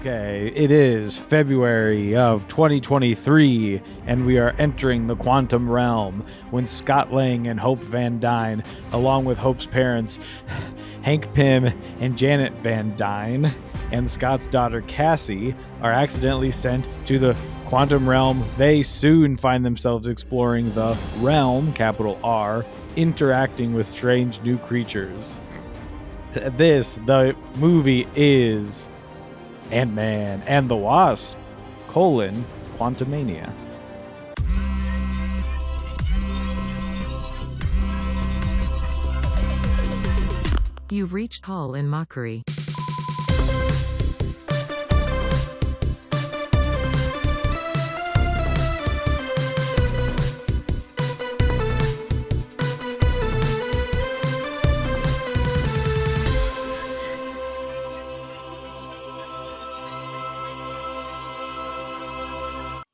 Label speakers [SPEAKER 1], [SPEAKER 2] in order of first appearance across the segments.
[SPEAKER 1] Okay, it is February of 2023, and we are entering the quantum realm when Scott Lang and Hope Van Dyne, along with Hope's parents, Hank Pym and Janet Van Dyne, and Scott's daughter Cassie, are accidentally sent to the quantum realm. They soon find themselves exploring the realm, capital R, interacting with strange new creatures. The movie is Ant-Man and the Wasp, Quantumania.
[SPEAKER 2] You've reached Hall in Mockery.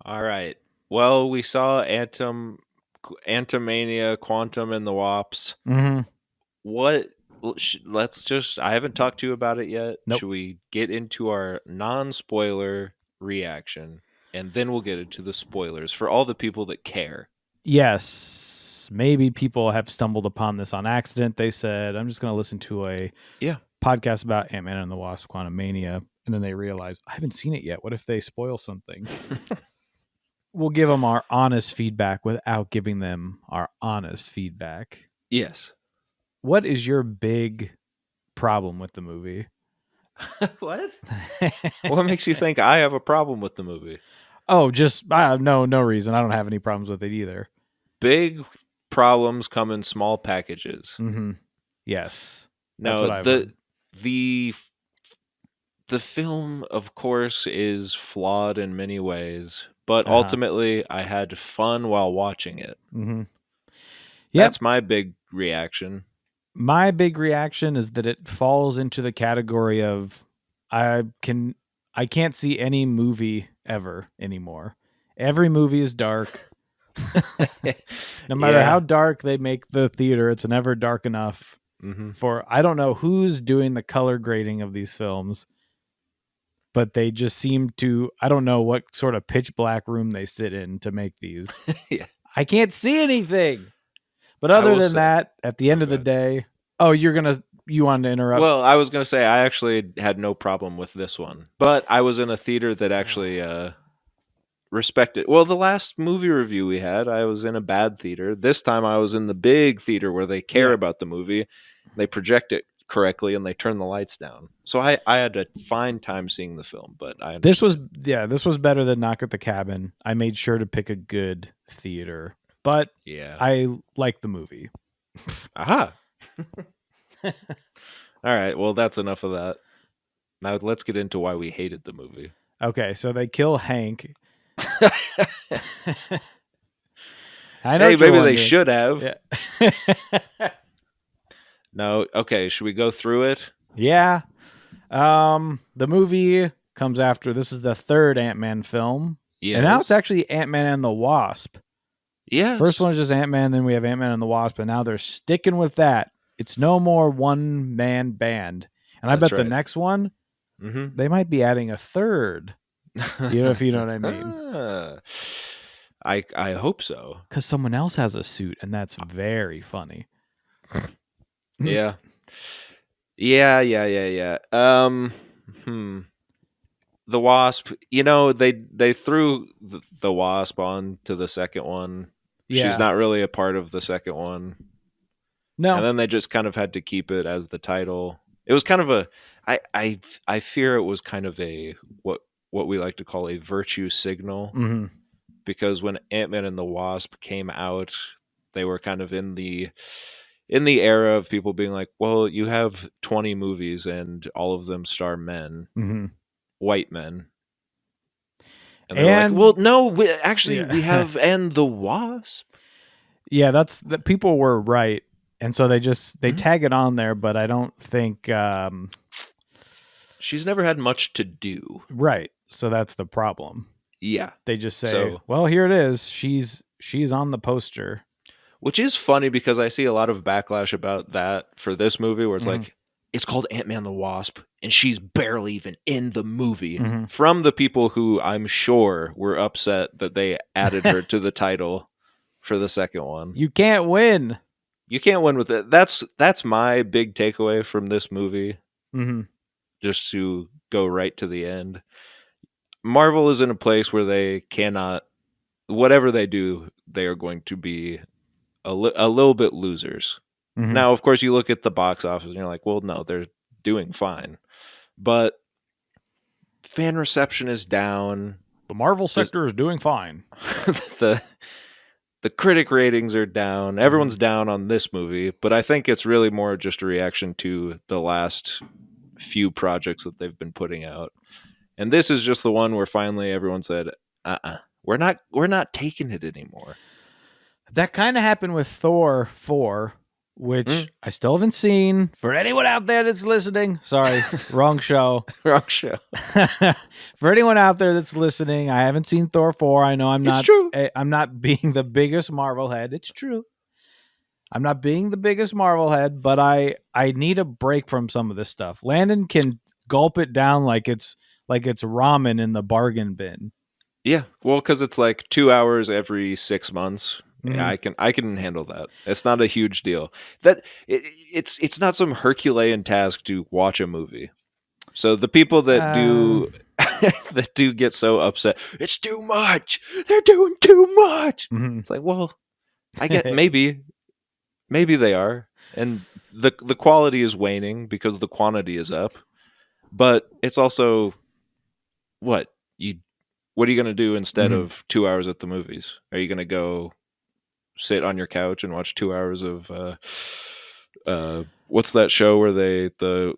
[SPEAKER 3] All right. Well, we saw Antimania, Quantum, and the Wasps.
[SPEAKER 1] Mm-hmm.
[SPEAKER 3] I haven't talked to you about it yet.
[SPEAKER 1] Nope.
[SPEAKER 3] Should we get into our non-spoiler reaction, and then we'll get into the spoilers for all the people that care?
[SPEAKER 1] Yes. Maybe people have stumbled upon this on accident. They said, I'm just going to listen to a podcast about Ant-Man and the Wasp, Quantumania. And then they realize, I haven't seen it yet. What if they spoil something? We'll give them our honest feedback without giving them our honest feedback.
[SPEAKER 3] Yes.
[SPEAKER 1] What is your big problem with the movie?
[SPEAKER 3] What? What makes you think I have a problem with the movie?
[SPEAKER 1] Oh, just no reason. I don't have any problems with it either.
[SPEAKER 3] Big problems come in small packages.
[SPEAKER 1] Mm-hmm. Yes.
[SPEAKER 3] No, the film, of course, is flawed in many ways, but ultimately, I had fun while watching it.
[SPEAKER 1] Mm-hmm.
[SPEAKER 3] That's my big reaction.
[SPEAKER 1] My big reaction is that it falls into the category of I can't see any movie ever anymore. Every movie is dark. No matter how dark they make the theater, it's never dark enough for, I don't know who's doing the color grading of these films, but they just seem to, I don't know what sort of pitch black room they sit in to make these. I can't see anything. But other than that, at the end of the day, you wanted to interrupt?
[SPEAKER 3] Well, I was going to say I actually had no problem with this one, but I was in a theater that actually respected. Well, the last movie review we had, I was in a bad theater. This time I was in the big theater where they care about the movie. They project it correctly and they turn the lights down. So I had a fine time seeing the film, but this was
[SPEAKER 1] better than Knock at the Cabin. I made sure to pick a good theater, but I like the movie.
[SPEAKER 3] Aha. All right, well, that's enough of that. Now let's get into why we hated the movie.
[SPEAKER 1] Okay, so they kill Hank.
[SPEAKER 3] I know. Hey, maybe they should have. Yeah. No, okay, should we go through it?
[SPEAKER 1] Yeah. The movie comes after, this is the third Ant-Man film. Yes. And now it's actually Ant-Man and the Wasp.
[SPEAKER 3] Yeah.
[SPEAKER 1] First one is just Ant-Man, then we have Ant-Man and the Wasp, and now they're sticking with that. It's no more one-man band. And I bet the next one, they might be adding a third. If you know what I mean.
[SPEAKER 3] I hope so.
[SPEAKER 1] Because someone else has a suit, and that's very funny.
[SPEAKER 3] Yeah. The Wasp, they threw the Wasp on to the second one. Yeah. She's not really a part of the second one.
[SPEAKER 1] No.
[SPEAKER 3] And then they just kind of had to keep it as the title. It was kind of I fear it was kind of a what we like to call a virtue signal.
[SPEAKER 1] Mm-hmm.
[SPEAKER 3] Because when Ant-Man and the Wasp came out, they were kind of in the era of people being like, well, you have 20 movies and all of them star men, white men. And they're like, well, no, we have And the Wasp.
[SPEAKER 1] Yeah, that people were right. And so they tag it on there, but I don't think
[SPEAKER 3] she's never had much to do.
[SPEAKER 1] Right. So that's the problem.
[SPEAKER 3] Yeah.
[SPEAKER 1] They just say, well, here it is. She's on the poster.
[SPEAKER 3] Which is funny because I see a lot of backlash about that for this movie where it's like, it's called Ant-Man and the Wasp, and she's barely even in the movie.
[SPEAKER 1] Mhm.
[SPEAKER 3] From the people who I'm sure were upset that they added her to the title for the second one.
[SPEAKER 1] You can't win.
[SPEAKER 3] You can't win with it. That's my big takeaway from this movie.
[SPEAKER 1] Mm-hmm.
[SPEAKER 3] Just to go right to the end. Marvel is in a place where they cannot, whatever they do, they are going to be a little bit losers.
[SPEAKER 1] Mm-hmm.
[SPEAKER 3] Now, of course, you look at the box office and you're like, well, no, they're doing fine. But fan reception is down.
[SPEAKER 1] The Marvel sector is doing fine.
[SPEAKER 3] the critic ratings are down. Everyone's down on this movie, but I think it's really more just a reaction to the last few projects that they've been putting out. And this is just the one where finally everyone said, we're not taking it anymore.
[SPEAKER 1] That kind of happened with Thor 4, which I still haven't seen. For anyone out there that's listening, sorry, wrong show.
[SPEAKER 3] Wrong show.
[SPEAKER 1] For anyone out there that's listening, I haven't seen Thor 4. I know I'm not being the biggest Marvel head. It's true. I'm not being the biggest Marvel head, but I need a break from some of this stuff. Landon can gulp it down like it's ramen in the bargain bin.
[SPEAKER 3] Yeah, well, because it's like 2 hours every 6 months.
[SPEAKER 1] Mm-hmm.
[SPEAKER 3] Yeah, I can handle that. It's not a huge deal. It's not some Herculean task to watch a movie. So the people that do that do get so upset, it's too much. They're doing too much.
[SPEAKER 1] Mm-hmm.
[SPEAKER 3] It's like, well, I get maybe they are, and the quality is waning because the quantity is up. But it's also what are you going to do instead of 2 hours at the movies? Are you going to go sit on your couch and watch 2 hours of what's that show where the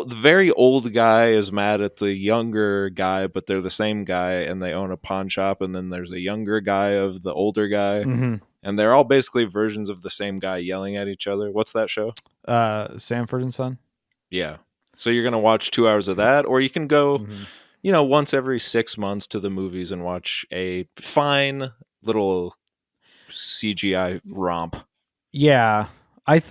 [SPEAKER 3] very old guy is mad at the younger guy, but they're the same guy and they own a pawn shop, and then there's a younger guy of the older guy, and they're all basically versions of the same guy yelling at each other. What's that show?
[SPEAKER 1] Sanford and Son.
[SPEAKER 3] Yeah. So you're going to watch 2 hours of that, or you can go once every 6 months to the movies and watch a fine little CGI romp.
[SPEAKER 1] Yeah, but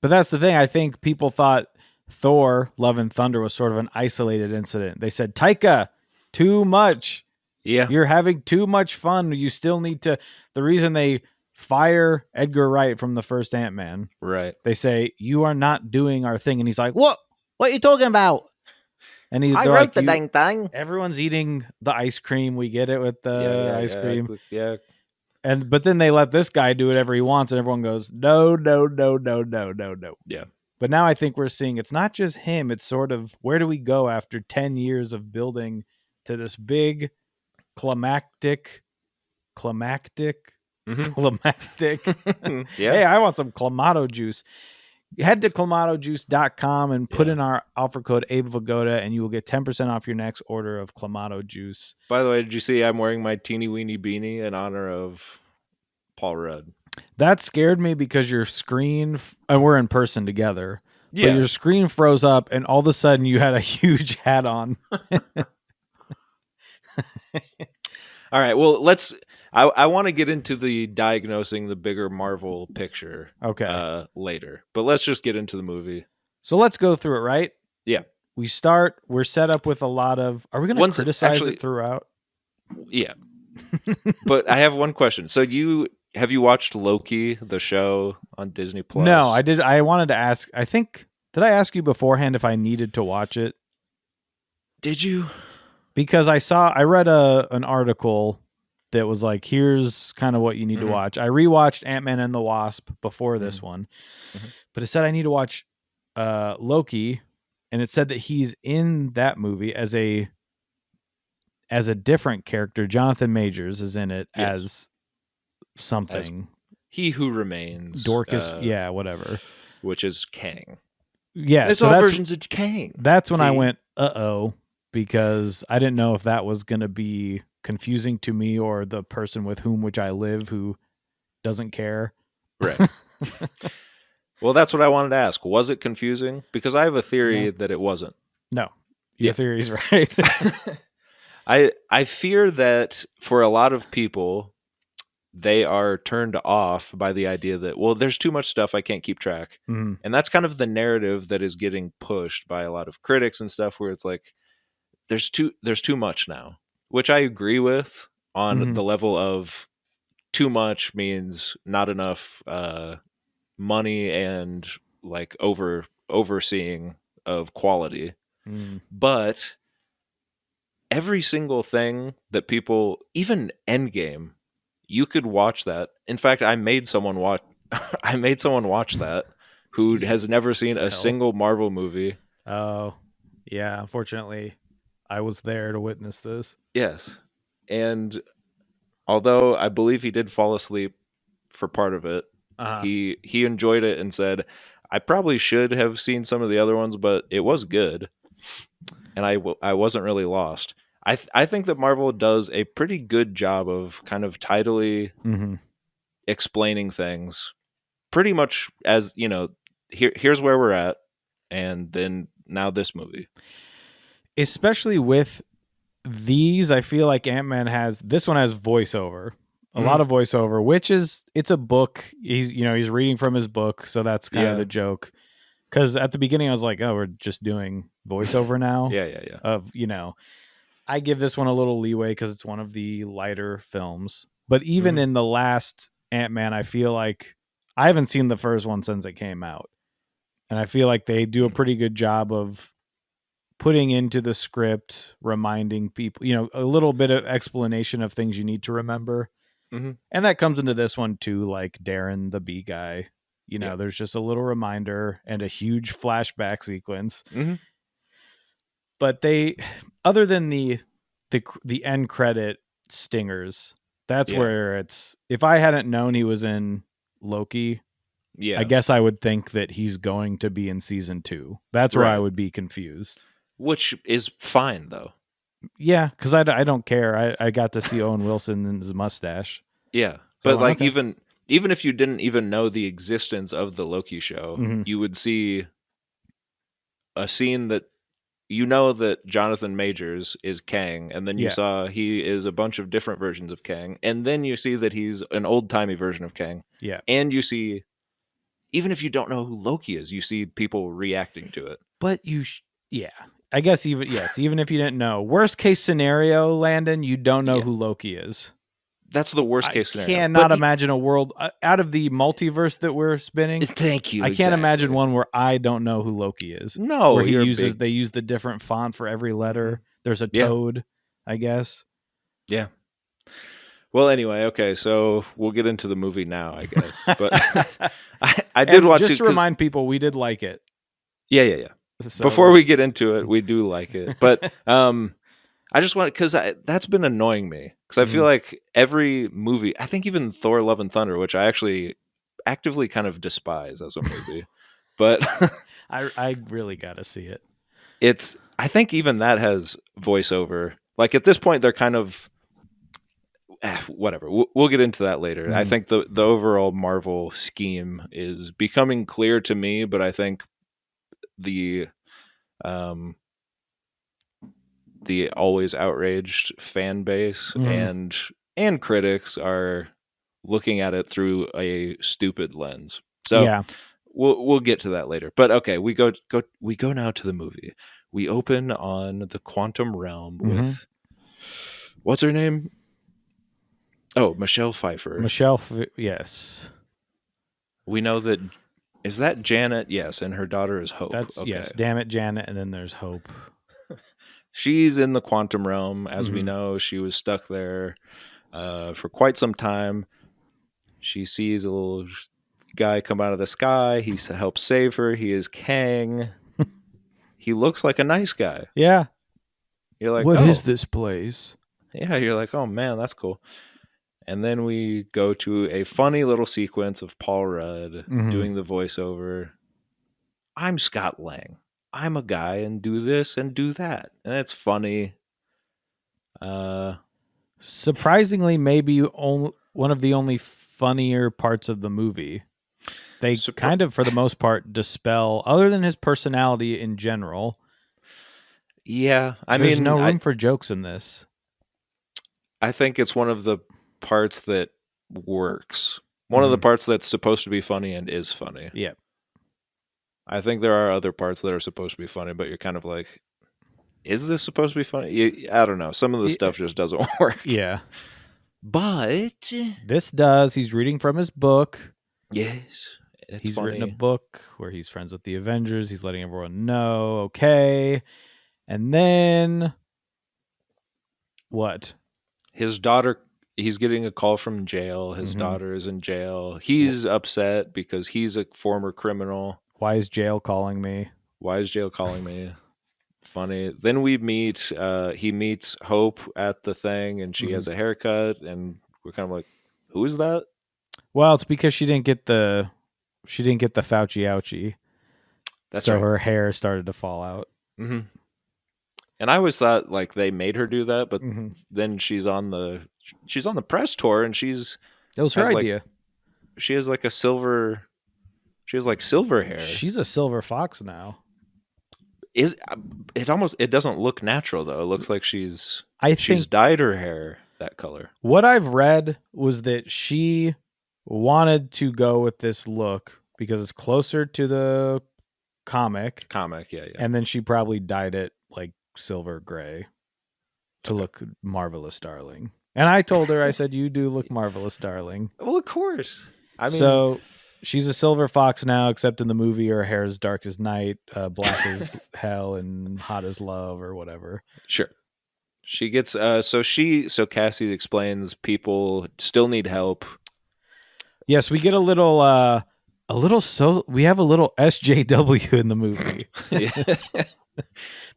[SPEAKER 1] that's the thing. I think people thought Thor: Love and Thunder was sort of an isolated incident. They said, Taika, too much.
[SPEAKER 3] Yeah,
[SPEAKER 1] you're having too much fun. You still need to. The reason they fire Edgar Wright from the first Ant-Man,
[SPEAKER 3] right?
[SPEAKER 1] They say, you are not doing our thing, and he's like, what are you talking about? And I wrote
[SPEAKER 3] like, the dang thing.
[SPEAKER 1] Everyone's eating the ice cream. We get it with the ice cream.
[SPEAKER 3] Yeah.
[SPEAKER 1] But then they let this guy do whatever he wants, and everyone goes, no.
[SPEAKER 3] Yeah.
[SPEAKER 1] But now I think we're seeing it's not just him. It's sort of, where do we go after 10 years of building to this big climactic.
[SPEAKER 3] Yeah.
[SPEAKER 1] Hey, I want some Clamato juice. Head to clamatojuice.com and put in our offer code ABEVAGODA, and you will get 10% off your next order of Clamato juice.
[SPEAKER 3] By the way, did you see I'm wearing my teeny weeny beanie in honor of Paul Rudd?
[SPEAKER 1] That scared me because your screen, and we're in person together,
[SPEAKER 3] but
[SPEAKER 1] your screen froze up, and all of a sudden you had a huge hat on.
[SPEAKER 3] All right, well, I want to get into the diagnosing the bigger Marvel picture later, but let's just get into the movie.
[SPEAKER 1] So let's go through it, right?
[SPEAKER 3] Yeah.
[SPEAKER 1] We're set up with a lot of, are we going to criticize it throughout?
[SPEAKER 3] Yeah. But I have one question. So have you watched Loki, the show on Disney Plus?
[SPEAKER 1] No, I did. I wanted to ask, did I ask you beforehand if I needed to watch it?
[SPEAKER 3] Did you?
[SPEAKER 1] Because I read an article that was like, here's kind of what you need to watch. I rewatched Ant-Man and the Wasp before this one, but it said I need to watch Loki, and it said that he's in that movie as a different character. Jonathan Majors is in it as something.
[SPEAKER 3] He Who Remains.
[SPEAKER 1] Dorcas, whatever.
[SPEAKER 3] Which is Kang.
[SPEAKER 1] Yeah,
[SPEAKER 3] it's all versions of Kang.
[SPEAKER 1] That's when I went, uh-oh, because I didn't know if that was going to be confusing to me or the person with which I live who doesn't care.
[SPEAKER 3] Right. Well, that's what I wanted to ask. Was it confusing? Because I have a theory that it wasn't.
[SPEAKER 1] No. Your theory's right.
[SPEAKER 3] I fear that for a lot of people, they are turned off by the idea that, well, there's too much stuff, I can't keep track.
[SPEAKER 1] Mm-hmm.
[SPEAKER 3] And that's kind of the narrative that is getting pushed by a lot of critics and stuff, where it's like there's too much now, which I agree with on
[SPEAKER 1] Mm-hmm.
[SPEAKER 3] the level of too much means not enough money and like overseeing of quality.
[SPEAKER 1] Mm-hmm.
[SPEAKER 3] But every single thing that people, even Endgame, you could watch that. In fact, I made someone watch I made someone watch that who
[SPEAKER 1] Jeez,
[SPEAKER 3] has never
[SPEAKER 1] what
[SPEAKER 3] seen
[SPEAKER 1] the
[SPEAKER 3] a
[SPEAKER 1] hell?
[SPEAKER 3] single Marvel movie.
[SPEAKER 1] Oh, yeah. Unfortunately, I was there to witness this.
[SPEAKER 3] Yes. And although I believe he did fall asleep for part of it,
[SPEAKER 1] Uh-huh.
[SPEAKER 3] he enjoyed it and said, "I probably should have seen some of the other ones, but it was good, and I wasn't really lost." I think that Marvel does a pretty good job of kind of tidily
[SPEAKER 1] Mm-hmm.
[SPEAKER 3] explaining things, pretty much as, here's where we're at, and then now this movie.
[SPEAKER 1] Especially with these, I feel like Ant-Man has this one has voiceover. A lot
[SPEAKER 3] Mhm.
[SPEAKER 1] of voiceover, which is it's a book. He's reading from his book, so that's kind of
[SPEAKER 3] Yeah.
[SPEAKER 1] the joke. Because at the beginning, I was like, "Oh, we're just doing voiceover now."
[SPEAKER 3] Yeah, yeah, yeah.
[SPEAKER 1] I give this one a little leeway because it's one of the lighter films. But even
[SPEAKER 3] Mhm.
[SPEAKER 1] in the last Ant-Man, I feel like I haven't seen the first one since it came out, and I feel like they do a
[SPEAKER 3] Mm.
[SPEAKER 1] pretty good job of putting into the script, reminding people, a little bit of explanation of things you need to remember.
[SPEAKER 3] Mhm.
[SPEAKER 1] And that comes into this one too, like Darren the bee guy.
[SPEAKER 3] Yeah.
[SPEAKER 1] There's just a little reminder and a huge flashback sequence.
[SPEAKER 3] Mhm.
[SPEAKER 1] But they, other than the end credit stingers, that's
[SPEAKER 3] Yeah.
[SPEAKER 1] where it's. If I hadn't known he was in Loki, I
[SPEAKER 3] Yeah.
[SPEAKER 1] guess I would think that he's going to be in season 2. That's where I
[SPEAKER 3] Right.
[SPEAKER 1] would be confused.
[SPEAKER 3] Which is fine though.
[SPEAKER 1] Yeah, because I don't care. I got to see Owen Wilson and his mustache.
[SPEAKER 3] Yeah.
[SPEAKER 1] So I
[SPEAKER 3] But
[SPEAKER 1] went,
[SPEAKER 3] like
[SPEAKER 1] okay.
[SPEAKER 3] even if you didn't even know the existence of the Loki show,
[SPEAKER 1] Hmm.
[SPEAKER 3] you would see a scene that you know that Jonathan Majors is Kang, and then you
[SPEAKER 1] Yeah.
[SPEAKER 3] saw he is a bunch of different versions of Kang, and then you see that he's an old timey version of Kang,
[SPEAKER 1] Yeah.
[SPEAKER 3] and you see, even if you don't know who Loki is, you see people reacting to it.
[SPEAKER 1] But yeah. I guess even if you didn't know. Worst case scenario, Landon, you don't know
[SPEAKER 3] Yeah,
[SPEAKER 1] who Loki is.
[SPEAKER 3] that's the worst
[SPEAKER 1] I
[SPEAKER 3] case scenario.
[SPEAKER 1] cannot imagine a world out of the multiverse that we're spinning.
[SPEAKER 3] Thank you.
[SPEAKER 1] I can't imagine
[SPEAKER 3] Exactly.
[SPEAKER 1] one where I don't know who Loki is.
[SPEAKER 3] No,
[SPEAKER 1] Where
[SPEAKER 3] you're a big.
[SPEAKER 1] they use the different font for every
[SPEAKER 3] Mhm.
[SPEAKER 1] letter. There's a
[SPEAKER 3] Yeah,
[SPEAKER 1] toad, I guess.
[SPEAKER 3] yeah. Well, anyway, okay, so we'll get into the movie now, I guess. But I did
[SPEAKER 1] And
[SPEAKER 3] watch
[SPEAKER 1] just
[SPEAKER 3] it
[SPEAKER 1] to
[SPEAKER 3] because,
[SPEAKER 1] remind people, we did like it.
[SPEAKER 3] yeah, yeah, yeah.
[SPEAKER 1] So
[SPEAKER 3] Before we
[SPEAKER 1] let's
[SPEAKER 3] get into it, we do like it, but I just want, because that's been annoying me, because I feel
[SPEAKER 1] Mhm.
[SPEAKER 3] like every movie, I think even Thor: Love and Thunder, which I actually actively kind of despise as a movie, but
[SPEAKER 1] I really gotta see it.
[SPEAKER 3] I think even that has voiceover. Like at this point, they're kind of whatever. We'll get into that later. I
[SPEAKER 1] Mhm.
[SPEAKER 3] think the overall Marvel scheme is becoming clear to me, but I think the um the always outraged fan base
[SPEAKER 1] Mhm.
[SPEAKER 3] and critics are looking at it through a stupid lens. So
[SPEAKER 1] Yeah.
[SPEAKER 3] we'll get to that later. But okay, we go now to the movie. We open on the quantum realm
[SPEAKER 1] Mhm.
[SPEAKER 3] with, what's her name? Oh, Michelle Pfeiffer.
[SPEAKER 1] Yes.
[SPEAKER 3] We know that, is that Janet? Yes, and her daughter is Hope.
[SPEAKER 1] That's
[SPEAKER 3] Okay.
[SPEAKER 1] yes. Damn it, Janet. And then there's Hope.
[SPEAKER 3] She's in the quantum realm, as we
[SPEAKER 1] Mhm.
[SPEAKER 3] know. She was stuck there for quite some time. She sees a little guy come out of the sky. He helps save her. He is Kang. He looks like a nice guy.
[SPEAKER 1] Yeah.
[SPEAKER 3] You're like,
[SPEAKER 1] What is
[SPEAKER 3] oh,
[SPEAKER 1] this place?
[SPEAKER 3] yeah. You're like, oh man, that's cool. And then we go to a funny little sequence of Paul Rudd
[SPEAKER 1] Mhm.
[SPEAKER 3] doing the voiceover. I'm Scott Lang. I'm a guy and do this and do that. And it's funny. Uh,
[SPEAKER 1] Surprisingly, maybe one of the only funnier parts of the movie. They
[SPEAKER 3] surpri-
[SPEAKER 1] kind of, for the most part, dispel, other than his personality in general.
[SPEAKER 3] yeah, I
[SPEAKER 1] There's
[SPEAKER 3] mean,
[SPEAKER 1] no room for jokes in this.
[SPEAKER 3] I think it's one of the parts that works. One of the
[SPEAKER 1] Mhm.
[SPEAKER 3] parts that's supposed to be funny and is funny.
[SPEAKER 1] Yeah.
[SPEAKER 3] I think there are other parts that are supposed to be funny, but you're kind of like, is this supposed to be funny? I don't know. Some of the stuff just doesn't work.
[SPEAKER 1] Yeah.
[SPEAKER 3] But
[SPEAKER 1] This does. He's reading from his book.
[SPEAKER 3] yes, it's
[SPEAKER 1] He's
[SPEAKER 3] funny.
[SPEAKER 1] written a book where he's friends with the Avengers. He's letting everyone know. Okay. And then what?
[SPEAKER 3] His daughter, he's getting a call from jail. His
[SPEAKER 1] Mhm.
[SPEAKER 3] daughter is in jail. He's upset because he's a former criminal.
[SPEAKER 1] Why is jail calling me?
[SPEAKER 3] Why is jail calling me? Funny. Then we meet. He meets Hope at the thing, and she has a haircut, and we're kind of like, "Who is that?"
[SPEAKER 1] Well, it's because she didn't get the Fauci ouchie.
[SPEAKER 3] That's
[SPEAKER 1] so
[SPEAKER 3] right.
[SPEAKER 1] her hair started to fall out.
[SPEAKER 3] Mm-hmm. And I always thought like they made her do that, but
[SPEAKER 1] Mm-hmm.
[SPEAKER 3] then she's on the press tour, and
[SPEAKER 1] It was her
[SPEAKER 3] has, like,
[SPEAKER 1] idea.
[SPEAKER 3] she has like silver hair.
[SPEAKER 1] She's a silver fox now.
[SPEAKER 3] It doesn't look natural though. It looks like she's
[SPEAKER 1] I think
[SPEAKER 3] dyed her hair that color.
[SPEAKER 1] what I've read was that she wanted to go with this look because it's closer to the comic,
[SPEAKER 3] Yeah.
[SPEAKER 1] and then she probably dyed it like silver gray to look marvelous, darling. And I told her, I said, "You do look marvelous, darling."
[SPEAKER 3] Well, of course. I mean,
[SPEAKER 1] so she's a silver fox now, except in the movie, her hair is dark as night, black as hell, and hot as love, or whatever.
[SPEAKER 3] Sure. She gets so Cassie explains people still need help.
[SPEAKER 1] Yes, we get we have a little SJW in the movie.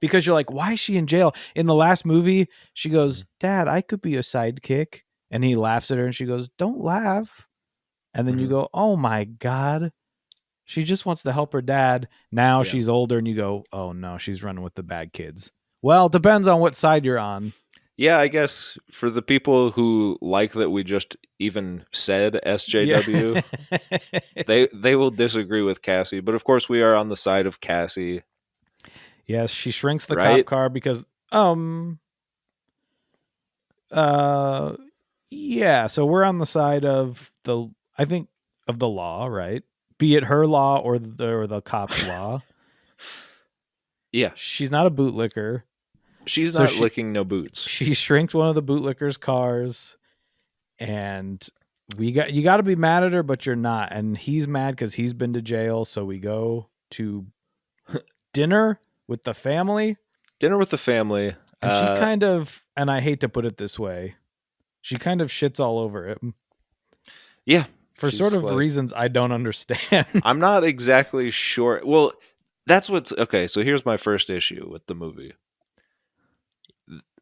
[SPEAKER 1] Because you're like, why is she in jail? In the last movie, she goes, "Dad, I could be a sidekick." And he laughs at her and she goes, "Don't laugh." And then you go, "Oh my God. She just wants to help her dad." Now she's older and you go, "Oh no, she's running with the bad kids." Well, it depends on what side you're on.
[SPEAKER 3] Yeah, I guess for the people who like that we just even said SJW, they will disagree with Cassie. But of course, we are on the side of Cassie.
[SPEAKER 1] Yes, she shrinks the
[SPEAKER 3] right?
[SPEAKER 1] cop car because yeah, so we're on the side of the law, right? Be it her law or the cop's law.
[SPEAKER 3] Yeah.
[SPEAKER 1] She's not a bootlicker.
[SPEAKER 3] She's not licking no boots.
[SPEAKER 1] She shrinks one of the bootlicker's cars, and you got to be mad at her, but you're not. And he's mad because he's been to jail. So we go to dinner with the family.
[SPEAKER 3] And
[SPEAKER 1] she kind of, and I hate to put it this way, she kind of shits all over him.
[SPEAKER 3] Yeah.
[SPEAKER 1] For sort of reasons I don't understand.
[SPEAKER 3] I'm not exactly sure. Well, that's what's okay. So here's my first issue with the movie.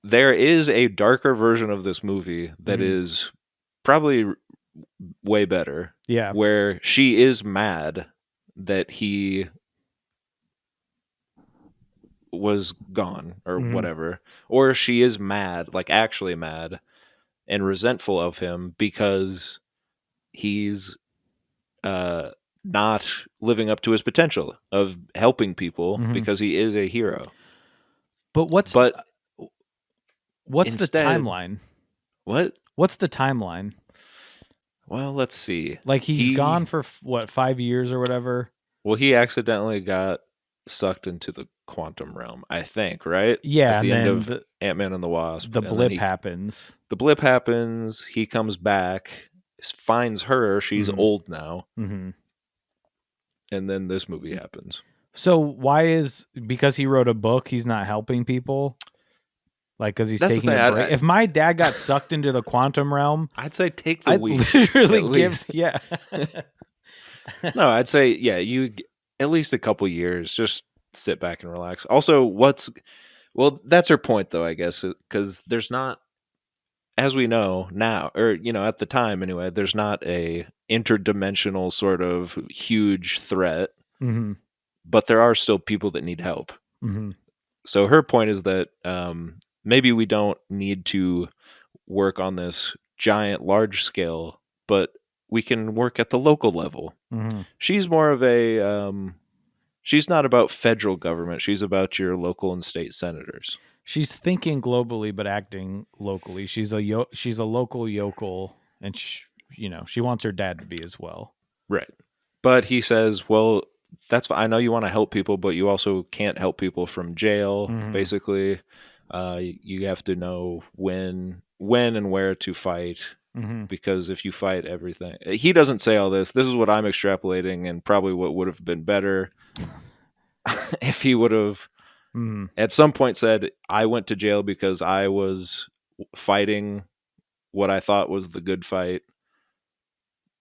[SPEAKER 3] There is a darker version of this movie that is probably way better.
[SPEAKER 1] Yeah.
[SPEAKER 3] Where she is mad that he was gone or whatever. Or she is mad, like actually mad and resentful of him because he's not living up to his potential of helping people because he is a hero.
[SPEAKER 1] But what's
[SPEAKER 3] instead,
[SPEAKER 1] the timeline? What's the timeline?
[SPEAKER 3] Well, let's see.
[SPEAKER 1] Like he's gone for 5 years or whatever?
[SPEAKER 3] Well, he accidentally got sucked into the quantum realm, I think, right?
[SPEAKER 1] Yeah,
[SPEAKER 3] at the end of Ant-Man and the Wasp.
[SPEAKER 1] The blip happens.
[SPEAKER 3] The blip happens. He comes back, finds her. She's old now. And then this movie happens.
[SPEAKER 1] So because he wrote a book, he's not helping people? Like, because he's taking a break? If my dad got sucked into the quantum realm,
[SPEAKER 3] I'd say take the week.
[SPEAKER 1] Literally give, yeah.
[SPEAKER 3] No, I'd say, yeah, you at least a couple years, just sit back and relax. Also, that's her point, though, I guess, because there's not, as we know now, or, at the time anyway, there's not a interdimensional sort of huge threat, but there are still people that need help. So her point is that maybe we don't need to work on this giant, large scale, but we can work at the local level. She's more of she's not about federal government. She's about your local and state senators.
[SPEAKER 1] She's thinking globally, but acting locally. She's a local yokel, and she wants her dad to be as well.
[SPEAKER 3] Right. But he says, well, that's fine. I know you want to help people, but you also can't help people from jail.
[SPEAKER 1] Mhm.
[SPEAKER 3] Basically, you have to know when and where to fight,
[SPEAKER 1] Mhm.
[SPEAKER 3] because if you fight everything, he doesn't say all this. This is what I'm extrapolating, and probably what would have been better if he would have
[SPEAKER 1] Mhm.
[SPEAKER 3] at some point said, I went to jail because I was fighting what I thought was the good fight.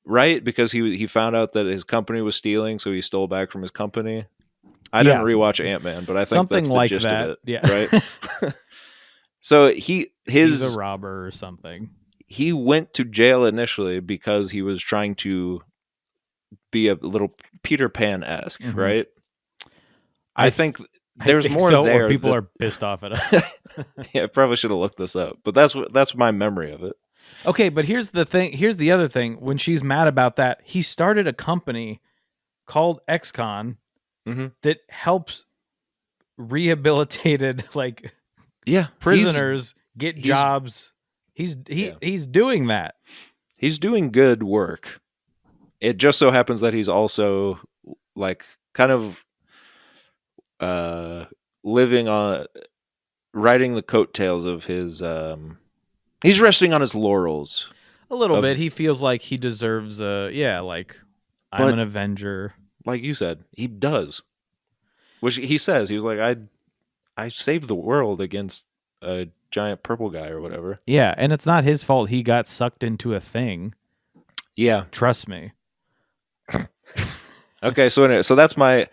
[SPEAKER 3] Right? Because he found out that his company was stealing, so he stole back from his company. I didn't
[SPEAKER 1] Yeah.
[SPEAKER 3] rewatch Ant-Man, but I think
[SPEAKER 1] Something
[SPEAKER 3] that's the
[SPEAKER 1] like
[SPEAKER 3] gist
[SPEAKER 1] that.
[SPEAKER 3] of it.
[SPEAKER 1] Yeah.
[SPEAKER 3] Right? So
[SPEAKER 1] He's a robber or something.
[SPEAKER 3] he went to jail initially because he was trying to be a little Peter Pan-esque,
[SPEAKER 1] Mhm.
[SPEAKER 3] right? I think
[SPEAKER 1] I
[SPEAKER 3] there's
[SPEAKER 1] think
[SPEAKER 3] more
[SPEAKER 1] so,
[SPEAKER 3] there.
[SPEAKER 1] or people
[SPEAKER 3] that-
[SPEAKER 1] are pissed off at us.
[SPEAKER 3] Yeah, I probably should have looked this up, but that's my memory of it.
[SPEAKER 1] Okay, but here's the thing. Here's the other thing. When she's mad about that, he started a company called XCon
[SPEAKER 3] Mhm.
[SPEAKER 1] that helps rehabilitated
[SPEAKER 3] Yeah,
[SPEAKER 1] prisoners get
[SPEAKER 3] he's-
[SPEAKER 1] jobs. He's doing that.
[SPEAKER 3] he's doing good work. It just so happens that he's also like kind of living on riding the coattails of his he's resting on his laurels.
[SPEAKER 1] A little
[SPEAKER 3] Of-
[SPEAKER 1] bit. He feels like he deserves I'm
[SPEAKER 3] But-
[SPEAKER 1] an Avenger.
[SPEAKER 3] Like you said, he does. Which he says, he was like, I saved the world against a giant purple guy or whatever.
[SPEAKER 1] Yeah, and it's not his fault he got sucked into a thing.
[SPEAKER 3] Yeah.
[SPEAKER 1] Trust me.
[SPEAKER 3] Okay, so anyway, so that's my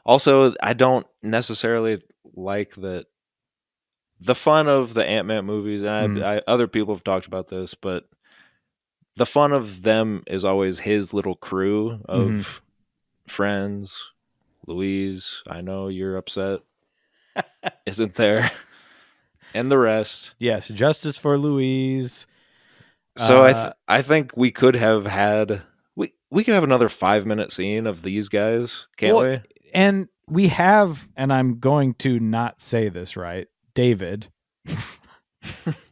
[SPEAKER 3] also I don't necessarily like that the fun of the Ant-Man movies, and other people have talked about this, but the fun of them is always his little crew of friends. Louise, I know you're upset, isn't there? And the rest.
[SPEAKER 1] Yes, justice for Louise.
[SPEAKER 3] So I think we could have had we could have another 5-minute scene of these guys, can't we?
[SPEAKER 1] And we have, and I'm going to not say this right, David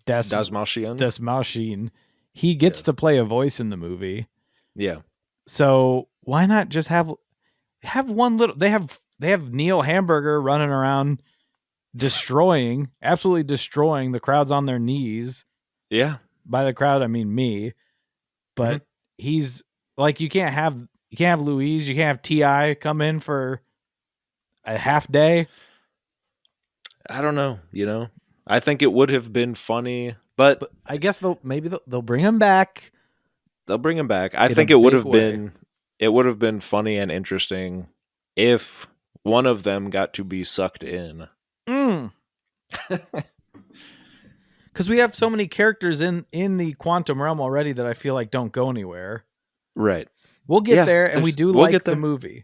[SPEAKER 3] Dasmalchian.
[SPEAKER 1] Desmalchian. He gets to play a voice in the movie.
[SPEAKER 3] Yeah.
[SPEAKER 1] So why not just have one little? They have Neil Hamburger running around, absolutely destroying. The crowd's on their knees.
[SPEAKER 3] Yeah.
[SPEAKER 1] By the crowd, I mean me. But he's like, you can't have Louise, you can't have T.I. come in for a half day.
[SPEAKER 3] I don't know, I think it would have been funny, but
[SPEAKER 1] I guess they'll bring him back.
[SPEAKER 3] they'll bring him back. I
[SPEAKER 1] In
[SPEAKER 3] think
[SPEAKER 1] a
[SPEAKER 3] it would
[SPEAKER 1] big
[SPEAKER 3] have been funny and interesting if one of them got to be sucked in.
[SPEAKER 1] Because we have so many characters in the quantum realm already that I feel like don't go anywhere.
[SPEAKER 3] Right.
[SPEAKER 1] We'll get
[SPEAKER 3] Yeah,
[SPEAKER 1] there, and we do
[SPEAKER 3] we'll
[SPEAKER 1] like
[SPEAKER 3] get
[SPEAKER 1] the
[SPEAKER 3] there.
[SPEAKER 1] movie.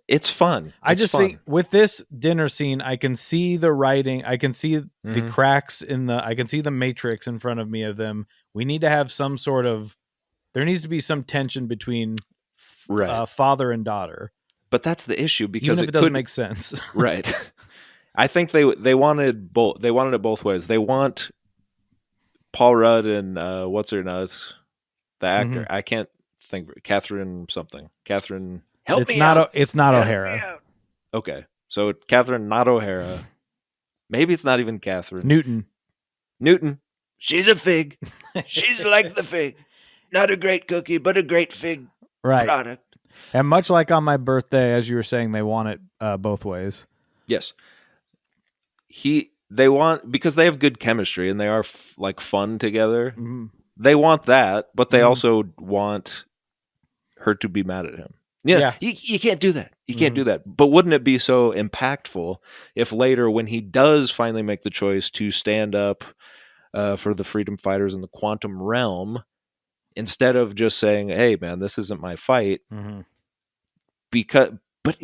[SPEAKER 3] It's fun.
[SPEAKER 1] I
[SPEAKER 3] It's
[SPEAKER 1] just
[SPEAKER 3] fun.
[SPEAKER 1] think with this dinner scene, I can see the writing. I can see the cracks I can see the matrix in front of me of them. We need to have some sort of, there needs to be some tension between father and daughter.
[SPEAKER 3] But that's the issue, because
[SPEAKER 1] even if it doesn't make sense.
[SPEAKER 3] Right. I think they wanted both. They wanted it both ways. They want Paul Rudd and what's her nuts, the actor. I can't think. Catherine something. Catherine. Help me out.
[SPEAKER 1] It's not O'Hara.
[SPEAKER 3] Okay, so Catherine, not O'Hara. Maybe it's not even Catherine. Newton. She's a fig. She's like the fig. Not a great cookie, but a great fig product.
[SPEAKER 1] And much like on my birthday, as you were saying, they want it both ways.
[SPEAKER 3] Yes. They want, because they have good chemistry and they are fun together. They want that, but they also want her to be mad at him. Yeah. You can't do that. You can't do that. But wouldn't it be so impactful if later, when he does finally make the choice to stand up for the freedom fighters in the quantum realm, instead of just saying, hey man, this isn't my fight, but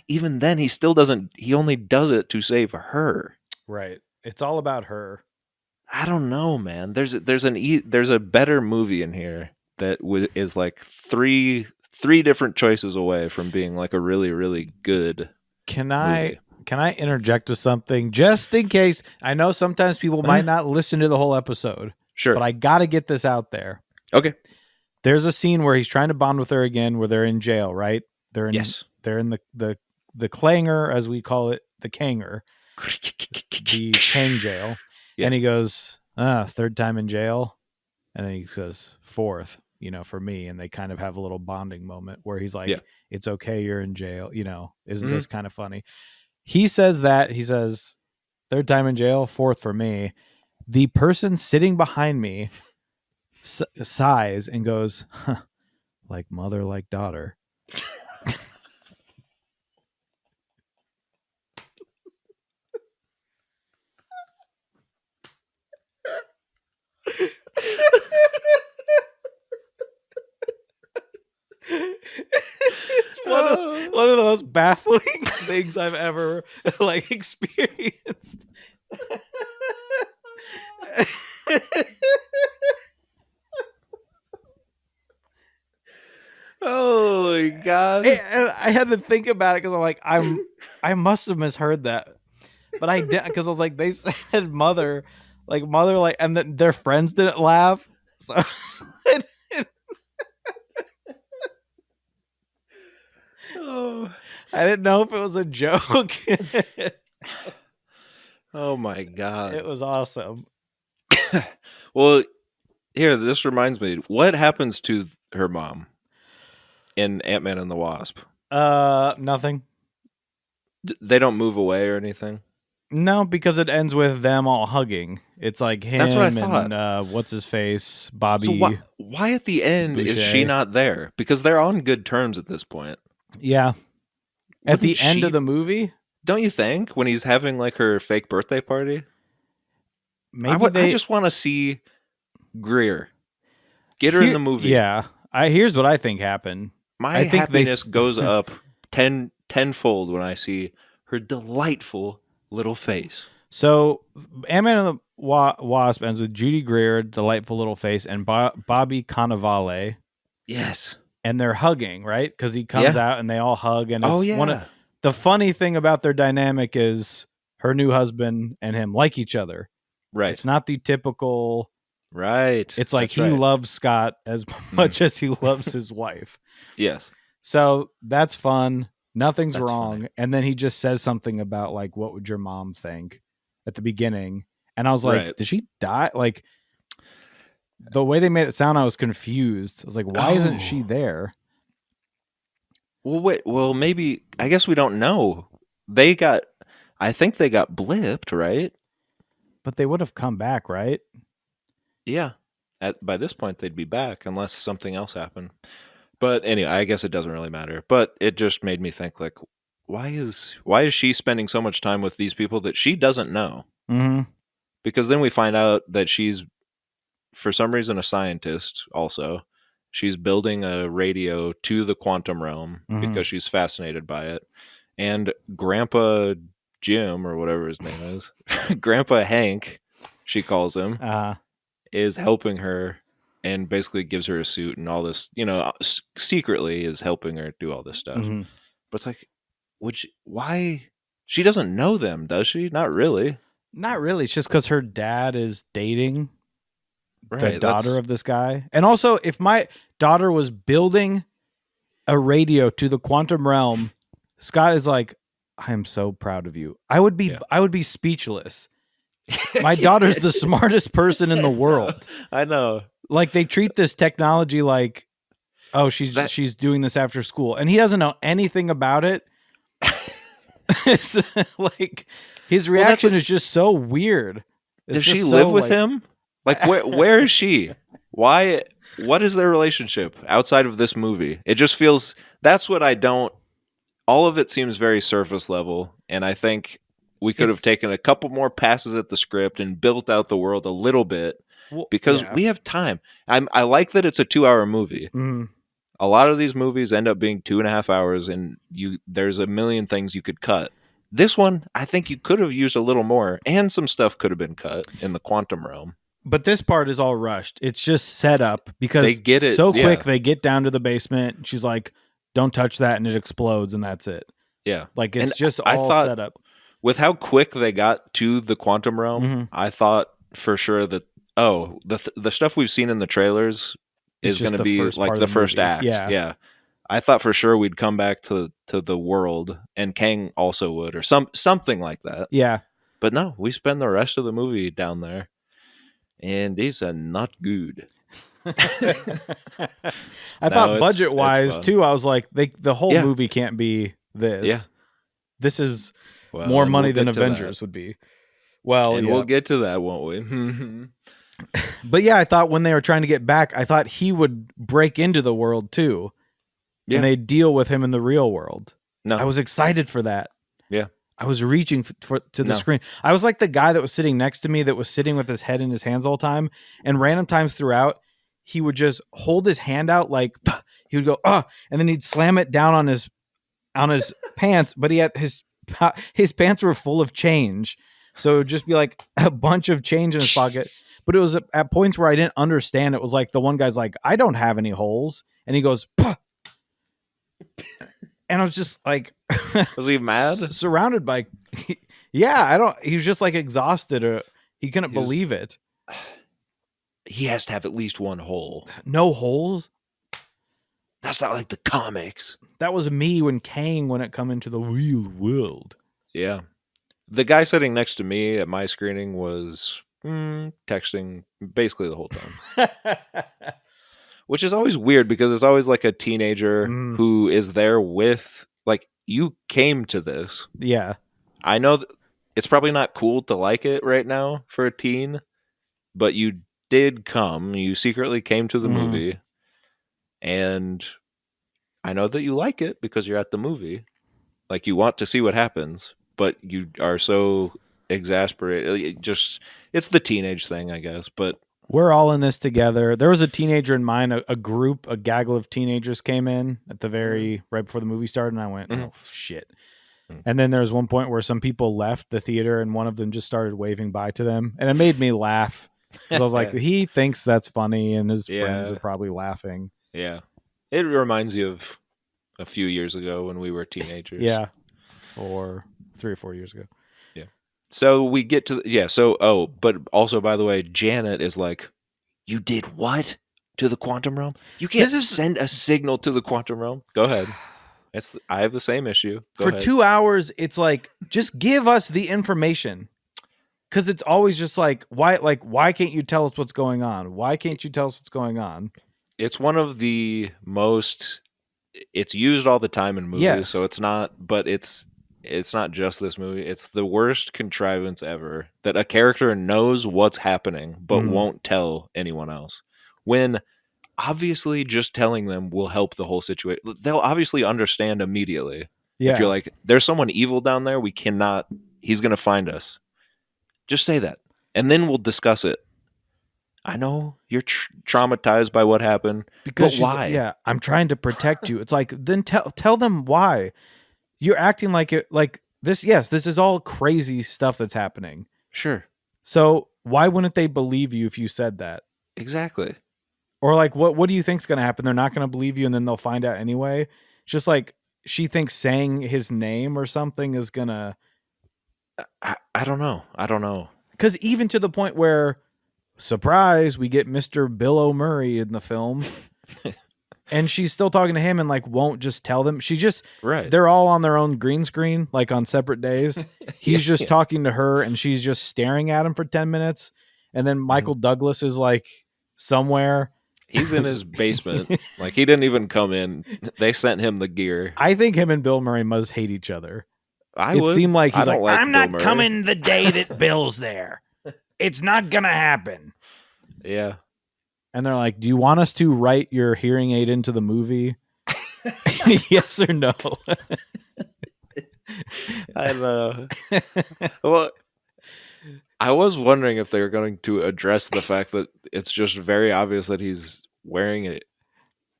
[SPEAKER 3] even then he still doesn't, he only does it to save her.
[SPEAKER 1] Right. It's all about her.
[SPEAKER 3] I don't know, man. There's a better movie in here that is like three different choices away from being like a really, really good movie.
[SPEAKER 1] Can I interject with something just in case? I know sometimes people might not listen to the whole episode.
[SPEAKER 3] Sure.
[SPEAKER 1] But I got to get this out there.
[SPEAKER 3] Okay.
[SPEAKER 1] there's a scene where he's trying to bond with her again, where they're in jail, right? They're in
[SPEAKER 3] Yes.
[SPEAKER 1] they're in the clanger, as we call it, the Kanger, the Kang jail.
[SPEAKER 3] Yes.
[SPEAKER 1] And he goes, third time in jail. And then he says, fourth, for me. And they kind of have a little bonding moment where he's like,
[SPEAKER 3] Yeah.
[SPEAKER 1] it's okay, you're in jail. Isn't this kind of funny? He says that. He says, third time in jail, fourth for me. The person sitting behind me sighs and goes, huh, like mother, like daughter. It's one of the most baffling things I've ever experienced.
[SPEAKER 3] Oh my God.
[SPEAKER 1] I had to think about it because I'm like, I must have misheard that, but I didn't, because I was like, they said mother, and their friends didn't laugh, so
[SPEAKER 3] Oh.
[SPEAKER 1] I didn't know if it was a joke.
[SPEAKER 3] Oh my God.
[SPEAKER 1] It was awesome.
[SPEAKER 3] Well, here, this reminds me. What happens to her mom in Ant-Man and the Wasp?
[SPEAKER 1] Nothing.
[SPEAKER 3] They don't move away or anything?
[SPEAKER 1] No, because it ends with them all hugging. It's like him.
[SPEAKER 3] That's what I thought.
[SPEAKER 1] And what's his face, Bobby.
[SPEAKER 3] So why at the end is she
[SPEAKER 1] Boucher.
[SPEAKER 3] not there? Because they're on good terms at this point.
[SPEAKER 1] Yeah. At the
[SPEAKER 3] Wouldn't
[SPEAKER 1] end
[SPEAKER 3] she-
[SPEAKER 1] of the movie,
[SPEAKER 3] Don't you think? When he's having like her fake birthday party?
[SPEAKER 1] maybe
[SPEAKER 3] I just want to see Greer. Get her in the movie.
[SPEAKER 1] Yeah. Here's what I think happened.
[SPEAKER 3] My
[SPEAKER 1] I think
[SPEAKER 3] happiness goes up tenfold when I see her delightful little face.
[SPEAKER 1] So, Ant-Man and the Wasp ends with Judy Greer, delightful little face, and Bobby Cannavale,
[SPEAKER 3] Yes.
[SPEAKER 1] and they're hugging, right? Because he comes out and they all hug, and it's one of the funny thing about their dynamic is her new husband and him like each other.
[SPEAKER 3] Right.
[SPEAKER 1] It's not the typical.
[SPEAKER 3] Right.
[SPEAKER 1] It's like
[SPEAKER 3] That's
[SPEAKER 1] he
[SPEAKER 3] right.
[SPEAKER 1] loves Scott as much as he loves his wife.
[SPEAKER 3] Yes.
[SPEAKER 1] So that's fun. Nothing's
[SPEAKER 3] That's
[SPEAKER 1] wrong.
[SPEAKER 3] funny.
[SPEAKER 1] And then he just says something about like, what would your mom think at the beginning? And I was like,
[SPEAKER 3] Right.
[SPEAKER 1] did she die? Like, the way they made it sound, I was confused. I was like, why isn't she there?
[SPEAKER 3] Well, wait. Well, maybe. I guess we don't know. I think they got blipped, right?
[SPEAKER 1] But they would have come back, right?
[SPEAKER 3] Yeah. By this point, they'd be back unless something else happened. But anyway, I guess it doesn't really matter. But it just made me think, like, why is she spending so much time with these people that she doesn't know?
[SPEAKER 1] Mm-hmm.
[SPEAKER 3] Because then we find out that she's, for some reason, a scientist also. She's building a radio to the quantum realm because she's fascinated by it. And Grandpa Jim, or whatever his name is, Grandpa Hank, she calls him, is helping her and basically gives her a suit and all this, secretly is helping her do all this stuff.
[SPEAKER 1] Mm-hmm.
[SPEAKER 3] But it's like, why? She doesn't know them, does she? Not really.
[SPEAKER 1] Not really. It's just because her dad is dating the
[SPEAKER 3] Right,
[SPEAKER 1] daughter of this guy. And also, if my daughter was building a radio to the quantum realm, Scott is like, I am so proud of you. I would be speechless. My daughter's the smartest person in the world.
[SPEAKER 3] I know.
[SPEAKER 1] Like, they treat this technology like, oh, she's doing this after school, and he doesn't know anything about it. It's like, his reaction is just so weird.
[SPEAKER 3] Does she live with him? Like, where is she? Why? What is their relationship outside of this movie? It just feels, that's what I don't, all of it seems very surface level, and I think we could have taken a couple more passes at the script and built out the world a little bit, because we have time. I like that it's a 2-hour movie.
[SPEAKER 1] Mm.
[SPEAKER 3] A lot of these movies end up being 2.5 hours, and there's a million things you could cut. This one, I think you could have used a little more, and some stuff could have been cut in the quantum realm.
[SPEAKER 1] But this part is all rushed. It's just set up because
[SPEAKER 3] they get it
[SPEAKER 1] so quick. They get down to the basement. She's like, don't touch that, and it explodes, and that's it.
[SPEAKER 3] Yeah.
[SPEAKER 1] Like, it's just all set up.
[SPEAKER 3] With how quick they got to the quantum realm, I thought for sure that, the stuff we've seen in the trailers is going
[SPEAKER 1] just
[SPEAKER 3] to
[SPEAKER 1] the
[SPEAKER 3] be
[SPEAKER 1] first
[SPEAKER 3] like
[SPEAKER 1] part of
[SPEAKER 3] the
[SPEAKER 1] the
[SPEAKER 3] first
[SPEAKER 1] movie.
[SPEAKER 3] act.
[SPEAKER 1] Yeah.
[SPEAKER 3] Yeah. I thought for sure we'd come back to the world, and Kang also would, or something like that.
[SPEAKER 1] Yeah.
[SPEAKER 3] But no, we spend the rest of the movie down there, and it's not good.
[SPEAKER 1] I
[SPEAKER 3] No,
[SPEAKER 1] thought
[SPEAKER 3] it's
[SPEAKER 1] budget wise
[SPEAKER 3] fun.
[SPEAKER 1] too. I was like, the whole
[SPEAKER 3] Yeah.
[SPEAKER 1] movie can't be this.
[SPEAKER 3] Yeah.
[SPEAKER 1] This is
[SPEAKER 3] Well,
[SPEAKER 1] more
[SPEAKER 3] and we'll
[SPEAKER 1] money than
[SPEAKER 3] get to
[SPEAKER 1] Avengers would be. Well,
[SPEAKER 3] and
[SPEAKER 1] yeah.
[SPEAKER 3] we'll get to that, won't we?
[SPEAKER 1] But yeah, I thought when they were trying to get back, I thought he would break into the world too.
[SPEAKER 3] Yeah.
[SPEAKER 1] And they deal with him in the real world.
[SPEAKER 3] No.
[SPEAKER 1] I was excited for that.
[SPEAKER 3] Yeah.
[SPEAKER 1] I was reaching to the
[SPEAKER 3] No.
[SPEAKER 1] screen. I was like the guy that was sitting next to me that was sitting with his head in his hands all the time. And random times throughout, he would just hold his hand out like he would go, and then he'd slam it down on his pants. But he had his pants were full of change. So it would just be like a bunch of change in his pocket. But it was at points where I didn't understand. It was like the one guy's like, I don't have any holes. And he goes, Puh. And I was just like,
[SPEAKER 3] Was he mad?
[SPEAKER 1] Surrounded by, yeah, he was just like exhausted, or he couldn't believe it.
[SPEAKER 3] He has to have at least one hole.
[SPEAKER 1] No holes.
[SPEAKER 3] That's not like the comics.
[SPEAKER 1] That was me when Kang wouldn't come into the real world.
[SPEAKER 3] Yeah. The guy sitting next to me at my screening was texting basically the whole time. Which is always weird because it's always like a teenager who is there with, like, you came to this.
[SPEAKER 1] Yeah.
[SPEAKER 3] I know it's probably not cool to like it right now for a teen, but you did come. You secretly came to the movie. And I know that you like it because you're at the movie. Like, you want to see what happens, but you are so exasperated. It's the teenage thing, I guess, but
[SPEAKER 1] we're all in this together. There was a teenager in mine, a gaggle of teenagers came in at the right before the movie started, and I went, oh, shit. And then there was one point where some people left the theater, and one of them just started waving bye to them, and it made me laugh. Because I was like, he thinks that's funny, and his friends are probably laughing.
[SPEAKER 3] Yeah. It reminds you of a few years ago when we were teenagers.
[SPEAKER 1] Yeah. 3 or 4 years ago.
[SPEAKER 3] So we get to but also, by the way, Janet is like, you did what to the quantum realm? You can't send a signal to the quantum realm. Go ahead. I have the same issue. Go ahead.
[SPEAKER 1] 2 hours, it's like, just give us the information. Because it's always just like, why can't you tell us what's going on? Why can't you tell us what's going on?
[SPEAKER 3] It's one of the most, it's used all the time in movies,
[SPEAKER 1] yes.
[SPEAKER 3] So it's not, but it's not just this movie. It's the worst contrivance ever, that a character knows what's happening but won't tell anyone else. When obviously just telling them will help the whole situation. They'll obviously understand immediately.
[SPEAKER 1] Yeah.
[SPEAKER 3] If you're like, there's someone evil down there, he's going to find us. Just say that, and then we'll discuss it. I know you're traumatized by what happened,
[SPEAKER 1] because
[SPEAKER 3] but why?
[SPEAKER 1] Yeah, I'm trying to protect you. It's like, then tell them why. You're acting like it, like this. Yes, this is all crazy stuff that's happening.
[SPEAKER 3] Sure.
[SPEAKER 1] So why wouldn't they believe you if you said that?
[SPEAKER 3] Exactly.
[SPEAKER 1] Or like, what do you think's going to happen? They're not going to believe you, and then they'll find out anyway. It's just like she thinks saying his name or something is gonna.
[SPEAKER 3] I don't know.
[SPEAKER 1] Because even to the point where, surprise, we get Mr. Bill O'Murray in the film. And she's still talking to him and like won't just tell them. She just, they're all on their own green screen, like on separate days. He's just talking to her and she's just staring at him for 10 minutes. And then Michael Douglas is like somewhere.
[SPEAKER 3] He's in his basement. Like, he didn't even come in. They sent him the gear.
[SPEAKER 1] I think him and Bill Murray must hate each other.
[SPEAKER 3] It
[SPEAKER 1] seemed like he's like, I'm
[SPEAKER 3] Bill
[SPEAKER 1] not
[SPEAKER 3] Murray.
[SPEAKER 1] coming the day that Bill's there. It's not going to happen.
[SPEAKER 3] Yeah.
[SPEAKER 1] And they're like, do you want us to write your hearing aid into the movie? Yes or no?
[SPEAKER 3] I know. Well, I was wondering if they were going to address the fact that it's just very obvious that he's wearing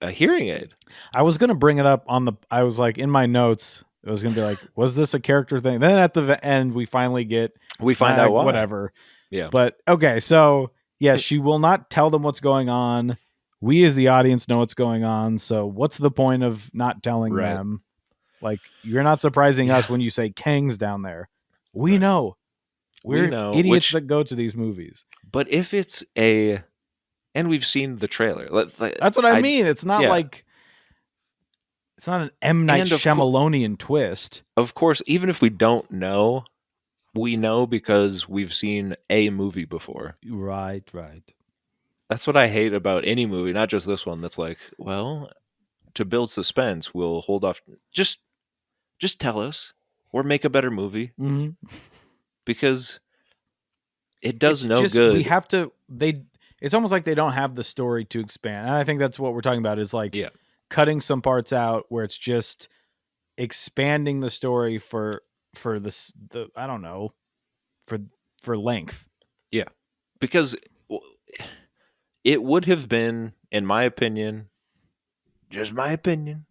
[SPEAKER 3] a hearing aid.
[SPEAKER 1] I was going to bring it up I was like, in my notes, it was going to be like, was this a character thing? Then at the end, we find out why. Whatever.
[SPEAKER 3] Yeah.
[SPEAKER 1] But okay, so yeah, she will not tell them what's going on. We as the audience know what's going on. So what's the point of not telling them? Like, you're not surprising us when you say Kang's down there. We know. We're idiots that go to these movies.
[SPEAKER 3] But if it's a and we've seen the trailer.
[SPEAKER 1] That's what I mean. It's not
[SPEAKER 3] yeah.
[SPEAKER 1] like it's not an M. Night
[SPEAKER 3] And
[SPEAKER 1] Shyamalanian twist.
[SPEAKER 3] of course, even if we don't know, we know because we've seen a movie before.
[SPEAKER 1] Right.
[SPEAKER 3] That's what I hate about any movie, not just this one. That's like, well, to build suspense, we'll hold off. Just tell us, or make a better movie, because it does
[SPEAKER 1] It's
[SPEAKER 3] no
[SPEAKER 1] just
[SPEAKER 3] good.
[SPEAKER 1] we have to. It's almost like they don't have the story to expand. And I think that's what we're talking about. Is like
[SPEAKER 3] Yeah.
[SPEAKER 1] cutting some parts out where it's just expanding the story for the I don't know for length.
[SPEAKER 3] Yeah, because it would have been, in my opinion, just my opinion.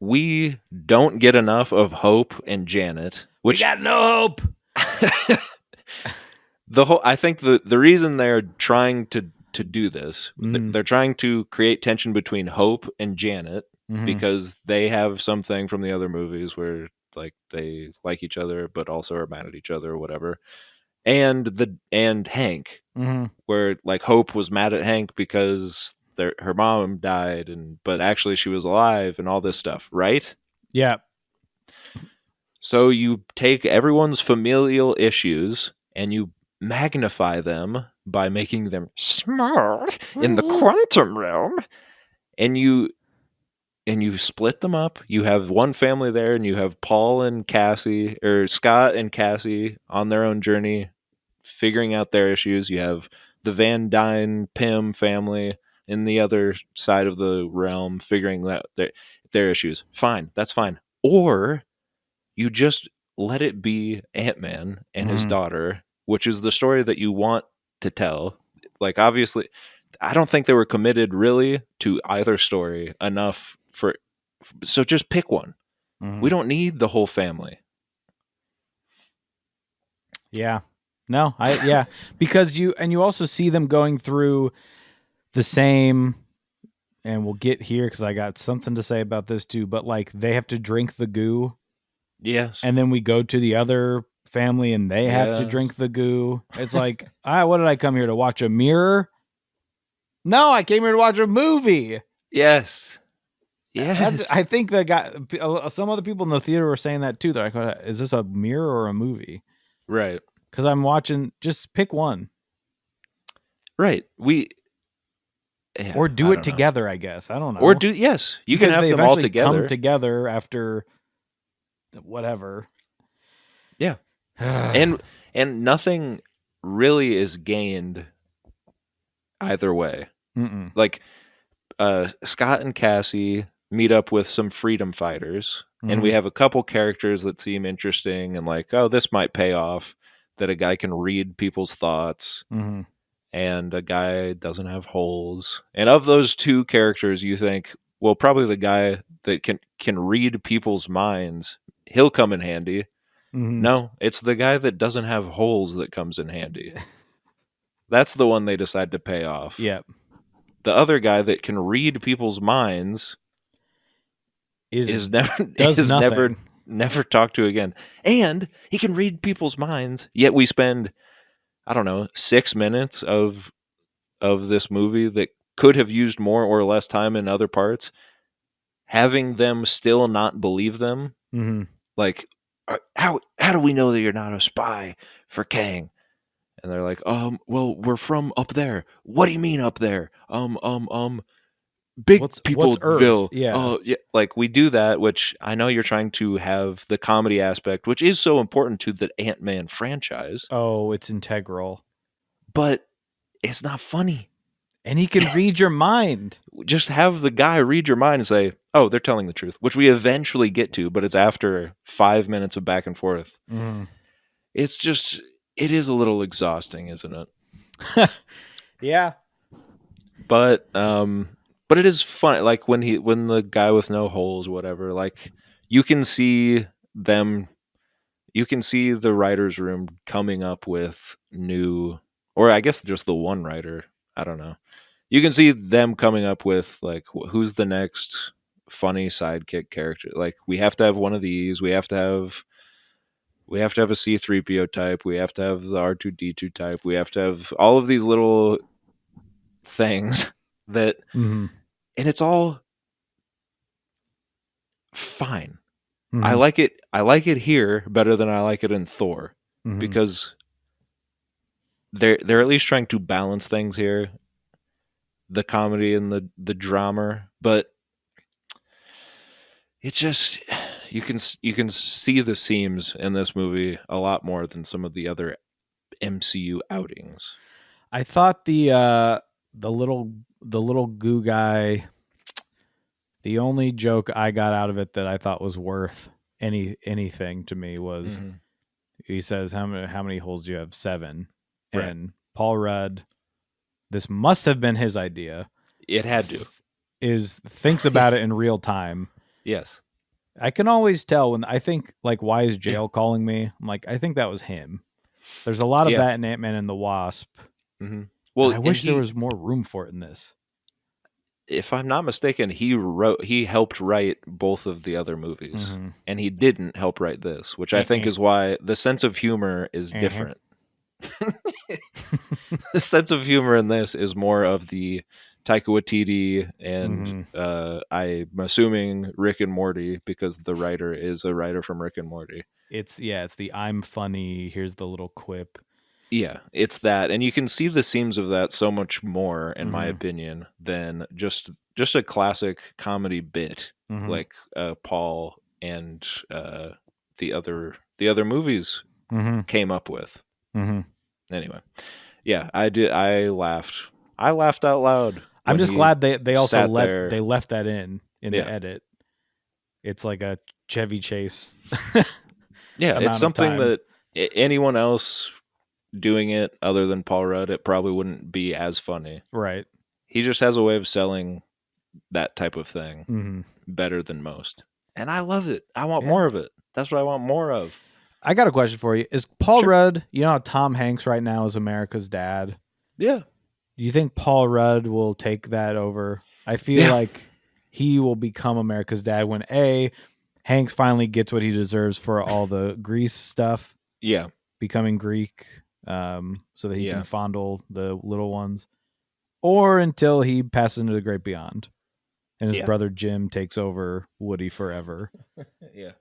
[SPEAKER 3] We don't get enough of Hope and Janet, which
[SPEAKER 1] We got no hope.
[SPEAKER 3] I think the reason they're trying to do this, they're trying to create tension between Hope and Janet because they have something from the other movies where like they like each other but also are mad at each other or whatever. And Hank, where like Hope was mad at Hank because her mom died, but actually she was alive and all this stuff, right?
[SPEAKER 1] Yeah.
[SPEAKER 3] So you take everyone's familial issues and you magnify them by making them small in the quantum realm, and you split them up. You have one family there, and you have Paul and Cassie, or Scott and Cassie, on their own journey, figuring out their issues. You have the Van Dyne Pym family in the other side of the realm, figuring out their issues. Fine, that's fine. Or you just let it be Ant-Man and his daughter, which is the story that you want to tell. Like, obviously, I don't think they were committed really to either story enough so just pick one. We don't need the whole family.
[SPEAKER 1] Yeah. No, because you also see them going through the same, and we'll get here because I got something to say about this too, but like they have to drink the goo.
[SPEAKER 3] Yes.
[SPEAKER 1] And then we go to the other family and they have to drink the goo. It's like, what did I come here to watch? A mirror? No, I came here to watch a movie.
[SPEAKER 3] Yes. Yes.
[SPEAKER 1] I think some other people in the theater were saying that too. They're like, is this a mirror or a movie?
[SPEAKER 3] Right.
[SPEAKER 1] Because I'm watching, just pick one.
[SPEAKER 3] Right.
[SPEAKER 1] Or do it together, I guess. I don't know.
[SPEAKER 3] Or yes. You can have them all together.
[SPEAKER 1] Come together after whatever.
[SPEAKER 3] Yeah. and nothing really is gained either way. Like Scott and Cassie meet up with some freedom fighters, and we have a couple characters that seem interesting and like, oh, this might pay off, that a guy can read people's thoughts and a guy doesn't have holes. And of those two characters, you think, well, probably the guy that can read people's minds, he'll come in handy. No, it's the guy that doesn't have holes that comes in handy. That's the one they decide to pay off.
[SPEAKER 1] Yep.
[SPEAKER 3] The other guy that can read people's minds is never talked to again. And he can read people's minds, yet we spend, I don't know, 6 minutes of this movie that could have used more or less time in other parts, having them still not believe them. Like, how do we know that you're not a spy for Kang? And they're like, well, we're from up there. What do you mean up there? Big Peopleville.
[SPEAKER 1] Yeah.
[SPEAKER 3] Yeah. Like, we do that, which I know you're trying to have the comedy aspect, which is so important to the Ant-Man franchise.
[SPEAKER 1] Oh, it's integral.
[SPEAKER 3] But it's not funny.
[SPEAKER 1] And he can read your mind.
[SPEAKER 3] Just have the guy read your mind and say, oh, they're telling the truth, which we eventually get to, but it's after 5 minutes of back and forth. It's just, it is a little exhausting, isn't it?
[SPEAKER 1] Yeah.
[SPEAKER 3] But it is fun. Like when the guy with no holes, whatever, like you can see the writer's room coming up with new, or I guess just the one writer. I don't know. You can see them coming up with like, who's the next funny sidekick character? Like, we have to have one of these. We have to have a C3PO type. We have to have the R2D2 type. We have to have all of these little things that,
[SPEAKER 1] Mm-hmm.
[SPEAKER 3] and it's all fine. I
[SPEAKER 1] Mm-hmm.
[SPEAKER 3] like it. I like it here better than I like it in Thor,
[SPEAKER 1] Mm-hmm.
[SPEAKER 3] because they're at least trying to balance things here, the comedy and the drama, but it's just, you can see the seams in this movie a lot more than some of the other MCU outings.
[SPEAKER 1] I thought the little goo guy. The only joke I got out of it that I thought was worth anything to me was
[SPEAKER 3] Mm-hmm.
[SPEAKER 1] he says, how many holes do you have? 7.
[SPEAKER 3] Right.
[SPEAKER 1] And Paul Rudd, this must have been his idea,
[SPEAKER 3] It had to.
[SPEAKER 1] thinks about it in real time.
[SPEAKER 3] Yes.
[SPEAKER 1] I can always tell when I think like, why is
[SPEAKER 3] Yeah.
[SPEAKER 1] jail calling me? I'm like, I think that was him. There's a lot of
[SPEAKER 3] Yeah.
[SPEAKER 1] that in Ant-Man and the Wasp.
[SPEAKER 3] Mm-hmm.
[SPEAKER 1] And
[SPEAKER 3] Well,
[SPEAKER 1] I
[SPEAKER 3] and
[SPEAKER 1] wish there was more room for it in this.
[SPEAKER 3] if I'm not mistaken, he helped write both of the other movies,
[SPEAKER 1] Mm-hmm.
[SPEAKER 3] and he didn't help write this, which I think is why the sense of humor is
[SPEAKER 1] Uh-huh.
[SPEAKER 3] different. The sense of humor in this is more of the Taika Waititi and I'm assuming Rick and Morty, because the writer is a writer from Rick and Morty.
[SPEAKER 1] It's the I'm funny. Here's the little quip.
[SPEAKER 3] Yeah, it's that, and you can see the seams of that so much more, in my
[SPEAKER 1] Mhm.
[SPEAKER 3] opinion, than just a classic comedy bit
[SPEAKER 1] Mhm.
[SPEAKER 3] like Paul and the other movies
[SPEAKER 1] Mhm.
[SPEAKER 3] came up with.
[SPEAKER 1] Mhm.
[SPEAKER 3] Anyway, yeah, I did. I laughed. I laughed out loud
[SPEAKER 1] I'm
[SPEAKER 3] when
[SPEAKER 1] just
[SPEAKER 3] he
[SPEAKER 1] glad they also
[SPEAKER 3] sat there.
[SPEAKER 1] left that in the
[SPEAKER 3] Yeah,
[SPEAKER 1] edit. It's like a Chevy Chase
[SPEAKER 3] yeah, it's
[SPEAKER 1] amount of
[SPEAKER 3] something
[SPEAKER 1] time.
[SPEAKER 3] that anyone else doing it other than Paul Rudd, it probably wouldn't be as funny.
[SPEAKER 1] Right.
[SPEAKER 3] He just has a way of selling that type of thing
[SPEAKER 1] Mhm.
[SPEAKER 3] better than most. And I love it. I want
[SPEAKER 1] Yeah.
[SPEAKER 3] more of it. That's what I want more of.
[SPEAKER 1] I got a question for you. Is Paul
[SPEAKER 3] Sure.
[SPEAKER 1] Rudd, you know how Tom Hanks right now is America's dad?
[SPEAKER 3] Yeah.
[SPEAKER 1] Do you think Paul Rudd will take that over? I feel
[SPEAKER 3] Yeah.
[SPEAKER 1] like he will become America's dad when Hanks finally gets what he deserves for all the Greece stuff,
[SPEAKER 3] Yeah.
[SPEAKER 1] becoming Greek, so that he
[SPEAKER 3] Yeah.
[SPEAKER 1] can fondle the little ones, or until he passes into the great beyond and his
[SPEAKER 3] Yeah.
[SPEAKER 1] brother Jim takes over Woody forever.
[SPEAKER 3] Yeah.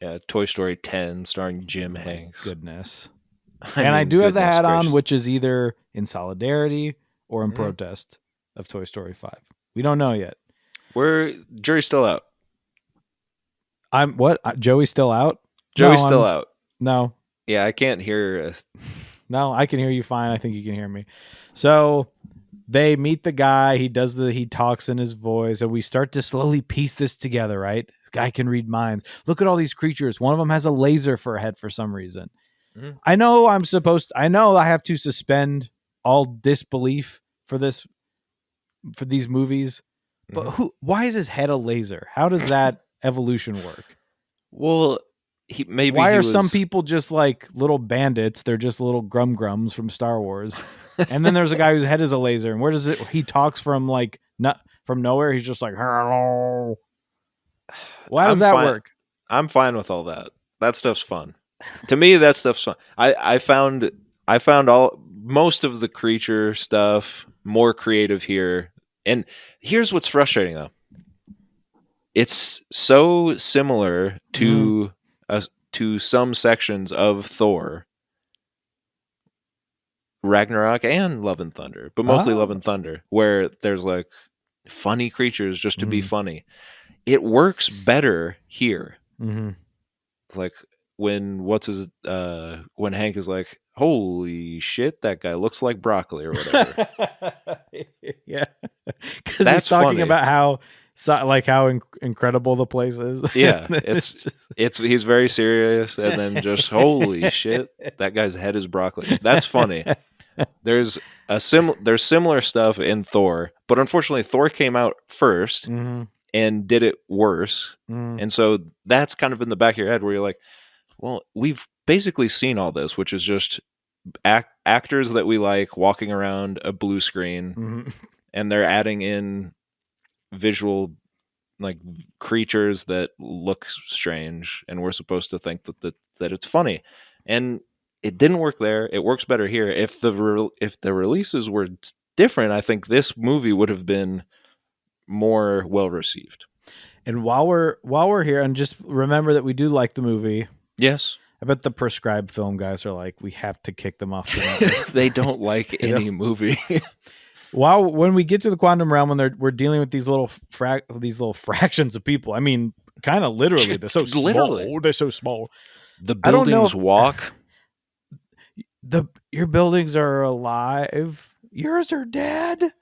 [SPEAKER 3] Yeah. Toy Story 10 starring Jim
[SPEAKER 1] My
[SPEAKER 3] Hanks.
[SPEAKER 1] goodness.
[SPEAKER 3] I
[SPEAKER 1] And I
[SPEAKER 3] mean,
[SPEAKER 1] do have the
[SPEAKER 3] goodness
[SPEAKER 1] hat on,
[SPEAKER 3] gracious.
[SPEAKER 1] which is either in solidarity or in
[SPEAKER 3] Mhm.
[SPEAKER 1] protest of Toy Story 5. We don't know yet.
[SPEAKER 3] Jury's still out.
[SPEAKER 1] I'm what? Joey's still out?
[SPEAKER 3] Joey's
[SPEAKER 1] No,
[SPEAKER 3] still out.
[SPEAKER 1] no,
[SPEAKER 3] Yeah, I can't hear.
[SPEAKER 1] no. I can hear you fine. I think you can hear me. So they meet the guy. He talks in his voice, and we start to slowly piece this together. Right? This guy can read minds. Look at all these creatures. One of them has a laser for a head for some reason.
[SPEAKER 3] Mhm.
[SPEAKER 1] I know I know I have to suspend all disbelief for these movies, but
[SPEAKER 3] Mhm.
[SPEAKER 1] why is his head a laser? How does that evolution work?
[SPEAKER 3] Well, maybe
[SPEAKER 1] Why
[SPEAKER 3] he
[SPEAKER 1] are some
[SPEAKER 3] was.
[SPEAKER 1] people just like little bandits? They're just little grums from Star Wars. And then there's a guy whose head is a laser. And where does it he talks from like not from nowhere? He's just like, hello. Why does
[SPEAKER 3] I'm
[SPEAKER 1] that
[SPEAKER 3] fine.
[SPEAKER 1] work?
[SPEAKER 3] I'm fine with all that. That stuff's fun. To me, that stuff's fun. I found all most of the creature stuff more creative here. And here's what's frustrating though. It's so similar to to some sections of Thor, Ragnarok, and Love and Thunder, but mostly Love
[SPEAKER 1] Oh.
[SPEAKER 3] and Thunder, where there's like funny creatures just to be
[SPEAKER 1] Mhm.
[SPEAKER 3] funny. It works better here.
[SPEAKER 1] Mm-hmm.
[SPEAKER 3] Like when Hank is like, holy shit, that guy looks like broccoli or whatever.
[SPEAKER 1] Yeah. Because he's
[SPEAKER 3] That's
[SPEAKER 1] talking
[SPEAKER 3] funny.
[SPEAKER 1] about how incredible the place is.
[SPEAKER 3] Yeah,
[SPEAKER 1] It's just
[SPEAKER 3] it's he's very serious, and then just holy shit, that guy's head is broccoli. That's funny. There's there's similar stuff in Thor, but unfortunately Thor came out first
[SPEAKER 1] Mhm.
[SPEAKER 3] and did it worse.
[SPEAKER 1] Mhm.
[SPEAKER 3] And so that's kind of in the back of your head where you're like, well, we've basically seen all this, which is just actors that we like walking around a blue screen,
[SPEAKER 1] Mhm.
[SPEAKER 3] and they're adding in visual like creatures that look strange, and we're supposed to think that it's funny. And it didn't work there. It works better here. If the releases were different, I think this movie would have been more well received.
[SPEAKER 1] And while we're here, and just remember that we do like the movie.
[SPEAKER 3] Yes.
[SPEAKER 1] I bet the prescribed film guys are like, we have to kick them off the network.
[SPEAKER 3] They don't like any movie.
[SPEAKER 1] When we get to the quantum realm, when we're dealing with these little fractions of people, I mean, kind of literally, they're so
[SPEAKER 3] Literally.
[SPEAKER 1] small. They're so small.
[SPEAKER 3] The
[SPEAKER 1] I don't know
[SPEAKER 3] buildings
[SPEAKER 1] if-
[SPEAKER 3] walk.
[SPEAKER 1] Your buildings are alive. Yours are dead.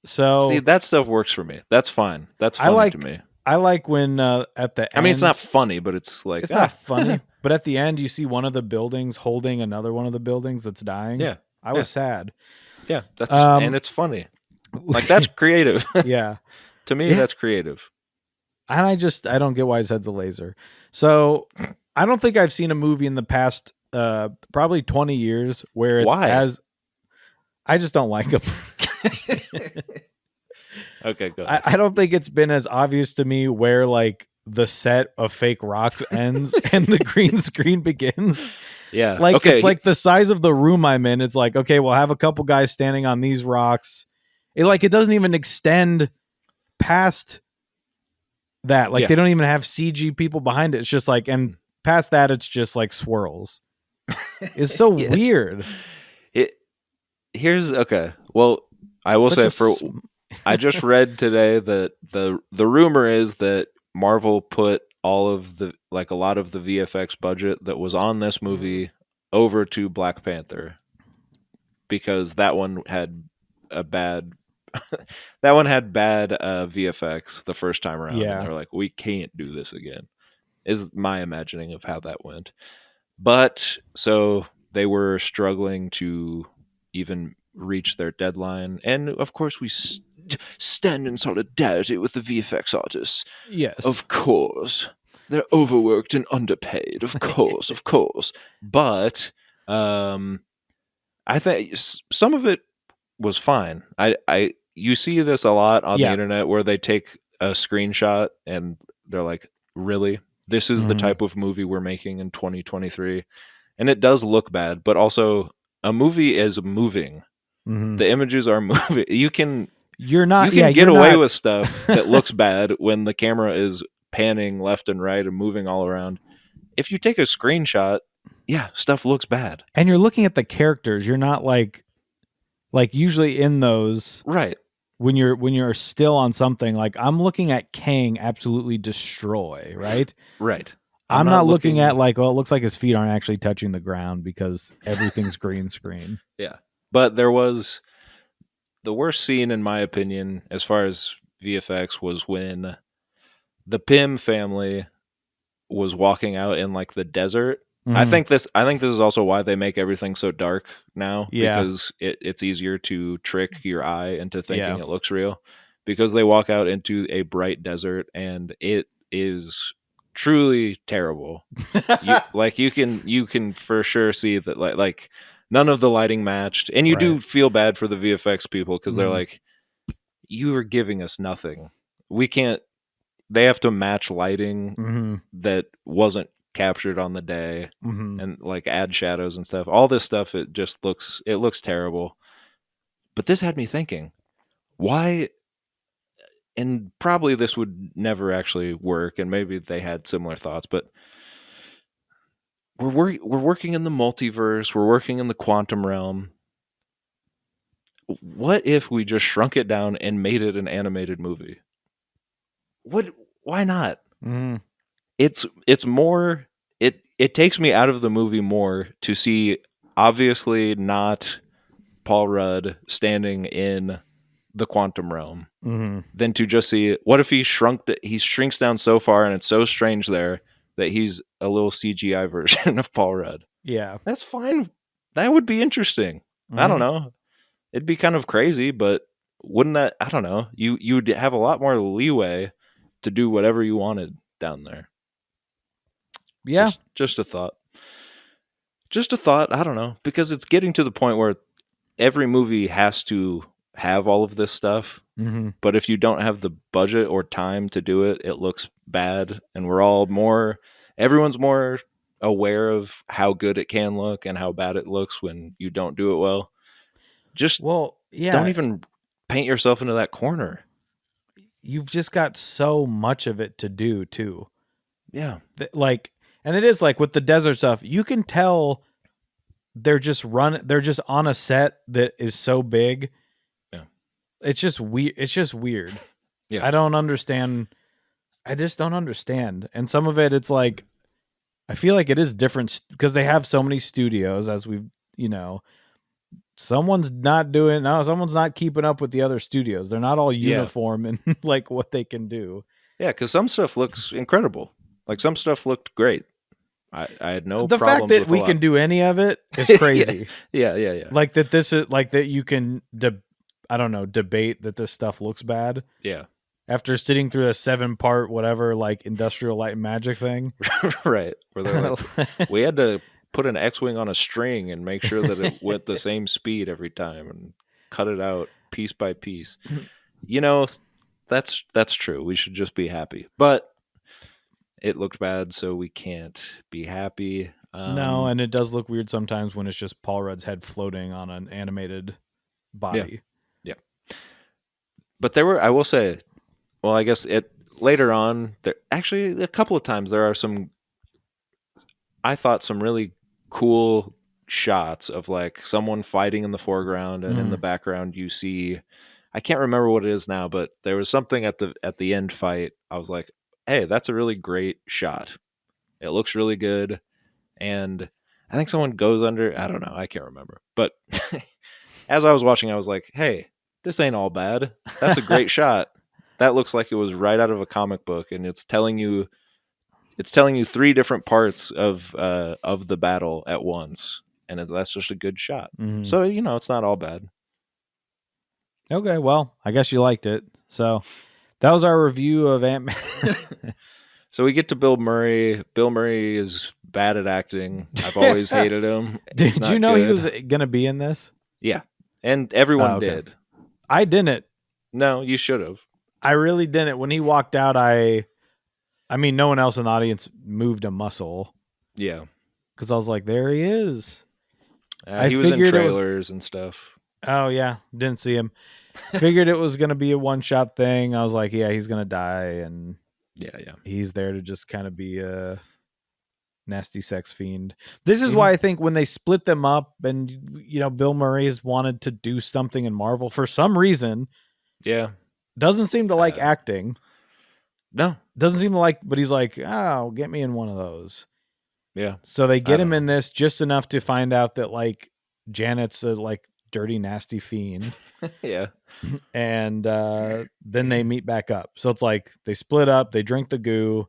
[SPEAKER 1] So
[SPEAKER 3] See, that stuff works for me. That's fine. That's funny to me.
[SPEAKER 1] I like when at the end.
[SPEAKER 3] I mean, it's not funny, but it's like
[SPEAKER 1] It's not funny. But at the end, you see one of the buildings holding another one of the buildings that's dying.
[SPEAKER 3] Yeah,
[SPEAKER 1] I was sad.
[SPEAKER 3] Yeah, that's and it's funny. Like that's creative.
[SPEAKER 1] Yeah,
[SPEAKER 3] To me, that's creative.
[SPEAKER 1] and I don't get why his head's a laser. So I don't think I've seen a movie in the past probably 20 years where it's
[SPEAKER 3] Why?
[SPEAKER 1] I just don't like them.
[SPEAKER 3] Okay, go ahead.
[SPEAKER 1] I don't think it's been as obvious to me where like the set of fake rocks ends and the green screen begins.
[SPEAKER 3] Yeah.
[SPEAKER 1] Like
[SPEAKER 3] okay.
[SPEAKER 1] it's like the size of the room I'm in. It's like, okay, we'll have a couple guys standing on these rocks. It doesn't even extend past that. Like
[SPEAKER 3] Yeah.
[SPEAKER 1] they don't even have CG people behind it. It's just like, and past that, it's just like swirls. It's so
[SPEAKER 3] Yeah.
[SPEAKER 1] weird.
[SPEAKER 3] Here's okay. Well, I will say I just read today that the rumor is that Marvel put all of the a lot of the VFX budget that was on this movie over to Black Panther because that one had bad VFX the first time around.
[SPEAKER 1] Yeah.
[SPEAKER 3] And they're like, we can't do this again. Is my imagining of how that went. But so they were struggling to even reach their deadline, and of course we stand in solidarity with the VFX artists.
[SPEAKER 1] Yes.
[SPEAKER 3] Of course. They're overworked and underpaid. Of course, of course. But I think some of it was fine. You see this a lot on the internet where they take a screenshot and they're like, really? This is the type of movie we're making in 2023. And it does look bad, but also a movie is moving. The images are moving. You can get away with stuff that looks bad when the camera is panning left and right and moving all around. If you take a screenshot, stuff looks bad.
[SPEAKER 1] And you're looking at the characters. You're not like usually in those,
[SPEAKER 3] right?
[SPEAKER 1] When you're still on something, like I'm looking at Kang absolutely destroy, right?
[SPEAKER 3] Right.
[SPEAKER 1] I'm not looking at like, well, it looks like his feet aren't actually touching the ground because everything's green screen.
[SPEAKER 3] Yeah. But there was the worst scene, in my opinion, as far as VFX, was when the Pym family was walking out in like the desert. I think this is also why they make everything so dark now, because it's easier to trick your eye into thinking it looks real, because they walk out into a bright desert and it is truly terrible. you can for sure see that like none of the lighting matched, and you do feel bad for the VFX people because they're like, you are giving us nothing. We can't. They have to match lighting that wasn't captured on the day, and like add shadows and stuff. All this stuff, it looks terrible. But this had me thinking, why? And probably this would never actually work, and maybe they had similar thoughts, but we're working in the multiverse, we're working in the quantum realm. What if we just shrunk it down and made it an animated movie? Why not? It's more, it takes me out of the movie more to see obviously not Paul Rudd standing in the quantum realm than to just see, what if he shrinks down so far and it's so strange there that he's a little CGI version of Paul Rudd.
[SPEAKER 1] Yeah.
[SPEAKER 3] That's fine. That would be interesting. I don't know. It'd be kind of crazy, but wouldn't that, I don't know, you'd have a lot more leeway to do whatever you wanted down there.
[SPEAKER 1] Yeah.
[SPEAKER 3] Just a thought. I don't know, because it's getting to the point where every movie has to have all of this stuff. But if you don't have the budget or time to do it, it looks bad. And everyone's more aware of how good it can look and how bad it looks when you don't do it well.
[SPEAKER 1] Yeah,
[SPEAKER 3] Don't even paint yourself into that corner.
[SPEAKER 1] you've just got so much of it to do too.
[SPEAKER 3] Yeah.
[SPEAKER 1] Like, and it is like with the desert stuff, you can tell they're just on a set that is so big.
[SPEAKER 3] Yeah.
[SPEAKER 1] It's just weird. It's just weird.
[SPEAKER 3] Yeah.
[SPEAKER 1] I don't understand. I just don't understand. And some of it, it's like, I feel like it is different because they have so many studios, as we've, someone's not keeping up with the other studios. They're not all
[SPEAKER 3] Yeah.
[SPEAKER 1] uniform in like what they can do.
[SPEAKER 3] Yeah, because some stuff looks incredible. Like some stuff looked great. I had no
[SPEAKER 1] The fact
[SPEAKER 3] problems
[SPEAKER 1] that
[SPEAKER 3] with a
[SPEAKER 1] we
[SPEAKER 3] lot.
[SPEAKER 1] can do any of it is crazy.
[SPEAKER 3] Yeah.
[SPEAKER 1] Like that this is like that you can debate that this stuff looks bad
[SPEAKER 3] Yeah.
[SPEAKER 1] after sitting through a 7-part whatever like Industrial Light and Magic thing.
[SPEAKER 3] Right. Where they're like, we had to put an X-wing on a string and make sure that it went the same speed every time and cut it out piece by piece. That's true. We should just be happy. But it looked bad, so we can't be happy.
[SPEAKER 1] No, and it does look weird sometimes when it's just Paul Rudd's head floating on an animated body.
[SPEAKER 3] Yeah. But I will say, well, I guess later on, actually a couple of times there are I thought some really cool shots of like someone fighting in the foreground and in the background you see, I can't remember what it is now, but there was something at the end fight. I was like, hey, that's a really great shot. It looks really good. And I think someone goes under, I don't know, I can't remember. But as I was watching, I was like, hey, this ain't all bad. That's a great shot. That looks like it was right out of a comic book, and it's telling you 3 different parts of the battle at once, and that's just a good shot.
[SPEAKER 1] Mhm.
[SPEAKER 3] So it's not all bad.
[SPEAKER 1] Okay, well, I guess you liked it. So that was our review of Ant-Man.
[SPEAKER 3] So we get to Bill Murray. Bill Murray is bad at acting. I've always hated him. He's
[SPEAKER 1] Did
[SPEAKER 3] not
[SPEAKER 1] you know he
[SPEAKER 3] good.
[SPEAKER 1] was going to be in this?
[SPEAKER 3] Yeah, and everyone
[SPEAKER 1] okay.
[SPEAKER 3] did.
[SPEAKER 1] I didn't.
[SPEAKER 3] No, you should have.
[SPEAKER 1] I really didn't. When he walked out, I mean, no one else in the audience moved a muscle.
[SPEAKER 3] Yeah,
[SPEAKER 1] because I was like, there he is.
[SPEAKER 3] he was in trailers and stuff.
[SPEAKER 1] Oh yeah, didn't see him. Figured it was going to be a one-shot thing. I was like, yeah, he's going to die, and
[SPEAKER 3] yeah,
[SPEAKER 1] he's there to just kind of be a nasty sex fiend. This is why I think when they split them up, and Bill Murray's wanted to do something in Marvel for some reason.
[SPEAKER 3] Yeah,
[SPEAKER 1] doesn't seem to like acting.
[SPEAKER 3] No,
[SPEAKER 1] doesn't seem to like. But he's like, oh, get me in one of those.
[SPEAKER 3] Yeah.
[SPEAKER 1] So they get him in this just enough to find out that like Janet's a like dirty, nasty fiend.
[SPEAKER 3] Yeah.
[SPEAKER 1] And then they meet back up. So it's like they split up, they drink the goo.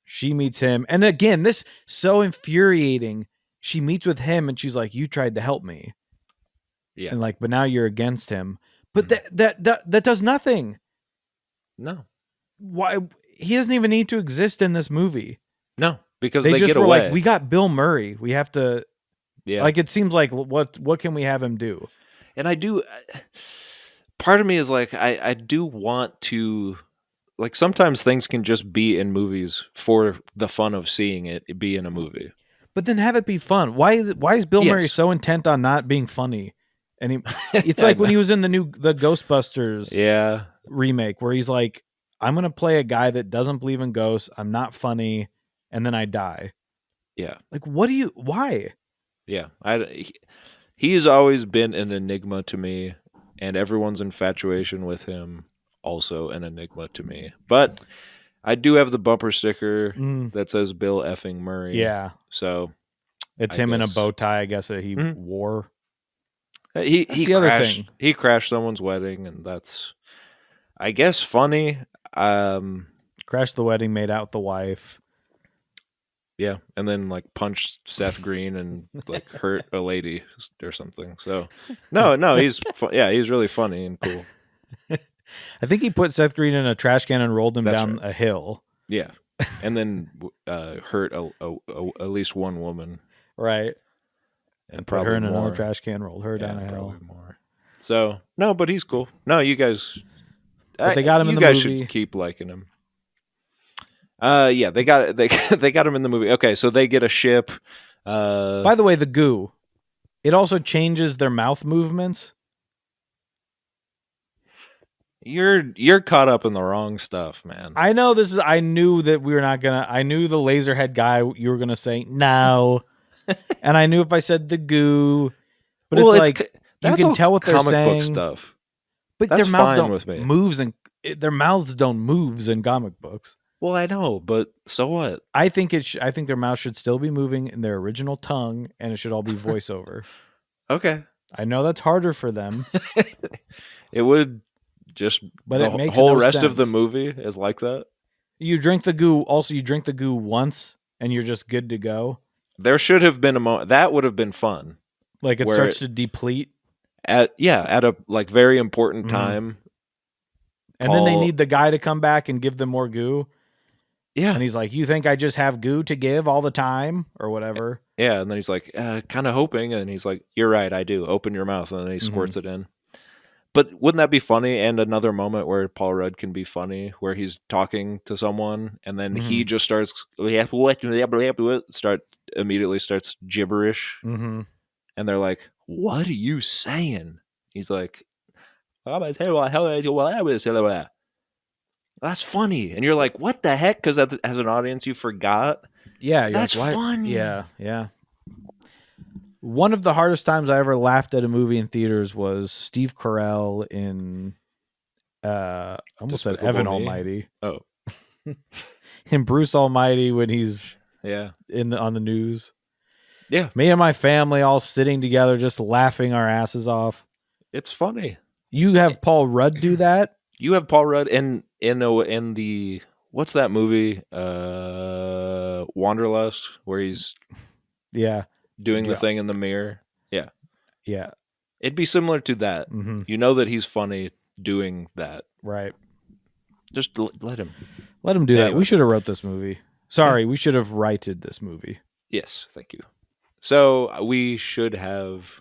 [SPEAKER 1] She meets him. And again, this so infuriating. She meets with him and she's like, you tried to help me.
[SPEAKER 3] Yeah.
[SPEAKER 1] And like, but now you're against him. But that does nothing.
[SPEAKER 3] No.
[SPEAKER 1] Why? He doesn't even need to exist in this movie.
[SPEAKER 3] No, because
[SPEAKER 1] they
[SPEAKER 3] they
[SPEAKER 1] just
[SPEAKER 3] get
[SPEAKER 1] were
[SPEAKER 3] away.
[SPEAKER 1] like, we got Bill Murray. We have to.
[SPEAKER 3] Yeah.
[SPEAKER 1] Like, it seems like what can we have him do?
[SPEAKER 3] And I do. Part of me is like, I do want to. Like, sometimes things can just be in movies for the fun of seeing it be in a movie.
[SPEAKER 1] But then have it be fun. Why is Bill Murray so intent on not being funny? And it's like when he was in the Ghostbusters remake, where he's like, I'm going to play a guy that doesn't believe in ghosts. I'm not funny. And then I die.
[SPEAKER 3] Yeah.
[SPEAKER 1] Like, why?
[SPEAKER 3] Yeah. He's always been an enigma to me, and everyone's infatuation with him also an enigma to me. But I do have the bumper sticker that says Bill effing Murray.
[SPEAKER 1] Yeah.
[SPEAKER 3] So
[SPEAKER 1] it's him in a bow tie, I guess, that he wore.
[SPEAKER 3] He crashed someone's wedding, and that's, I guess, funny.
[SPEAKER 1] Crashed the wedding, made out with the wife.
[SPEAKER 3] Yeah, and then like punched Seth Green and like hurt a lady or something. So no, he's he's really funny and cool.
[SPEAKER 1] I think he put Seth Green in a trash can and rolled him down a hill.
[SPEAKER 3] Yeah, and then hurt at least one woman.
[SPEAKER 1] Right. And put her in another trash can, rolled her down a hill.
[SPEAKER 3] Probably more. So no, but he's cool. No, you guys.
[SPEAKER 1] But they got him in the movie. You guys should
[SPEAKER 3] keep liking him. Yeah, they got him in the movie. Okay, so they get a ship.
[SPEAKER 1] By the way, the goo, it also changes their mouth movements.
[SPEAKER 3] You're caught up in the wrong stuff, man.
[SPEAKER 1] I know this is. I knew that we were not gonna. I knew the laser head guy. You were gonna say no, and I knew if I said the goo, but
[SPEAKER 3] Well,
[SPEAKER 1] it's like you
[SPEAKER 3] that's
[SPEAKER 1] can
[SPEAKER 3] all
[SPEAKER 1] tell what they're
[SPEAKER 3] comic book
[SPEAKER 1] saying,
[SPEAKER 3] stuff.
[SPEAKER 1] but their
[SPEAKER 3] That's
[SPEAKER 1] mouths
[SPEAKER 3] fine
[SPEAKER 1] don't
[SPEAKER 3] with me.
[SPEAKER 1] moves and their mouths don't moves in comic books.
[SPEAKER 3] Well, I know, but so what?
[SPEAKER 1] I think I think their mouth should still be moving in their original tongue, and it should all be voiceover.
[SPEAKER 3] Okay.
[SPEAKER 1] I know that's harder for them,
[SPEAKER 3] It would just
[SPEAKER 1] but
[SPEAKER 3] the
[SPEAKER 1] it makes
[SPEAKER 3] whole
[SPEAKER 1] no
[SPEAKER 3] rest of the
[SPEAKER 1] sense.
[SPEAKER 3] movie is like that.
[SPEAKER 1] You drink the goo. Also, you drink the goo once, and you're just good to go.
[SPEAKER 3] There should have been a moment that would have been fun.
[SPEAKER 1] Like it
[SPEAKER 3] Where
[SPEAKER 1] starts to deplete,
[SPEAKER 3] at a like very important
[SPEAKER 1] Mhm.
[SPEAKER 3] time.
[SPEAKER 1] and then they
[SPEAKER 3] Paul-
[SPEAKER 1] need the guy to come back and give them more goo.
[SPEAKER 3] Yeah.
[SPEAKER 1] And he's like, "You think I just have goo to give all the time, or whatever?"
[SPEAKER 3] Yeah, and then he's like, kind of hoping, and he's like, "You're right, I do. Open your mouth," and then he
[SPEAKER 1] Mhm.
[SPEAKER 3] squirts it in. But wouldn't that be funny? And another moment where Paul Rudd can be funny, where he's talking to someone, and then he just starts immediately starts gibberish,
[SPEAKER 1] Mm-hmm.
[SPEAKER 3] and they're like, "What are you saying?" He's like, "That's funny," and you're like, "What the heck?" Because as an audience, you forgot.
[SPEAKER 1] Yeah, you're
[SPEAKER 3] That's
[SPEAKER 1] like, "Why?"
[SPEAKER 3] funny.
[SPEAKER 1] Yeah, yeah. One of the hardest times I ever laughed at a movie in theaters was Steve Carell in I almost said
[SPEAKER 3] Despicable
[SPEAKER 1] Evan
[SPEAKER 3] Me?
[SPEAKER 1] Almighty.
[SPEAKER 3] Oh,
[SPEAKER 1] In Bruce Almighty when he's
[SPEAKER 3] yeah,
[SPEAKER 1] on the news.
[SPEAKER 3] yeah.
[SPEAKER 1] Me and my family all sitting together just laughing our asses off.
[SPEAKER 3] It's funny.
[SPEAKER 1] You have Paul Rudd do that?
[SPEAKER 3] You have Paul Rudd in the what's that movie? Wanderlust, where he's
[SPEAKER 1] Yeah.
[SPEAKER 3] doing the
[SPEAKER 1] Yeah.
[SPEAKER 3] thing in the mirror. Yeah,
[SPEAKER 1] Yeah.
[SPEAKER 3] it'd be similar to that.
[SPEAKER 1] Mm-hmm.
[SPEAKER 3] You know that he's funny doing that.
[SPEAKER 1] Right.
[SPEAKER 3] Just let him.
[SPEAKER 1] Let him do that.
[SPEAKER 3] Anyway.
[SPEAKER 1] We should have wrote this movie. Sorry, we should have righted this movie.
[SPEAKER 3] Yes, thank you. So we should have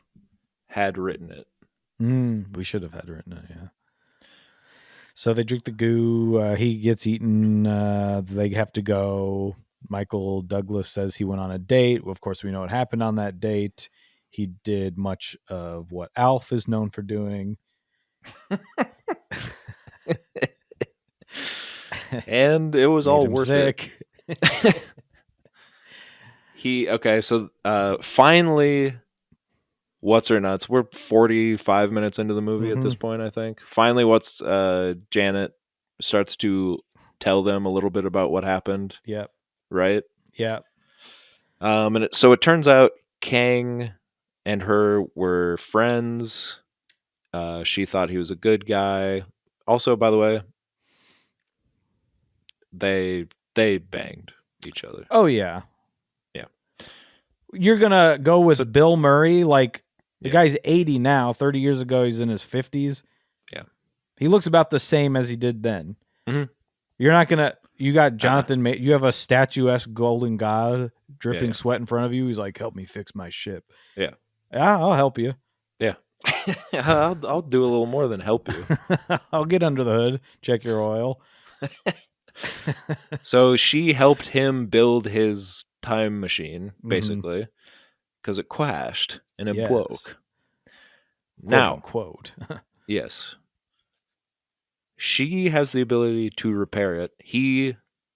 [SPEAKER 3] had written it.
[SPEAKER 1] We should have had written it, yeah. So they drink the goo. He gets eaten. They have to go. Michael Douglas says he went on a date. Of course, we know what happened on that date. He did much of what Alf is known for doing.
[SPEAKER 3] And it was
[SPEAKER 1] Made
[SPEAKER 3] all
[SPEAKER 1] him
[SPEAKER 3] worth
[SPEAKER 1] sick.
[SPEAKER 3] it. Finally, what's her nuts? We're 45 minutes into the movie at this point, I think. Finally, Janet starts to tell them a little bit about what happened.
[SPEAKER 1] Yep.
[SPEAKER 3] Right?
[SPEAKER 1] Yeah.
[SPEAKER 3] So it turns out Kang and her were friends. She thought he was a good guy. Also, by the way, they banged each other.
[SPEAKER 1] Oh yeah.
[SPEAKER 3] Yeah.
[SPEAKER 1] You're gonna go with Bill Murray? Like the
[SPEAKER 3] Yeah.
[SPEAKER 1] guy's 80 now. 30 years ago, he's in his 50s.
[SPEAKER 3] Yeah.
[SPEAKER 1] He looks about the same as he did then.
[SPEAKER 3] Mhm.
[SPEAKER 1] You're not gonna. You got Jonathan. You have a statuesque golden god dripping
[SPEAKER 3] Yeah.
[SPEAKER 1] sweat in front of you. He's like, "Help me fix my ship."
[SPEAKER 3] Yeah.
[SPEAKER 1] Yeah, I'll help you.
[SPEAKER 3] Yeah. I'll do a little more than help you.
[SPEAKER 1] I'll get under the hood, check your oil.
[SPEAKER 3] So she helped him build his time machine,
[SPEAKER 1] Mhm.
[SPEAKER 3] basically, because it crashed and it
[SPEAKER 1] Yes.
[SPEAKER 3] broke.
[SPEAKER 1] Quote
[SPEAKER 3] Now,
[SPEAKER 1] unquote.
[SPEAKER 3] yes, she has the ability to repair it. He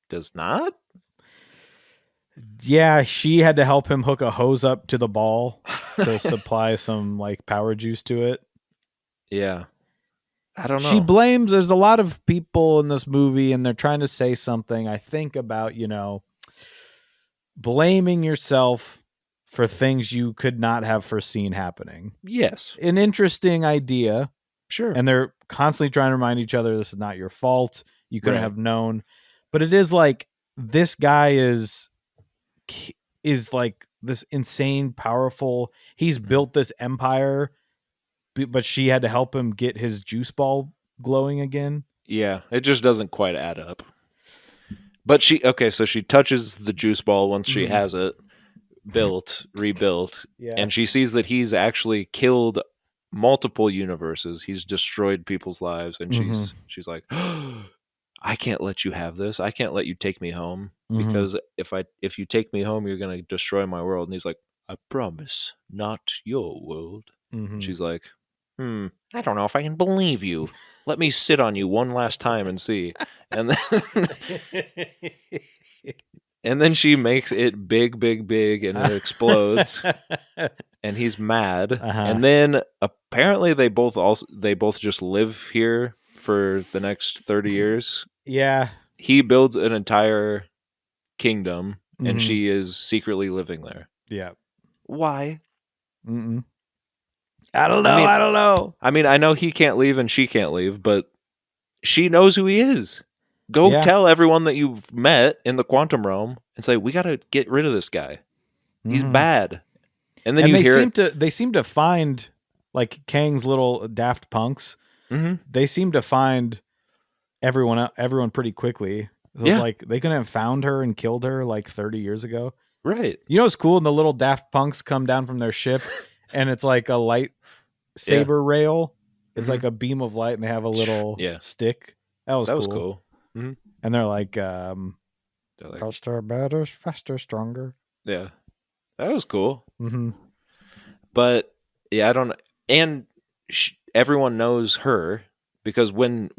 [SPEAKER 3] does not.
[SPEAKER 1] Yeah, she had to help him hook a hose up to the ball to supply some like power juice to it.
[SPEAKER 3] Yeah. I don't know.
[SPEAKER 1] She blames. There's a lot of people in this movie, and they're trying to say something. I think about blaming yourself for things you could not have foreseen happening.
[SPEAKER 3] Yes.
[SPEAKER 1] An interesting idea.
[SPEAKER 3] Sure.
[SPEAKER 1] And they're constantly trying to remind each other this is not your fault. You couldn't
[SPEAKER 3] Right.
[SPEAKER 1] have known. But it is like this guy is like this insane, powerful. He's built this empire, but she had to help him get his juice ball glowing again.
[SPEAKER 3] Yeah, it just doesn't quite add up. But so she touches the juice ball once she has it rebuilt,
[SPEAKER 1] Yeah.
[SPEAKER 3] and she sees that he's actually killed multiple universes. He's destroyed people's lives, and she's like, I can't let you have this. I can't let you take me home, because if you take me home, you're going to destroy my world. And he's like, I promise, not your world. She's like, I don't know if I can believe you. Let me sit on you one last time and see. And then, and then she makes it big, big, big, and it explodes. And he's mad. And then apparently they both just live here for the next 30 years.
[SPEAKER 1] Yeah.
[SPEAKER 3] He builds an entire kingdom, and
[SPEAKER 1] Mhm.
[SPEAKER 3] she is secretly living there.
[SPEAKER 1] Yeah.
[SPEAKER 3] Why?
[SPEAKER 1] Mm-mm. I don't know.
[SPEAKER 3] I mean, I know he can't leave and she can't leave, but she knows who he is. Go
[SPEAKER 1] Yeah.
[SPEAKER 3] tell everyone that you've met in the quantum realm and say, we got to get rid of this guy. He's
[SPEAKER 1] Mhm.
[SPEAKER 3] bad. And then
[SPEAKER 1] And
[SPEAKER 3] you
[SPEAKER 1] they
[SPEAKER 3] hear
[SPEAKER 1] they seem to find like Kang's little daft punks.
[SPEAKER 3] Mhm.
[SPEAKER 1] They seem to find everyone pretty quickly. So it's
[SPEAKER 3] Yeah.
[SPEAKER 1] like they couldn't have found her and killed her like 30 years ago.
[SPEAKER 3] Right.
[SPEAKER 1] You know, it's cool. And the little daft punks come down from their ship and it's like a light saber rail. It's
[SPEAKER 3] Mhm.
[SPEAKER 1] like a beam of light and they have a little
[SPEAKER 3] Yeah.
[SPEAKER 1] stick. That was
[SPEAKER 3] That
[SPEAKER 1] cool.
[SPEAKER 3] Mhm.
[SPEAKER 1] And they're like,
[SPEAKER 3] They're like,
[SPEAKER 1] faster, better, faster, stronger.
[SPEAKER 3] yeah, that was cool.
[SPEAKER 1] Mm-hmm.
[SPEAKER 3] But yeah, I don't. And everyone knows her because when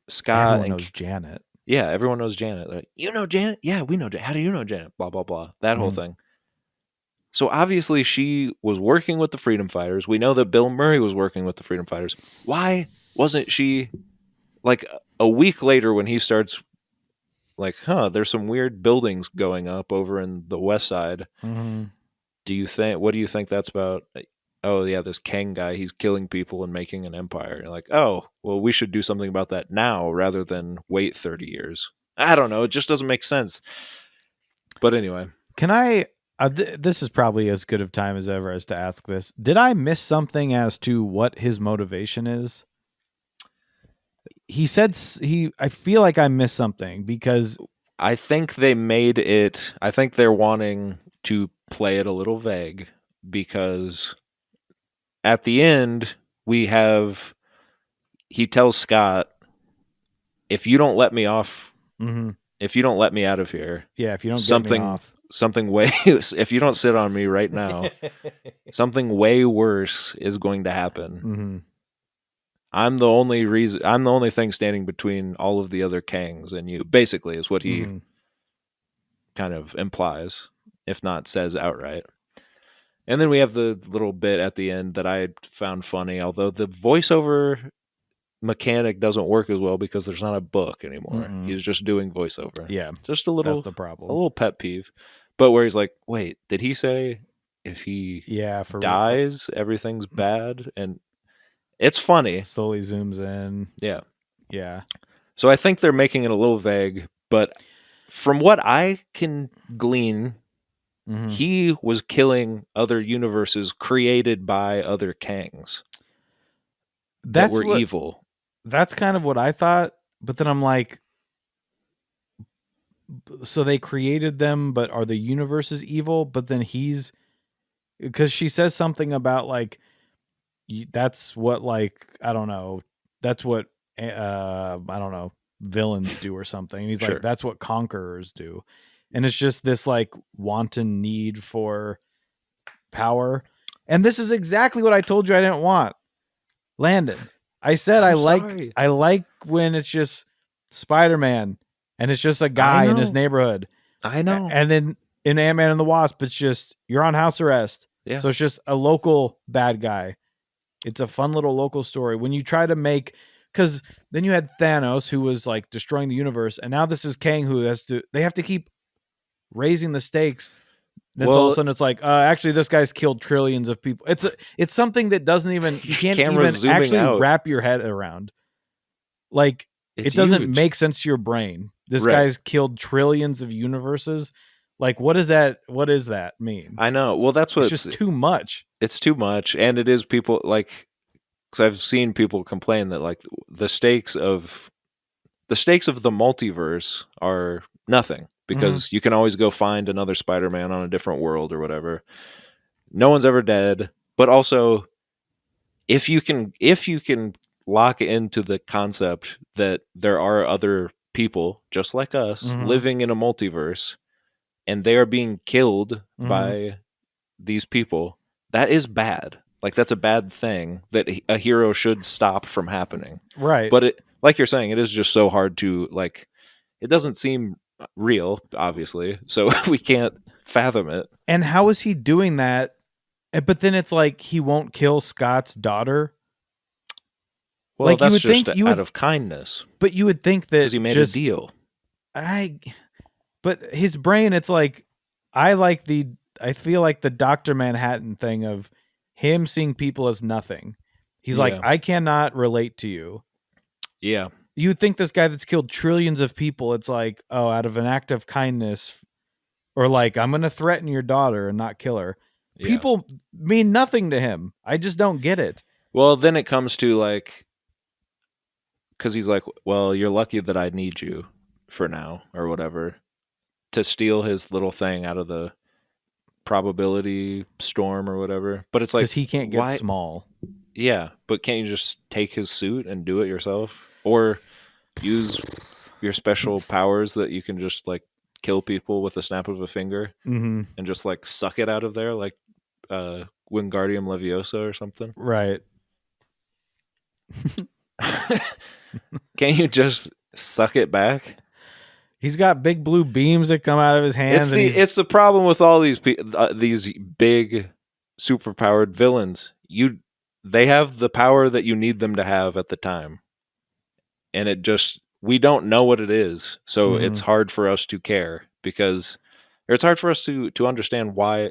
[SPEAKER 3] Scott
[SPEAKER 1] Everyone
[SPEAKER 3] and
[SPEAKER 1] knows Janet.
[SPEAKER 3] yeah, everyone knows Janet. Like, you know Janet? Yeah, we know Janet. How do you know Janet? Blah blah blah. That whole thing. So obviously she was working with the Freedom Fighters. We know that Bill Murray was working with the Freedom Fighters. Why wasn't she like a week later when he starts like, there's some weird buildings going up over in the west side.
[SPEAKER 1] Mm-hmm.
[SPEAKER 3] What do you think that's about? Oh yeah, this Kang guy, he's killing people and making an empire. You're like, oh, well, we should do something about that now rather than wait 30 years. I don't know. It just doesn't make sense. But anyway.
[SPEAKER 1] Can I this is probably as good of time as ever as to ask this. Did I miss something as to what his motivation is? He said I feel like I missed something because
[SPEAKER 3] I think they made it. I think they're wanting to play it a little vague because at the end he tells Scott, if you don't let me off, if you don't let me out of here,
[SPEAKER 1] yeah, if you don't get me off,
[SPEAKER 3] if you don't sit on me right now, something way worse is going to happen.
[SPEAKER 1] Mm-hmm.
[SPEAKER 3] I'm the only thing standing between all of the other Kangs and you, basically, is what he kind of implies, if not says outright. And then we have the little bit at the end that I found funny, although the voiceover mechanic doesn't work as well because there's not a book anymore. He's just doing voiceover.
[SPEAKER 1] Yeah.
[SPEAKER 3] Just a little,
[SPEAKER 1] that's the problem.
[SPEAKER 3] A little pet peeve. But where he's like, wait, did he say if he dies, everything's bad? And it's funny.
[SPEAKER 1] Slowly zooms in.
[SPEAKER 3] Yeah.
[SPEAKER 1] Yeah.
[SPEAKER 3] So I think they're making it a little vague, but from what I can glean, he was killing other universes created by other Kangs that were evil.
[SPEAKER 1] That's kind of what I thought, but then I'm like, so they created them, but are the universes evil? But then because she says something about like, that's what, like, I don't know, that's what I don't know, villains do or something. And he's like, that's what conquerors do. And it's just this like wanton need for power. And this is exactly what I told you I didn't want. Landon, I said I like when it's just Spider-Man and it's just a guy in his neighborhood.
[SPEAKER 3] I know.
[SPEAKER 1] And then in Ant-Man and the Wasp, it's just you're on house arrest.
[SPEAKER 3] Yeah.
[SPEAKER 1] So it's just a local bad guy. It's a fun little local story. When you try to because then you had Thanos who was like destroying the universe, and now this is Kang who they have to keep raising the stakes. Then all of a sudden it's like, actually this guy's killed trillions of people. It's something that doesn't even, you can't even actually wrap your head around. Like it doesn't make sense to your brain. This guy's killed trillions of universes. Like, what does that mean?
[SPEAKER 3] I know. Well, that's what
[SPEAKER 1] it's just too much.
[SPEAKER 3] It's too much. And it is people like, because I've seen people complain that like the stakes of the multiverse are nothing because you can always go find another Spider-Man on a different world or whatever. No one's ever dead. But also, if you can lock into the concept that there are other people just like us living in a multiverse and they are being killed by these people, that is bad. Like that's a bad thing that a hero should stop from happening.
[SPEAKER 1] Right.
[SPEAKER 3] But it, like you're saying, it is just so hard to like. It doesn't seem real, obviously, so we can't fathom it.
[SPEAKER 1] And how is he doing that? But then it's like he won't kill Scott's daughter.
[SPEAKER 3] Well,
[SPEAKER 1] Like you
[SPEAKER 3] that's
[SPEAKER 1] would
[SPEAKER 3] just
[SPEAKER 1] think you
[SPEAKER 3] out
[SPEAKER 1] would,
[SPEAKER 3] of kindness
[SPEAKER 1] but you would think that
[SPEAKER 3] because he made
[SPEAKER 1] just
[SPEAKER 3] a deal.
[SPEAKER 1] but his brain, it's like I feel like the Dr. Manhattan thing of him seeing people as nothing. He's like,
[SPEAKER 3] Yeah.
[SPEAKER 1] I cannot relate to you.
[SPEAKER 3] Yeah,
[SPEAKER 1] You would think this guy that's killed trillions of people, it's like, oh, out of an act of kindness, or like, I'm going to threaten your daughter and not kill her.
[SPEAKER 3] yeah.
[SPEAKER 1] People mean nothing to him. I just don't get it.
[SPEAKER 3] Well, then it comes to like, because he's like, well, you're lucky that I need you for now or whatever to steal his little thing out of the probability storm or whatever. But it's like,
[SPEAKER 1] Because he can't get
[SPEAKER 3] why?
[SPEAKER 1] small.
[SPEAKER 3] Yeah, but can't you just take his suit and do it yourself, or use your special powers that you can just like kill people with a snap of a finger
[SPEAKER 1] Mm-hmm.
[SPEAKER 3] and just like suck it out of there, like Wingardium Leviosa or something?
[SPEAKER 1] Right.
[SPEAKER 3] Can't you just suck it back?
[SPEAKER 1] He's got big blue beams that come out of his hands.
[SPEAKER 3] It's the problem with all these these big superpowered villains. They have the power that you need them to have at the time, and it just we don't know what it is, so it's hard for us to care because, or it's hard for us to understand why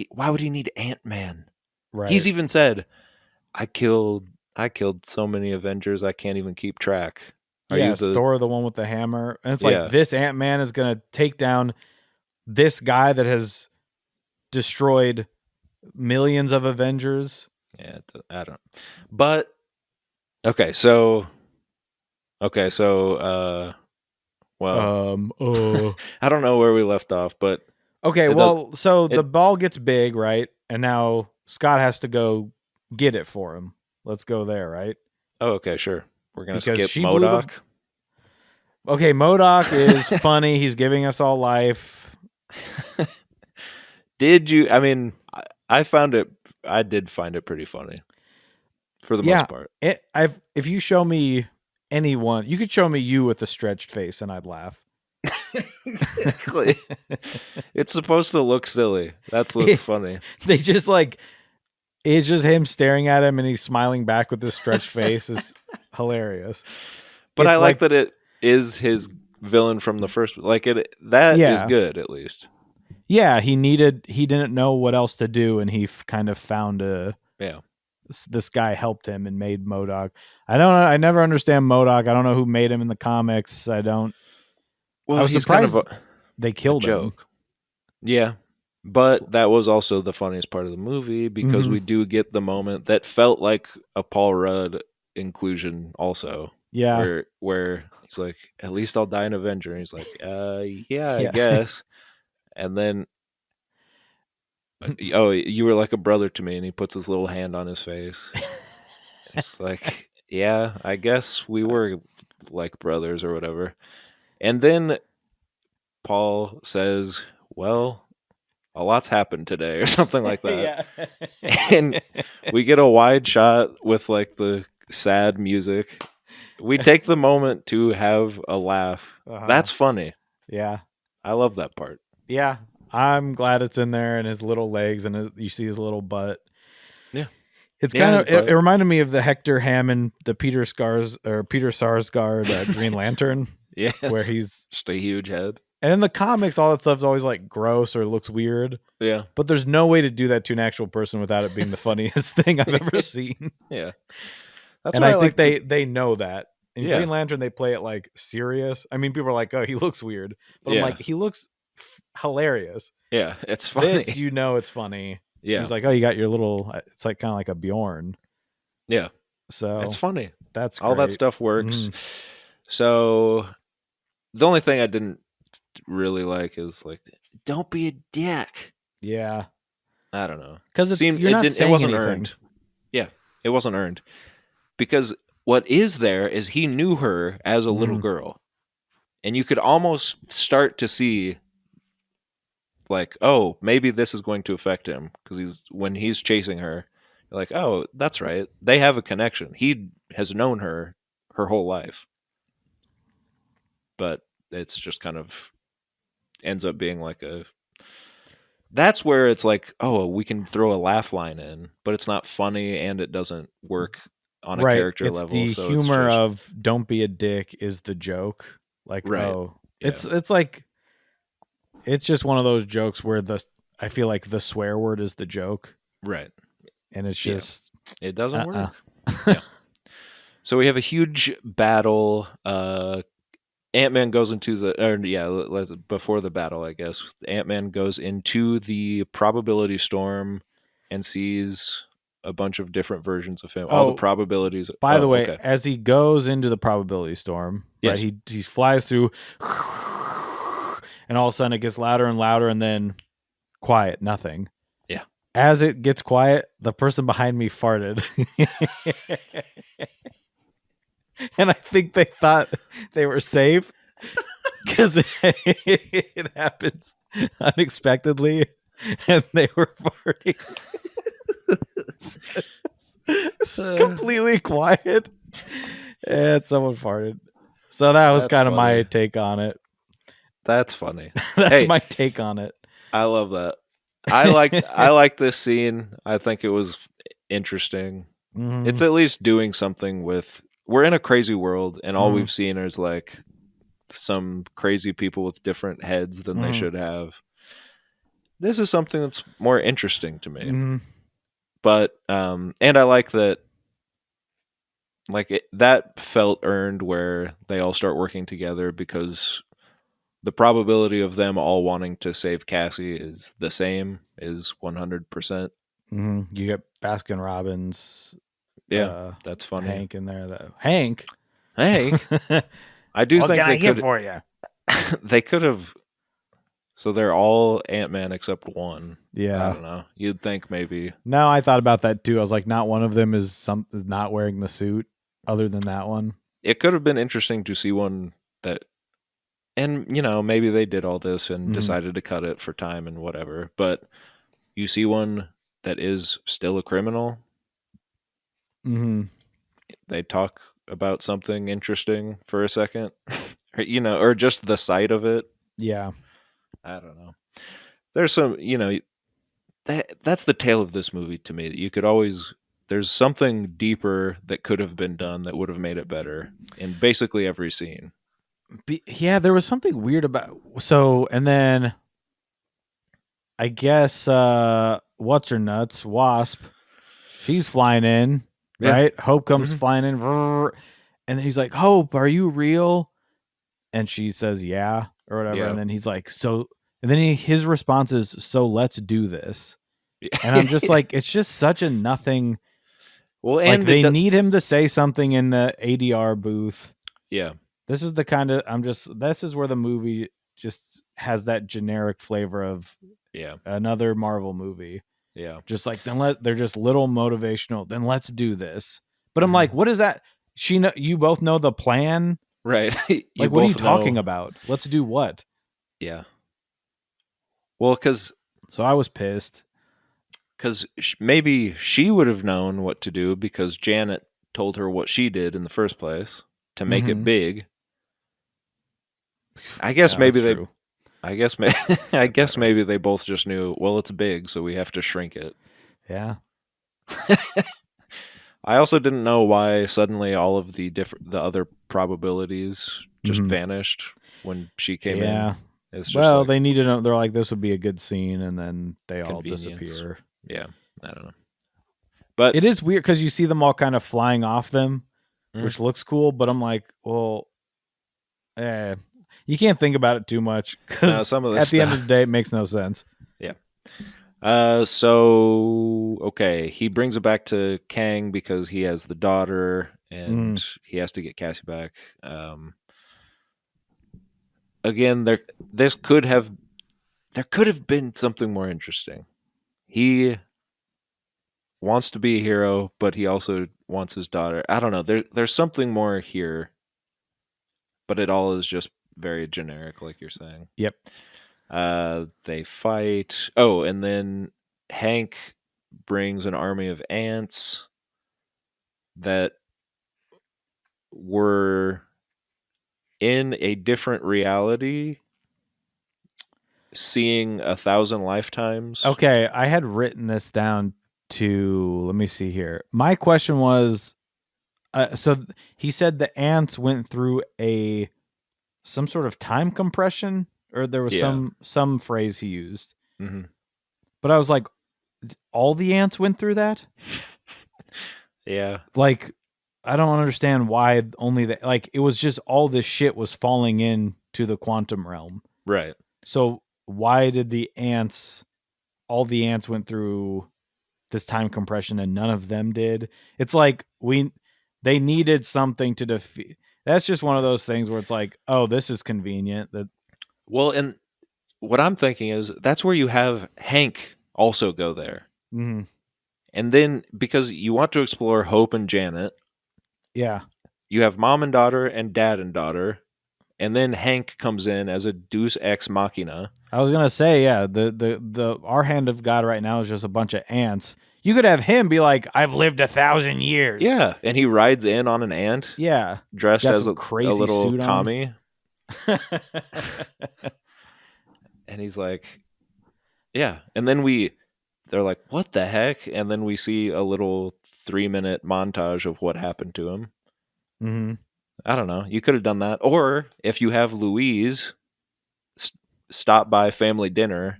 [SPEAKER 3] would he need Ant-Man?
[SPEAKER 1] Right.
[SPEAKER 3] He's even said, I killed so many Avengers I can't even keep track. Are you the
[SPEAKER 1] Thor, the one with the hammer? And it's
[SPEAKER 3] Yeah.
[SPEAKER 1] like, this Ant-Man is going to take down this guy that has destroyed millions of Avengers.
[SPEAKER 3] Yeah, I don't. But okay, so well, I don't know where we left off, but
[SPEAKER 1] okay, well, so the ball gets big, right? And now Scott has to go get it for him. Let's go there, right?
[SPEAKER 3] Oh, okay, sure. We're gonna
[SPEAKER 1] Because
[SPEAKER 3] skip
[SPEAKER 1] she blew
[SPEAKER 3] MODOK.
[SPEAKER 1] Okay, MODOK is funny. He's giving us all life.
[SPEAKER 3] Did you? I mean, I found it. I did find it pretty funny, for the most part.
[SPEAKER 1] If you show me anyone, you could show me you with a stretched face, and I'd laugh.
[SPEAKER 3] Exactly. It's supposed to look silly. That's what's funny.
[SPEAKER 1] They just like, it's just him staring at him, and he's smiling back with this stretched face. Is hilarious.
[SPEAKER 3] But
[SPEAKER 1] It's
[SPEAKER 3] I like that it is his villain from the first. Like it. That is good, at least.
[SPEAKER 1] Yeah, he didn't know what else to do, and he kind of found this guy helped him and made MODOK. I never understand MODOK. I don't know who made him in the comics. I was surprised kind of they killed him.
[SPEAKER 3] Yeah, but that was also the funniest part of the movie because we do get the moment that felt like a Paul Rudd inclusion also.
[SPEAKER 1] Yeah.
[SPEAKER 3] Where he's like, at least I'll die an Avenger. And he's like, yeah, I guess. And then, oh, you were like a brother to me. And he puts his little hand on his face. It's like, yeah, I guess we were like brothers or whatever. And then Paul says, well, a lot's happened today or something like that. And we get a wide shot with like the sad music. We take the moment to have a laugh. That's funny.
[SPEAKER 1] Yeah.
[SPEAKER 3] I love that part.
[SPEAKER 1] Yeah. I'm glad it's in there, and his little legs, and you see his little butt.
[SPEAKER 3] Yeah.
[SPEAKER 1] It's kind of, it reminded me of the Hector Hammond, the Peter Sarsgaard Green Lantern.
[SPEAKER 3] Yeah.
[SPEAKER 1] Where he's
[SPEAKER 3] just a huge head.
[SPEAKER 1] And in the comics, all that stuff's always like gross or looks weird.
[SPEAKER 3] Yeah.
[SPEAKER 1] But there's no way to do that to an actual person without it being the funniest thing I've ever seen.
[SPEAKER 3] Yeah.
[SPEAKER 1] That's and I think they know that. In Green Lantern, they play it like serious. I mean, people are like, oh, he looks weird. But I'm like, he looks hilarious.
[SPEAKER 3] Yeah, it's funny.
[SPEAKER 1] This, it's funny.
[SPEAKER 3] Yeah.
[SPEAKER 1] He's like, oh, you got your little, it's like kind of like a Bjorn.
[SPEAKER 3] Yeah.
[SPEAKER 1] So
[SPEAKER 3] it's funny.
[SPEAKER 1] That's
[SPEAKER 3] all
[SPEAKER 1] great.
[SPEAKER 3] that stuff works. So the only thing I didn't really like is like, don't be a dick.
[SPEAKER 1] Yeah.
[SPEAKER 3] I don't know.
[SPEAKER 1] Because it wasn't
[SPEAKER 3] earned. Yeah, it wasn't earned. Because what is there is he knew her as a little girl. And you could almost start to see like, oh, maybe this is going to affect him. Because when he's chasing her, Like, oh, that's right. They have a connection. He has known her whole life, but it's just kind of ends up being like a. That's where it's like, oh, we can throw a laugh line in, but it's not funny and it doesn't work on a
[SPEAKER 1] Right.
[SPEAKER 3] character
[SPEAKER 1] It's
[SPEAKER 3] level.
[SPEAKER 1] the
[SPEAKER 3] So it's
[SPEAKER 1] humor
[SPEAKER 3] just
[SPEAKER 1] of don't be a dick is the joke. Like,
[SPEAKER 3] right.
[SPEAKER 1] oh,
[SPEAKER 3] Yeah.
[SPEAKER 1] it's like it's just one of those jokes where I feel like the swear word is the joke,
[SPEAKER 3] Right.
[SPEAKER 1] and it's
[SPEAKER 3] Yeah.
[SPEAKER 1] just
[SPEAKER 3] It doesn't
[SPEAKER 1] uh-uh.
[SPEAKER 3] work. Yeah. So we have a huge battle. Ant-Man goes into before the battle, I guess. Ant-Man goes into the probability storm and sees a bunch of different versions of him. All the
[SPEAKER 1] Oh,
[SPEAKER 3] probabilities.
[SPEAKER 1] by the
[SPEAKER 3] Oh,
[SPEAKER 1] way,
[SPEAKER 3] okay.
[SPEAKER 1] as he goes into the probability storm, right?
[SPEAKER 3] Yes.
[SPEAKER 1] He flies through, and all of a sudden it gets louder and louder, and then quiet, nothing.
[SPEAKER 3] Yeah.
[SPEAKER 1] As it gets quiet, the person behind me farted. And I think they thought they were safe because it happens unexpectedly, and they were farting. It's completely quiet, and someone farted. So that was
[SPEAKER 3] That's
[SPEAKER 1] kind of my
[SPEAKER 3] funny.
[SPEAKER 1] take on it.
[SPEAKER 3] That's funny.
[SPEAKER 1] That's
[SPEAKER 3] Hey,
[SPEAKER 1] my take on it.
[SPEAKER 3] I love that. I like this scene. I think it was interesting. It's
[SPEAKER 1] Mhm,
[SPEAKER 3] at least doing something with. We're in a crazy world, and all
[SPEAKER 1] mhm,
[SPEAKER 3] we've seen is like some crazy people with different heads than they
[SPEAKER 1] mhm,
[SPEAKER 3] should have. This is something that's more interesting to me.
[SPEAKER 1] mhm.
[SPEAKER 3] But and I like that that felt earned where they all start working together because the probability of them all wanting to save Cassie is the same, is 100%.
[SPEAKER 1] You get Baskin Robbins,
[SPEAKER 3] Yeah, that's funny.
[SPEAKER 1] Hank in there. Hank,
[SPEAKER 3] Hank, I do
[SPEAKER 1] what
[SPEAKER 3] think
[SPEAKER 1] can I get for you?
[SPEAKER 3] they could have. So they're all Ant-Man except one. I
[SPEAKER 1] Yeah.
[SPEAKER 3] don't know. You'd think maybe
[SPEAKER 1] No, I thought about that too. I was like, not one of them is not wearing the suit, other than that one.
[SPEAKER 3] it could have been interesting to see one that, and maybe they did all this and
[SPEAKER 1] Mhm,
[SPEAKER 3] decided to cut it for time and whatever, but you see one that is still a criminal,
[SPEAKER 1] mhm.
[SPEAKER 3] they talk about something interesting for a second, or just the sight of it.
[SPEAKER 1] Yeah.
[SPEAKER 3] I don't know. There's some, that's the tale of this movie to me. That you could always there's something deeper that could have been done that would have made it better in basically every scene.
[SPEAKER 1] Yeah, there was something weird about and then I guess what's her nuts? Wasp. She's flying in,
[SPEAKER 3] Yeah.
[SPEAKER 1] right? Hope comes
[SPEAKER 3] Hmm.
[SPEAKER 1] flying in. And then he's like, "Hope, are you real?" And she says, "Yeah," or whatever.
[SPEAKER 3] Yeah.
[SPEAKER 1] And then he's like, "So," and then his response is, "So let's do this." And I'm just
[SPEAKER 3] Yeah.
[SPEAKER 1] like, it's just such a nothing.
[SPEAKER 3] Well,
[SPEAKER 1] Like
[SPEAKER 3] and it
[SPEAKER 1] they
[SPEAKER 3] does.
[SPEAKER 1] need him to say something in the ADR booth.
[SPEAKER 3] Yeah.
[SPEAKER 1] This is the kind of this is where the movie just has that generic flavor of
[SPEAKER 3] Yeah.
[SPEAKER 1] another Marvel movie.
[SPEAKER 3] Yeah.
[SPEAKER 1] Just like they're just little motivational. Then let's do this. But I'm
[SPEAKER 3] Hmm.
[SPEAKER 1] like, what is that? You both know the plan.
[SPEAKER 3] Right. You
[SPEAKER 1] Like, what are you
[SPEAKER 3] both
[SPEAKER 1] talking
[SPEAKER 3] know.
[SPEAKER 1] about? Let's do what?
[SPEAKER 3] Yeah. Well,
[SPEAKER 1] So I was pissed.
[SPEAKER 3] because maybe she would have known what to do because Janet told her what she did in the first place to make it
[SPEAKER 1] Mm-hmm.
[SPEAKER 3] big. I guess
[SPEAKER 1] Yeah, that's
[SPEAKER 3] maybe they.
[SPEAKER 1] true.
[SPEAKER 3] I guess I guess maybe they both just knew. Well, it's big, so we have to shrink it.
[SPEAKER 1] Yeah.
[SPEAKER 3] I also didn't know why suddenly all of the other probabilities just
[SPEAKER 1] Mm-hmm.
[SPEAKER 3] vanished when she came in.
[SPEAKER 1] Yeah.
[SPEAKER 3] It's just
[SPEAKER 1] Well,
[SPEAKER 3] like
[SPEAKER 1] they needed. They're like, this would be a good scene, and then they all
[SPEAKER 3] convenience.
[SPEAKER 1] disappear.
[SPEAKER 3] Yeah, I don't know. But
[SPEAKER 1] It is weird because you see them all kind of flying off them,
[SPEAKER 3] mm,
[SPEAKER 1] which looks cool. But I'm like, well, eh, you can't think about it too much
[SPEAKER 3] no,
[SPEAKER 1] because
[SPEAKER 3] some of this
[SPEAKER 1] at the end of
[SPEAKER 3] stuff.
[SPEAKER 1] the day, it makes no sense.
[SPEAKER 3] Yeah. So okay, he brings it back to Kang because he has the daughter
[SPEAKER 1] Mm,
[SPEAKER 3] and he has to get Cassie back. Again, this could have there could have been something more interesting. He wants to be a hero, but he also wants his daughter. I don't know. There's something more here, but it all is just very generic, like you're saying.
[SPEAKER 1] yep.
[SPEAKER 3] They fight. Oh, and then Hank brings an army of ants that were in a different reality, seeing 1,000 lifetimes.
[SPEAKER 1] Okay, I had written this down to, let me see here. My question was, so he said the ants went through some sort of time compression, or there was
[SPEAKER 3] Yeah.
[SPEAKER 1] some phrase he used.
[SPEAKER 3] Mm-hmm.
[SPEAKER 1] But I was like, all the ants went through that?
[SPEAKER 3] Yeah.
[SPEAKER 1] Like, I don't understand why only that. Like, it was just all this shit was falling into the quantum realm.
[SPEAKER 3] Right.
[SPEAKER 1] So why did all the ants went through this time compression and none of them did? It's like they needed something to defeat. That's just one of those things where it's like, oh, this is convenient. That
[SPEAKER 3] Well, and what I'm thinking is that's where you have Hank also go there.
[SPEAKER 1] mhm.
[SPEAKER 3] And then because you want to explore Hope and Janet,
[SPEAKER 1] Yeah,
[SPEAKER 3] you have mom and daughter and dad and daughter. And then Hank comes in as a deus ex machina.
[SPEAKER 1] I was gonna say, yeah, the our hand of God right now is just a bunch of ants. You could have him be like, I've lived 1,000 years.
[SPEAKER 3] Yeah. And he rides in on an ant
[SPEAKER 1] Yeah.
[SPEAKER 3] dressed
[SPEAKER 1] Got
[SPEAKER 3] as
[SPEAKER 1] some
[SPEAKER 3] a
[SPEAKER 1] crazy
[SPEAKER 3] little
[SPEAKER 1] suit on.
[SPEAKER 3] commie. And he's like, yeah. And then they're like, what the heck? And then we see a little 3-minute montage of what happened to him.
[SPEAKER 1] Mm-hmm.
[SPEAKER 3] I don't know. You could have done that. Or if you have Louise stop by family dinner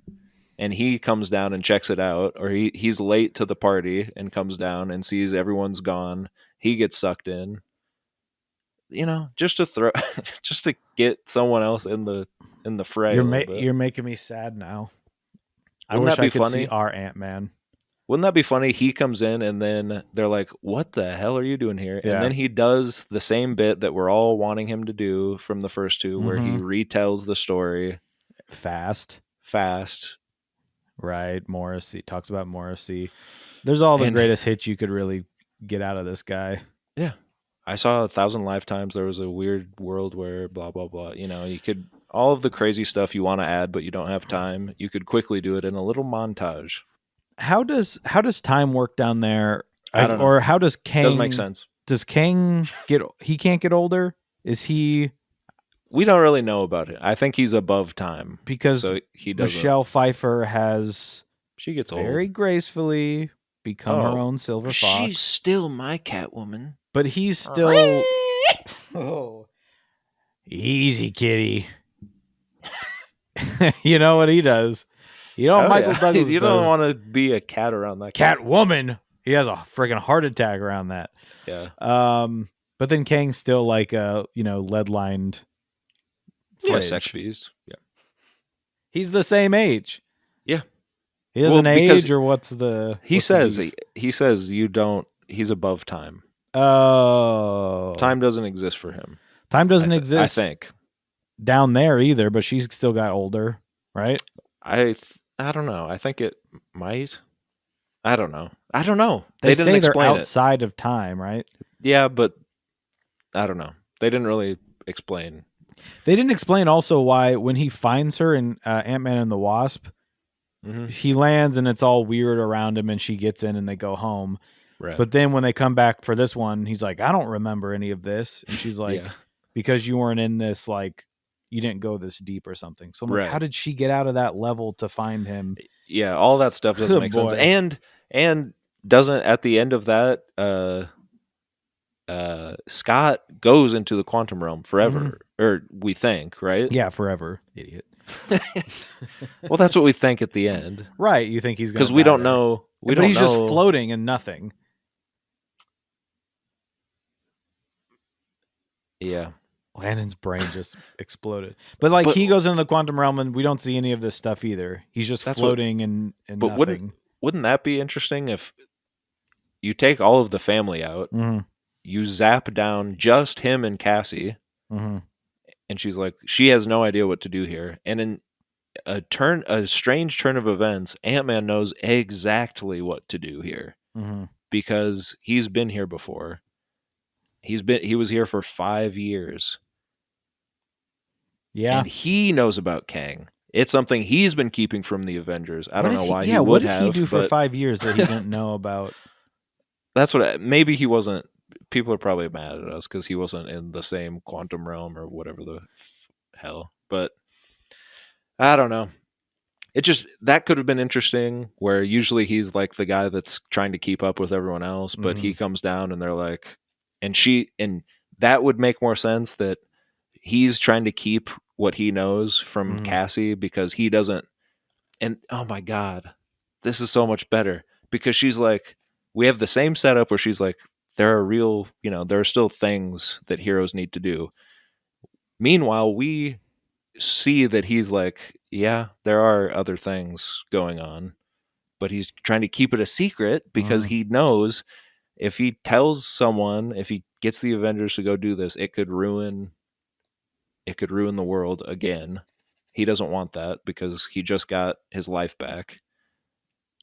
[SPEAKER 3] and he comes down and checks it out, or he's late to the party and comes down and sees everyone's gone, he gets sucked in. You know, just to throw, just to get someone else in the fray a little bit.
[SPEAKER 1] You're making me sad now. I
[SPEAKER 3] Wouldn't
[SPEAKER 1] wish
[SPEAKER 3] that be
[SPEAKER 1] I could see
[SPEAKER 3] funny?
[SPEAKER 1] our Ant-Man.
[SPEAKER 3] Wouldn't that be funny? He comes in and then they're like, "What the hell are you doing here?"
[SPEAKER 1] Yeah.
[SPEAKER 3] And then he does the same bit that we're all wanting him to do from the first two, where he retells the story
[SPEAKER 1] fast. Right, Morrissey talks about Morrissey. There's all the greatest hits you could really get out of this guy.
[SPEAKER 3] Yeah, I saw 1,000 lifetimes. There was a weird world where blah blah blah. You know, you could all of the crazy stuff you want to add, but you don't have time. You could quickly do it in a little montage.
[SPEAKER 1] How does time work down there?
[SPEAKER 3] I don't know.
[SPEAKER 1] Or how does Kang?
[SPEAKER 3] Doesn't make sense.
[SPEAKER 1] Does Kang he can't get older? Is he?
[SPEAKER 3] We don't really know about it. I think he's above time
[SPEAKER 1] because
[SPEAKER 3] so he doesn't.
[SPEAKER 1] Michelle Pfeiffer has
[SPEAKER 3] she gets
[SPEAKER 1] very
[SPEAKER 3] old.
[SPEAKER 1] gracefully become her own Silver Fox.
[SPEAKER 3] She's still my Catwoman.
[SPEAKER 1] But he's still oh, easy, kitty. You know what he does. You know what Michael Douglas
[SPEAKER 3] you
[SPEAKER 1] does.
[SPEAKER 3] don't want to be a cat around that
[SPEAKER 1] Catwoman. He has a freaking heart attack around that.
[SPEAKER 3] Yeah.
[SPEAKER 1] But then Kang's still like a, lead lined.
[SPEAKER 3] Yeah, sex beast. Yeah.
[SPEAKER 1] He's the same age.
[SPEAKER 3] Yeah.
[SPEAKER 1] He doesn't age, or what's the?
[SPEAKER 3] He says you don't. He's above time.
[SPEAKER 1] Oh.
[SPEAKER 3] Time doesn't exist for him.
[SPEAKER 1] Time doesn't exist.
[SPEAKER 3] I think
[SPEAKER 1] down there either, but she's still got older, right?
[SPEAKER 3] I don't know. I think it might. I don't know.
[SPEAKER 1] They
[SPEAKER 3] didn't
[SPEAKER 1] say they're
[SPEAKER 3] explain
[SPEAKER 1] outside of time, right?
[SPEAKER 3] Yeah, but I don't know. They didn't really explain.
[SPEAKER 1] They didn't explain also why when he finds her in Ant-Man and the Wasp, he lands and it's all weird around him and she gets in and they go home.
[SPEAKER 3] Right.
[SPEAKER 1] But then when they come back for this one, he's like, I don't remember any of this. And she's like, because you weren't in this, like, you didn't go this deep or something. So I'm like, how did she get out of that level to find him?
[SPEAKER 3] Yeah, all that stuff doesn't make sense. And doesn't at the end of that, Scott goes into the quantum realm forever, or we think, right?
[SPEAKER 1] Yeah, forever, idiot.
[SPEAKER 3] Well, that's what we think at the end,
[SPEAKER 1] right? You think he's going
[SPEAKER 3] because we don't know.
[SPEAKER 1] But he's just floating in nothing.
[SPEAKER 3] Yeah,
[SPEAKER 1] Landon's brain just exploded. But he goes into the quantum realm and we don't see any of this stuff either. He's just floating in nothing.
[SPEAKER 3] Wouldn't that be interesting if you take all of the family out? You zap down just him and Cassie, and she's like, she has no idea what to do here. And in a strange turn of events, Ant-Man knows exactly what to do here because he's been here before. He was here for 5 years.
[SPEAKER 1] Yeah,
[SPEAKER 3] and he knows about Kang. It's something he's been keeping from the Avengers. I don't know why he
[SPEAKER 1] what
[SPEAKER 3] would
[SPEAKER 1] did
[SPEAKER 3] have.
[SPEAKER 1] he do for
[SPEAKER 3] but
[SPEAKER 1] 5 years that he didn't know about?
[SPEAKER 3] That's what. Maybe he wasn't. People are probably mad at us because he wasn't in the same quantum realm or whatever the hell. But I don't know. It just that could have been interesting. Where usually he's like the guy that's trying to keep up with everyone else, but he comes down and they're like, and that would make more sense that he's trying to keep what he knows from Cassie because he doesn't. And oh my god, this is so much better because she's like, we have the same setup where she's like, there are real, there are still things that heroes need to do. Meanwhile, we see that he's like, yeah, there are other things going on, but he's trying to keep it a secret because he knows if he tells someone, if he gets the Avengers to go do this, it could ruin the world again. He doesn't want that because he just got his life back.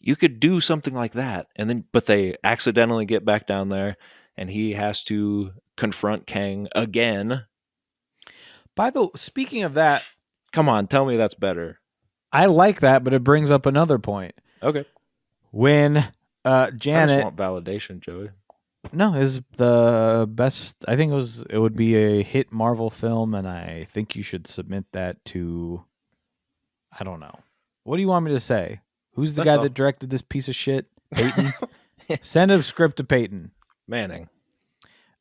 [SPEAKER 3] You could do something like that, and then but they accidentally get back down there, and he has to confront Kang again.
[SPEAKER 1] Speaking of that,
[SPEAKER 3] Come on, tell me that's better.
[SPEAKER 1] I like that, but it brings up another point.
[SPEAKER 3] Okay.
[SPEAKER 1] When
[SPEAKER 3] I just
[SPEAKER 1] Janet,
[SPEAKER 3] want validation, Joey.
[SPEAKER 1] no, is the best. I think it would be a hit Marvel film, and I think you should submit that to. I don't know. What do you want me to say? Who's the
[SPEAKER 3] That's
[SPEAKER 1] guy
[SPEAKER 3] all.
[SPEAKER 1] that directed this piece of shit? Peyton. Send a script to Peyton.
[SPEAKER 3] Manning.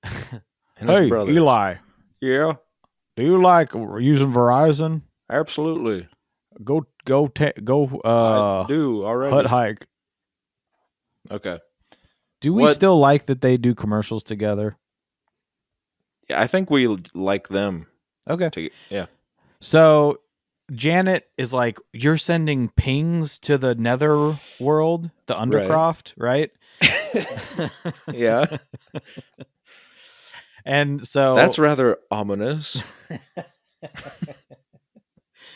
[SPEAKER 3] And his
[SPEAKER 1] Hey,
[SPEAKER 3] brother.
[SPEAKER 1] Eli.
[SPEAKER 3] Yeah,
[SPEAKER 1] Do you like using Verizon?
[SPEAKER 3] absolutely.
[SPEAKER 1] Go.
[SPEAKER 3] I do already.
[SPEAKER 1] Hut hike.
[SPEAKER 3] Okay.
[SPEAKER 1] Do we still like that they do commercials together?
[SPEAKER 3] Yeah, I think we like them.
[SPEAKER 1] Okay.
[SPEAKER 3] Yeah.
[SPEAKER 1] So Janet is like, you're sending pings to the nether world, the Undercroft, right?
[SPEAKER 3] Yeah.
[SPEAKER 1] And so
[SPEAKER 3] That's rather ominous.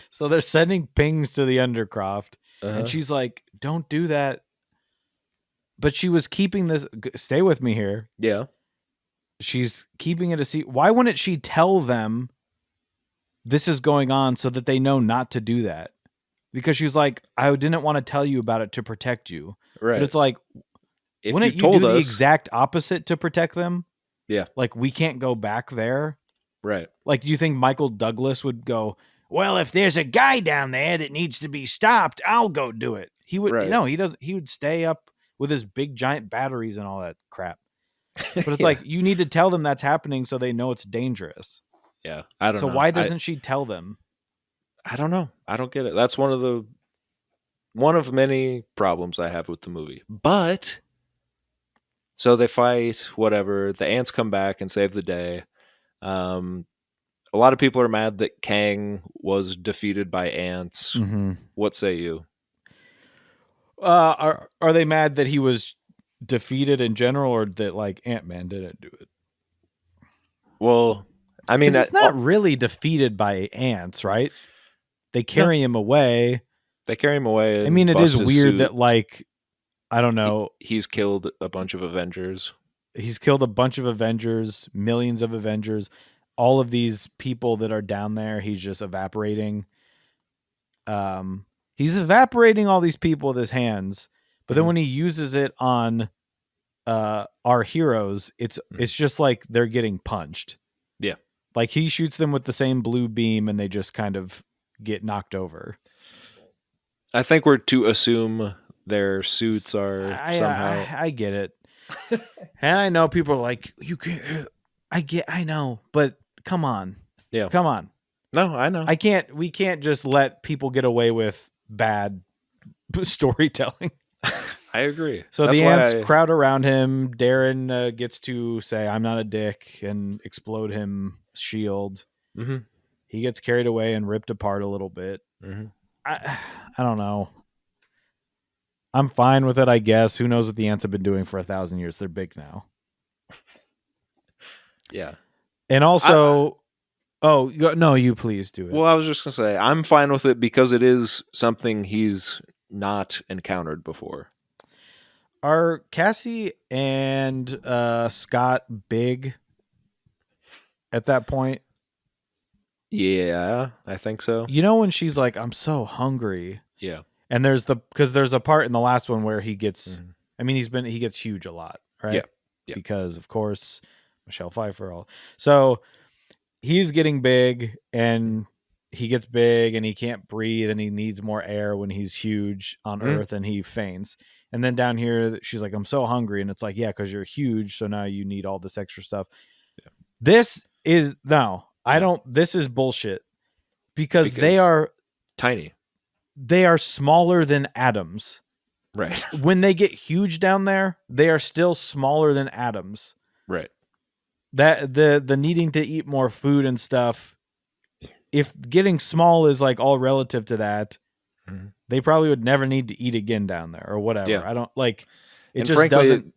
[SPEAKER 1] so they're sending pings to the Undercroft,
[SPEAKER 3] Uh-huh.
[SPEAKER 1] and she's like, don't do that. But she was keeping this. Stay with me here.
[SPEAKER 3] Yeah.
[SPEAKER 1] She's keeping it a secret. Why wouldn't she tell them this is going on so that they know not to do that? Because she was like, I didn't want to tell you about it to protect you.
[SPEAKER 3] Right.
[SPEAKER 1] But it's like,
[SPEAKER 3] If
[SPEAKER 1] wouldn't
[SPEAKER 3] you
[SPEAKER 1] you
[SPEAKER 3] told
[SPEAKER 1] do
[SPEAKER 3] us,
[SPEAKER 1] the exact opposite to protect them?
[SPEAKER 3] Yeah.
[SPEAKER 1] Like, we can't go back there.
[SPEAKER 3] Right.
[SPEAKER 1] Like, do you think Michael Douglas would go, well, if there's a guy down there that needs to be stopped, I'll go do it. He would,
[SPEAKER 3] Right.
[SPEAKER 1] no, he doesn't. He would stay up with his big giant batteries and all that crap. But it's
[SPEAKER 3] Yeah.
[SPEAKER 1] like, you need to tell them that's happening so they know it's dangerous.
[SPEAKER 3] Yeah. I don't know.
[SPEAKER 1] So why doesn't she tell them?
[SPEAKER 3] I don't know. I don't get it. That's one of many problems I have with the movie. But so they fight, whatever. The ants come back and save the day. A lot of people are mad that Kang was defeated by ants.
[SPEAKER 1] Mm-hmm.
[SPEAKER 3] What say you?
[SPEAKER 1] Are they mad that he was defeated in general, or that like Ant-Man didn't do it?
[SPEAKER 3] Well, I mean,
[SPEAKER 1] it's not really defeated by ants, right? They carry him away.
[SPEAKER 3] They carry him away.
[SPEAKER 1] I mean, it is weird
[SPEAKER 3] suit.
[SPEAKER 1] that, like, I don't know.
[SPEAKER 3] He's killed a bunch of Avengers.
[SPEAKER 1] He's killed a bunch of Avengers, millions of Avengers. All of these people that are down there, he's just evaporating. He's evaporating all these people with his hands, but then when he uses it on our heroes, it's just like they're getting punched.
[SPEAKER 3] Yeah.
[SPEAKER 1] Like, he shoots them with the same blue beam and they just kind of get knocked over.
[SPEAKER 3] I think we're to assume their suits are somehow.
[SPEAKER 1] I get it. And I know people are like, you can't. I know, but come on.
[SPEAKER 3] Yeah.
[SPEAKER 1] Come on.
[SPEAKER 3] No, I know.
[SPEAKER 1] We can't just let people get away with bad storytelling.
[SPEAKER 3] I agree.
[SPEAKER 1] So the ants crowd around him. Darren gets to say, I'm not a dick, and explode him shield.
[SPEAKER 3] Mm-hmm.
[SPEAKER 1] He gets carried away and ripped apart a little bit.
[SPEAKER 3] Mm-hmm.
[SPEAKER 1] I don't know. I'm fine with it, I guess. Who knows what the ants have been doing for 1,000 years? They're big now.
[SPEAKER 3] Yeah.
[SPEAKER 1] And also, no, you please do it.
[SPEAKER 3] Well, I was just going to say, I'm fine with it because it is something he's not encountered before.
[SPEAKER 1] Are Cassie and Scott big at that point?
[SPEAKER 3] Yeah, I think so.
[SPEAKER 1] You know when she's like, "I'm so hungry,"
[SPEAKER 3] Yeah.
[SPEAKER 1] and because there's a part in the last one where he gets.
[SPEAKER 3] Mhm.
[SPEAKER 1] I mean, he gets huge a lot,
[SPEAKER 3] Yeah.
[SPEAKER 1] right?
[SPEAKER 3] Yeah.
[SPEAKER 1] Because of course, Michelle Pfeiffer. So he's getting big, and he gets big, and he can't breathe, and he needs more air when he's huge on
[SPEAKER 3] Mhm.
[SPEAKER 1] Earth, and he faints. And then down here, she's like, "I'm so hungry," and it's like, "Yeah, because you're huge, so now you need all this extra stuff."
[SPEAKER 3] Yeah.
[SPEAKER 1] This is no, I
[SPEAKER 3] No.
[SPEAKER 1] don't. This is bullshit because
[SPEAKER 3] Because tiny.
[SPEAKER 1] they are smaller than atoms.
[SPEAKER 3] Right.
[SPEAKER 1] When they get huge down there, they are still smaller than atoms.
[SPEAKER 3] Right.
[SPEAKER 1] That the needing to eat more food and stuff, if getting small is like all relative to that,
[SPEAKER 3] Mhm.
[SPEAKER 1] they probably would never need to eat again down there or whatever.
[SPEAKER 3] Yeah.
[SPEAKER 1] I don't like it.
[SPEAKER 3] And
[SPEAKER 1] Just
[SPEAKER 3] frankly,
[SPEAKER 1] doesn't.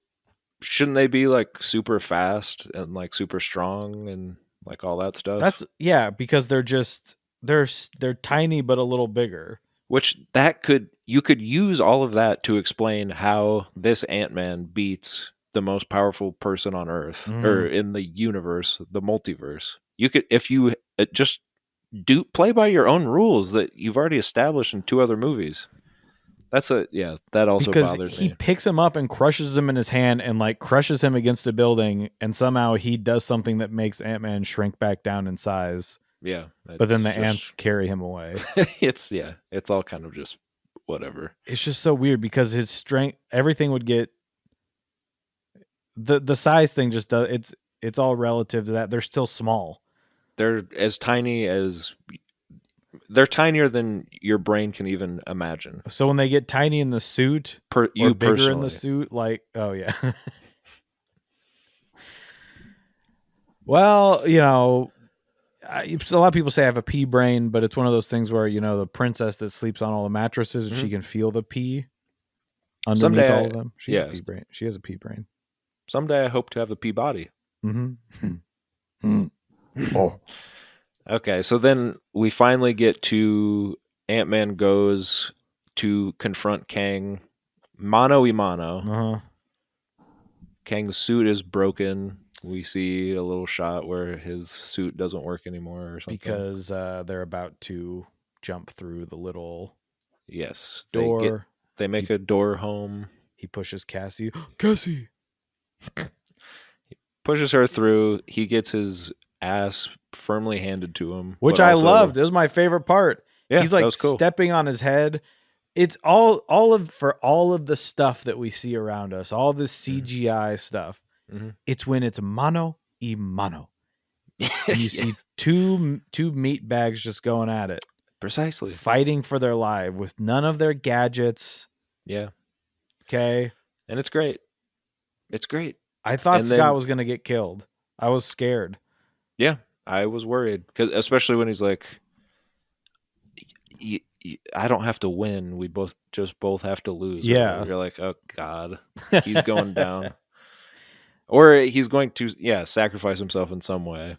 [SPEAKER 3] shouldn't they be like super fast and like super strong and like all that stuff?
[SPEAKER 1] Yeah, because they're tiny but a little bigger.
[SPEAKER 3] Which you could use all of that to explain how this Ant-Man beats the most powerful person on Earth or
[SPEAKER 1] Mhm.
[SPEAKER 3] in the universe, the multiverse. You could, if you just do play by your own rules that you've already established in two other movies. That also
[SPEAKER 1] Because
[SPEAKER 3] bothered
[SPEAKER 1] he
[SPEAKER 3] me.
[SPEAKER 1] picks him up and crushes him in his hand and like crushes him against a building, and somehow he does something that makes Ant-Man shrink back down in size.
[SPEAKER 3] Yeah,
[SPEAKER 1] But then
[SPEAKER 3] it's
[SPEAKER 1] the ants carry him away.
[SPEAKER 3] it's all kind of just whatever.
[SPEAKER 1] It's just so weird because his strength, everything would get the size thing just does it's all relative to that. They're still small.
[SPEAKER 3] They're as tiny as they're tinier than your brain can even imagine.
[SPEAKER 1] So when they get tiny in the suit or
[SPEAKER 3] You
[SPEAKER 1] bigger in the
[SPEAKER 3] personally,
[SPEAKER 1] suit, like, oh yeah. Well, a lot of people say I have a pea brain, but it's one of those things where the princess that sleeps on all the mattresses, and she
[SPEAKER 3] Mhm.
[SPEAKER 1] can feel the pee underneath all
[SPEAKER 3] someday,
[SPEAKER 1] of them. She's a
[SPEAKER 3] yeah,
[SPEAKER 1] pea brain. She has a pea brain.
[SPEAKER 3] someday I hope to have a pea body.
[SPEAKER 1] Mm-hmm. Oh,
[SPEAKER 3] Okay, so then we finally get to Ant-Man goes to confront Kang mano a mano.
[SPEAKER 1] uh-huh.
[SPEAKER 3] Kang's suit is broken. We see a little shot where his suit doesn't work anymore or something.
[SPEAKER 1] Because they're about to jump through the little
[SPEAKER 3] Yes,
[SPEAKER 1] door.
[SPEAKER 3] they make a door home.
[SPEAKER 1] He pushes Cassie. Cassie.
[SPEAKER 3] Pushes her through. He gets his ass firmly handed to him,
[SPEAKER 1] Which
[SPEAKER 3] but
[SPEAKER 1] I
[SPEAKER 3] also,
[SPEAKER 1] loved. It was my favorite part.
[SPEAKER 3] yeah,
[SPEAKER 1] He's
[SPEAKER 3] that
[SPEAKER 1] like
[SPEAKER 3] was cool.
[SPEAKER 1] stepping on his head. It's all of the stuff that we see around us, all this CGI stuff.
[SPEAKER 3] Mm-hmm.
[SPEAKER 1] It's when it's mano y mano. And you
[SPEAKER 3] Yeah,
[SPEAKER 1] see two meat bags just going at it,
[SPEAKER 3] precisely.
[SPEAKER 1] fighting for their life with none of their gadgets.
[SPEAKER 3] Yeah,
[SPEAKER 1] Okay.
[SPEAKER 3] and it's great. It's great.
[SPEAKER 1] I thought
[SPEAKER 3] And
[SPEAKER 1] Scott
[SPEAKER 3] then,
[SPEAKER 1] was going to get killed. I was scared.
[SPEAKER 3] yeah, I was worried because especially when he's like, I don't have to win. We both have to lose.
[SPEAKER 1] Yeah.
[SPEAKER 3] You're like, oh God, he's going down, or he's going to sacrifice himself in some way.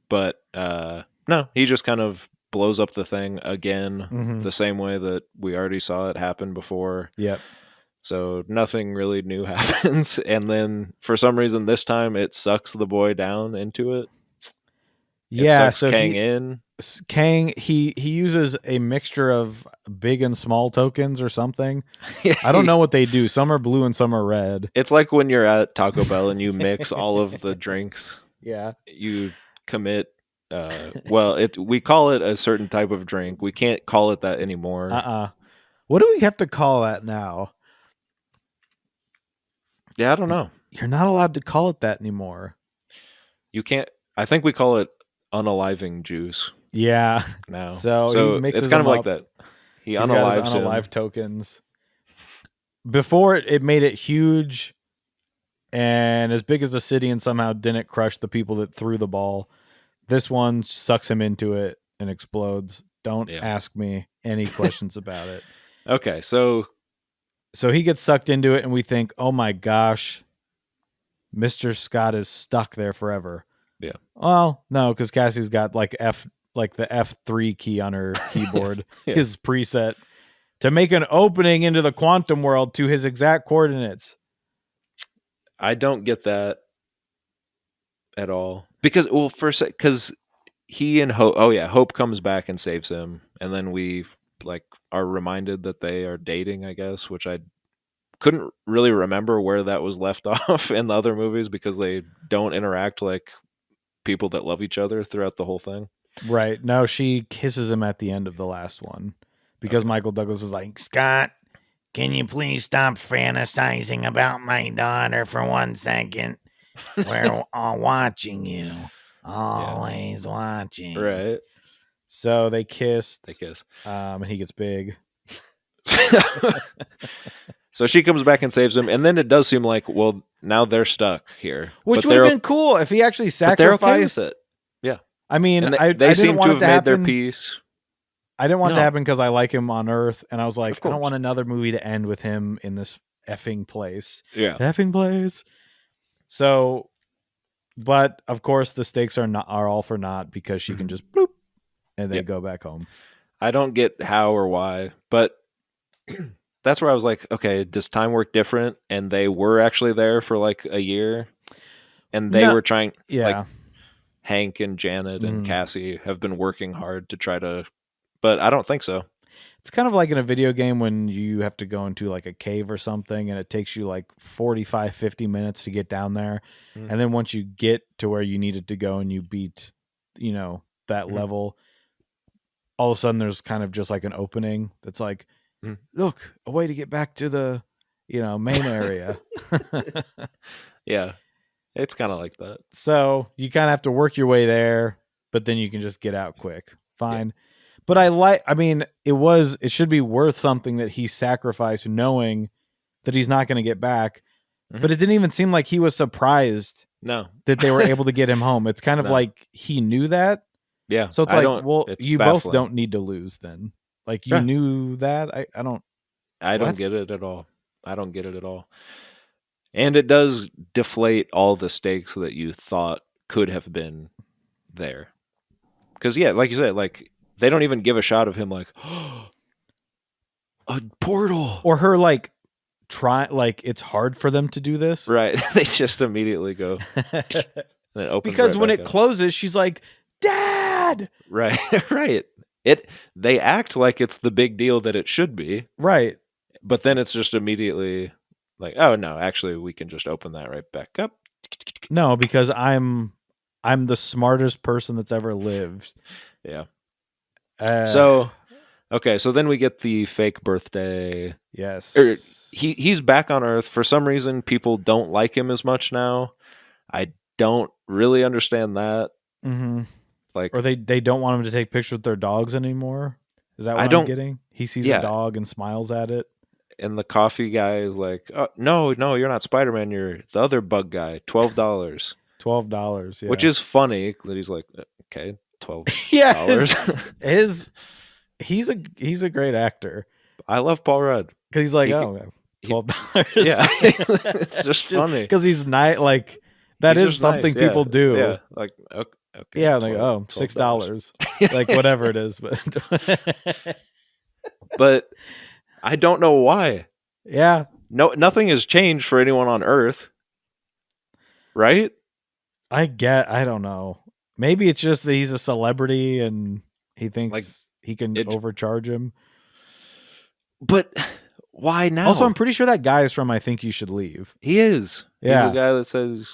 [SPEAKER 3] But no, he just kind of blows up the thing again,
[SPEAKER 1] Mhm.
[SPEAKER 3] the same way that we already saw it happen before.
[SPEAKER 1] Yep.
[SPEAKER 3] So nothing really new happens, and then for some reason this time it sucks the boy down into it. It
[SPEAKER 1] Yeah,
[SPEAKER 3] sucks
[SPEAKER 1] so
[SPEAKER 3] Kang in.
[SPEAKER 1] Kang he uses a mixture of big and small tokens or something. I don't know what they do. Some are blue and some are red.
[SPEAKER 3] It's like when you're at Taco Bell and you mix all of the drinks.
[SPEAKER 1] Yeah.
[SPEAKER 3] You commit. We call it a certain type of drink. We can't call it that anymore.
[SPEAKER 1] What do we have to call that now?
[SPEAKER 3] Yeah, I don't know.
[SPEAKER 1] You're not allowed to call it that anymore.
[SPEAKER 3] You can't. I think we call it unaliving juice
[SPEAKER 1] Yeah.
[SPEAKER 3] now.
[SPEAKER 1] So he mixes
[SPEAKER 3] it's kind of
[SPEAKER 1] them
[SPEAKER 3] like
[SPEAKER 1] up.
[SPEAKER 3] that. He's
[SPEAKER 1] He's got his
[SPEAKER 3] unalives him.
[SPEAKER 1] unalive tokens. Before it made it huge and as big as a city and somehow didn't crush the people that threw the ball. This one sucks him into it and explodes. Don't ask me any questions about it.
[SPEAKER 3] Okay, so
[SPEAKER 1] he gets sucked into it and we think, oh my gosh, Mr. Scott is stuck there forever.
[SPEAKER 3] Yeah.
[SPEAKER 1] Well, no, because Cassie's got like the F3 key on her keyboard, his preset, to make an opening into the quantum world to his exact coordinates.
[SPEAKER 3] I don't get that at all. Because he and Hope. Oh yeah, Hope comes back and saves him, and then we like are reminded that they are dating. I guess, which I couldn't really remember where that was left off in the other movies because they don't interact like people that love each other throughout the whole thing.
[SPEAKER 1] Right. No, she kisses him at the end of the last one because
[SPEAKER 3] Okay.
[SPEAKER 1] Michael Douglas is like, Scott, can you please stop fantasizing about my daughter for 1 second? We're all watching you. Always watching.
[SPEAKER 3] Right.
[SPEAKER 1] So they kissed.
[SPEAKER 3] They kiss.
[SPEAKER 1] And he gets big.
[SPEAKER 3] So she comes back and saves him, and then it does seem like, well, now they're stuck here,
[SPEAKER 1] Which
[SPEAKER 3] but
[SPEAKER 1] would have
[SPEAKER 3] they're
[SPEAKER 1] been cool if he actually
[SPEAKER 3] but they're okay with
[SPEAKER 1] sacrificed.
[SPEAKER 3] it. Yeah,
[SPEAKER 1] I mean,
[SPEAKER 3] and
[SPEAKER 1] I
[SPEAKER 3] they
[SPEAKER 1] didn't
[SPEAKER 3] seem
[SPEAKER 1] want
[SPEAKER 3] to
[SPEAKER 1] it
[SPEAKER 3] have
[SPEAKER 1] to
[SPEAKER 3] made their
[SPEAKER 1] happen.
[SPEAKER 3] peace.
[SPEAKER 1] I didn't want it
[SPEAKER 3] No.
[SPEAKER 1] to happen because I like him on Earth, and I was like,
[SPEAKER 3] Of
[SPEAKER 1] I don't
[SPEAKER 3] course.
[SPEAKER 1] want another movie to end with him in this effing place.
[SPEAKER 3] Yeah,
[SPEAKER 1] Effing place. So, but of course the stakes are all for naught because she can just bloop and they
[SPEAKER 3] Yeah.
[SPEAKER 1] go back home.
[SPEAKER 3] I don't get how or why, but that's where I was like, okay, does time work different? And they were actually there for like a year, and they
[SPEAKER 1] No.
[SPEAKER 3] were trying.
[SPEAKER 1] Yeah.
[SPEAKER 3] Like Hank and Janet and
[SPEAKER 1] Mhm.
[SPEAKER 3] Cassie have been working hard to try to, but I don't think so.
[SPEAKER 1] It's kind of like in a video game when you have to go into like a cave or something and it takes you like 45, 50 minutes to get down there.
[SPEAKER 3] Mm.
[SPEAKER 1] And then once you get to where you needed to go and you beat, that level, all of a sudden there's kind of just like an opening that's like, look, a way to get back to the, main area.
[SPEAKER 3] Yeah, it's kind of like that.
[SPEAKER 1] So you kind of have to work your way there, but then you can just get out quick. Fine. Yeah. But it should be worth something that he sacrificed knowing that he's not going to get back. Mm-hmm. But it didn't even seem like he was surprised that they were able to get him home. It's kind of like he knew that.
[SPEAKER 3] Yeah.
[SPEAKER 1] So it's you
[SPEAKER 3] baffling.
[SPEAKER 1] both don't need to lose then. Like you knew that. I don't
[SPEAKER 3] get it at all. I don't get it at all. And it does deflate all the stakes that you thought could have been there. Because, yeah, like you said, like they don't even give a shot of him like, oh, a portal.
[SPEAKER 1] Or her like it's hard for them to do this.
[SPEAKER 3] Right. They just immediately go.
[SPEAKER 1] Because when it closes, she's like, Dad!
[SPEAKER 3] Right. Right. They act like it's the big deal that it should be.
[SPEAKER 1] Right.
[SPEAKER 3] But then it's just immediately like, oh no, actually we can just open that right back up.
[SPEAKER 1] No, because I'm the smartest person that's ever lived.
[SPEAKER 3] Yeah. So then we get the fake birthday.
[SPEAKER 1] Yes.
[SPEAKER 3] He's back on Earth. For some reason, people don't like him as much now. I don't really understand that.
[SPEAKER 1] Mm-hmm.
[SPEAKER 3] Like,
[SPEAKER 1] or they don't want him to take pictures with their dogs anymore. Is that what I'm getting? He sees a dog and smiles at it.
[SPEAKER 3] And the coffee guy is like, oh, no, you're not Spider-Man. You're the other bug guy. $12.
[SPEAKER 1] $12, yeah.
[SPEAKER 3] Which is funny that he's like, okay, $12.
[SPEAKER 1] Yeah, he's a great actor.
[SPEAKER 3] I love Paul Rudd
[SPEAKER 1] because he's like, $12.
[SPEAKER 3] Yeah, it's just funny
[SPEAKER 1] because he's not like that is something nice. People do.
[SPEAKER 3] Yeah, like okay.
[SPEAKER 1] Yeah, like $6, like whatever it is,
[SPEAKER 3] but I don't know why.
[SPEAKER 1] Yeah,
[SPEAKER 3] nothing has changed for anyone on Earth, right?
[SPEAKER 1] I don't know. Maybe it's just that he's a celebrity and he thinks he can overcharge him.
[SPEAKER 3] But why now?
[SPEAKER 1] Also, I'm pretty sure that guy is from I Think You Should Leave.
[SPEAKER 3] He is.
[SPEAKER 1] Yeah.
[SPEAKER 3] He's the guy that says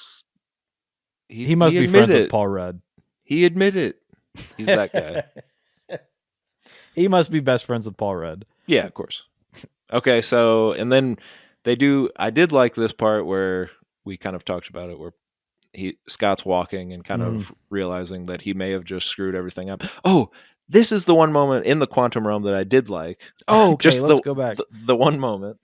[SPEAKER 1] he must be friends with Paul Rudd.
[SPEAKER 3] He admitted he's that guy.
[SPEAKER 1] He must be best friends with Paul Rudd.
[SPEAKER 3] Yeah, of course. Okay, so and then I did like this part where we kind of talked about it where Scott's walking and kind of realizing that he may have just screwed everything up. Oh, this is the one moment in the quantum realm that I did like.
[SPEAKER 1] Oh, okay, let's go back.
[SPEAKER 3] The one moment,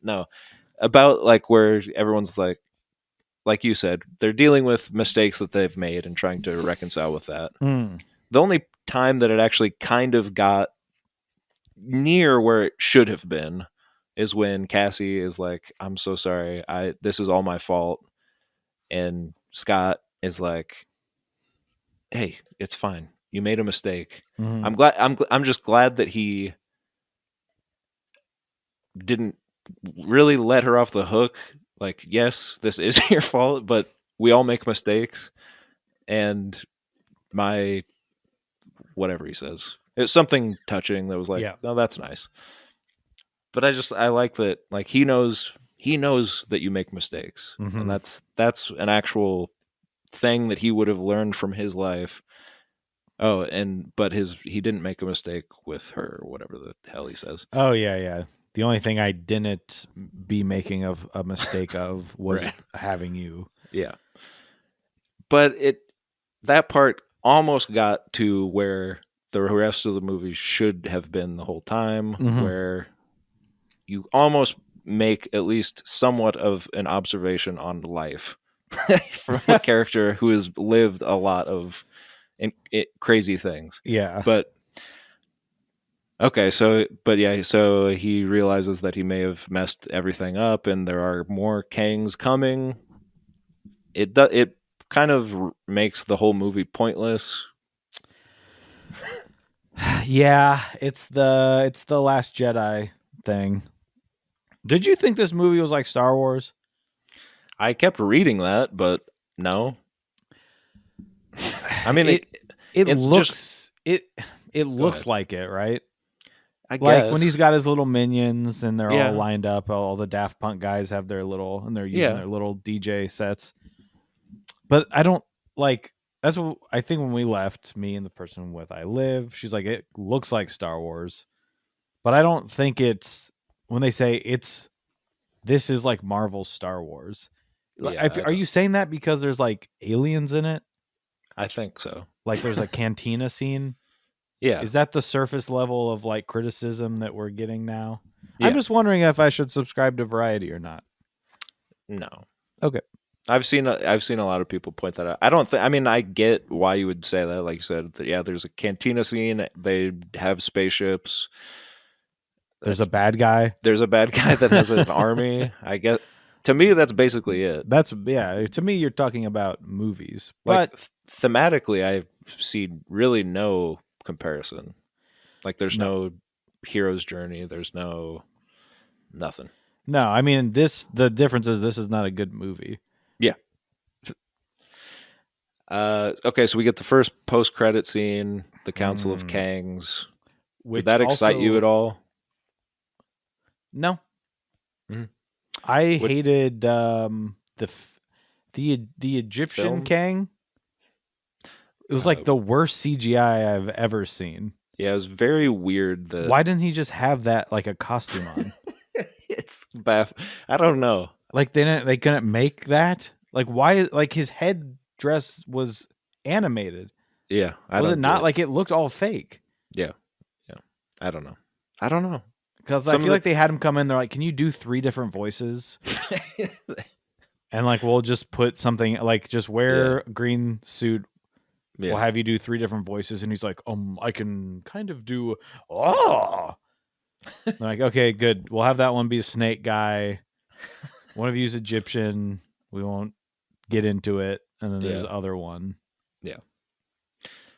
[SPEAKER 3] about like where everyone's like you said, they're dealing with mistakes that they've made and trying to reconcile with that. The only time that it actually kind of got near where it should have been is when Cassie is like, I'm so sorry. This is all my fault. And Scott is like, hey, it's fine. You made a mistake. I'm glad. I'm just glad that he didn't really let her off the hook. Like, yes, this is your fault, but we all make mistakes. And my whatever he says. It's something touching that was like,
[SPEAKER 1] Yeah.
[SPEAKER 3] oh, that's nice. But I like that, like, he knows that you make mistakes, and
[SPEAKER 1] Mhm.
[SPEAKER 3] that's an actual thing that he would have learned from his life. Oh, but he didn't make a mistake with her, or whatever the hell he says.
[SPEAKER 1] Oh yeah. The only thing I didn't be making of a mistake of was
[SPEAKER 3] Right.
[SPEAKER 1] having you.
[SPEAKER 3] Yeah. But that part almost got to where the rest of the movie should have been the whole time,
[SPEAKER 1] Mhm.
[SPEAKER 3] where you almost make at least somewhat of an observation on life from a character who has lived a lot of crazy things.
[SPEAKER 1] Yeah.
[SPEAKER 3] But okay, so he realizes that he may have messed everything up, and there are more Kangs coming. It kind of makes the whole movie pointless.
[SPEAKER 1] Yeah, it's the Last Jedi thing. Did you think this movie was like Star Wars?
[SPEAKER 3] I kept reading that, but no. I mean,
[SPEAKER 1] it
[SPEAKER 3] it just
[SPEAKER 1] looks it
[SPEAKER 3] go
[SPEAKER 1] looks
[SPEAKER 3] ahead.
[SPEAKER 1] like it, right?
[SPEAKER 3] I
[SPEAKER 1] Like when
[SPEAKER 3] guess.
[SPEAKER 1] he's got his little minions and they're all
[SPEAKER 3] Yeah.
[SPEAKER 1] lined up, all the Daft Punk guys have their little and they're using
[SPEAKER 3] Yeah.
[SPEAKER 1] their little DJ sets. But I don't like that's what I think when we left, me and the person with I live, she's like, it looks like Star Wars. But I don't think it's when they say this is like Marvel's Star Wars.
[SPEAKER 3] Yeah.
[SPEAKER 1] Are you saying that because there's like aliens in it?
[SPEAKER 3] I think so.
[SPEAKER 1] Like there's a cantina scene?
[SPEAKER 3] Yeah.
[SPEAKER 1] Is that the surface level of like criticism that we're getting now? I'm
[SPEAKER 3] Yeah.
[SPEAKER 1] just wondering if I should subscribe to Variety or not.
[SPEAKER 3] No.
[SPEAKER 1] Okay.
[SPEAKER 3] I've seen a lot of people point that out. I don't think. I mean, I get why you would say that. Like you said, yeah, there's a cantina scene. They have spaceships.
[SPEAKER 1] There's a bad guy.
[SPEAKER 3] There's a bad guy that has an army. I guess to me, that's basically it.
[SPEAKER 1] That's yeah. To me, you're talking about movies,
[SPEAKER 3] Like
[SPEAKER 1] but
[SPEAKER 3] thematically, I see really no comparison. Like there's no hero's journey. There's no nothing.
[SPEAKER 1] no. I mean, the difference is this is not a good movie.
[SPEAKER 3] Yeah. Okay, so we get the first post-credit scene, the Council of Kangs.
[SPEAKER 1] Which
[SPEAKER 3] Did that excite you
[SPEAKER 1] also
[SPEAKER 3] at all?
[SPEAKER 1] no.
[SPEAKER 3] Mhm.
[SPEAKER 1] I
[SPEAKER 3] What
[SPEAKER 1] hated the Egyptian
[SPEAKER 3] film?
[SPEAKER 1] Kang. It was like the worst CGI I've ever seen.
[SPEAKER 3] Yeah, it was very weird. That
[SPEAKER 1] Why didn't he just have that like a costume on?
[SPEAKER 3] it's I don't know.
[SPEAKER 1] Like they couldn't make that? Like why like his head dress was animated.
[SPEAKER 3] Yeah, I
[SPEAKER 1] Was it
[SPEAKER 3] don't
[SPEAKER 1] not
[SPEAKER 3] get.
[SPEAKER 1] like it looked all fake?
[SPEAKER 3] Yeah, yeah. I don't know. I don't know.
[SPEAKER 1] Because I feel like they had him come in. They're like, "Can you do 3 different voices?" And like, we'll just put something like, just wear a green suit.
[SPEAKER 3] Yeah.
[SPEAKER 1] We'll have you do 3 different voices. And he's like, I can kind of do. Oh, like, okay, good. We'll have that one be a snake guy. One of you is Egyptian. We won't get into it. And then there's the other one.
[SPEAKER 3] Yeah.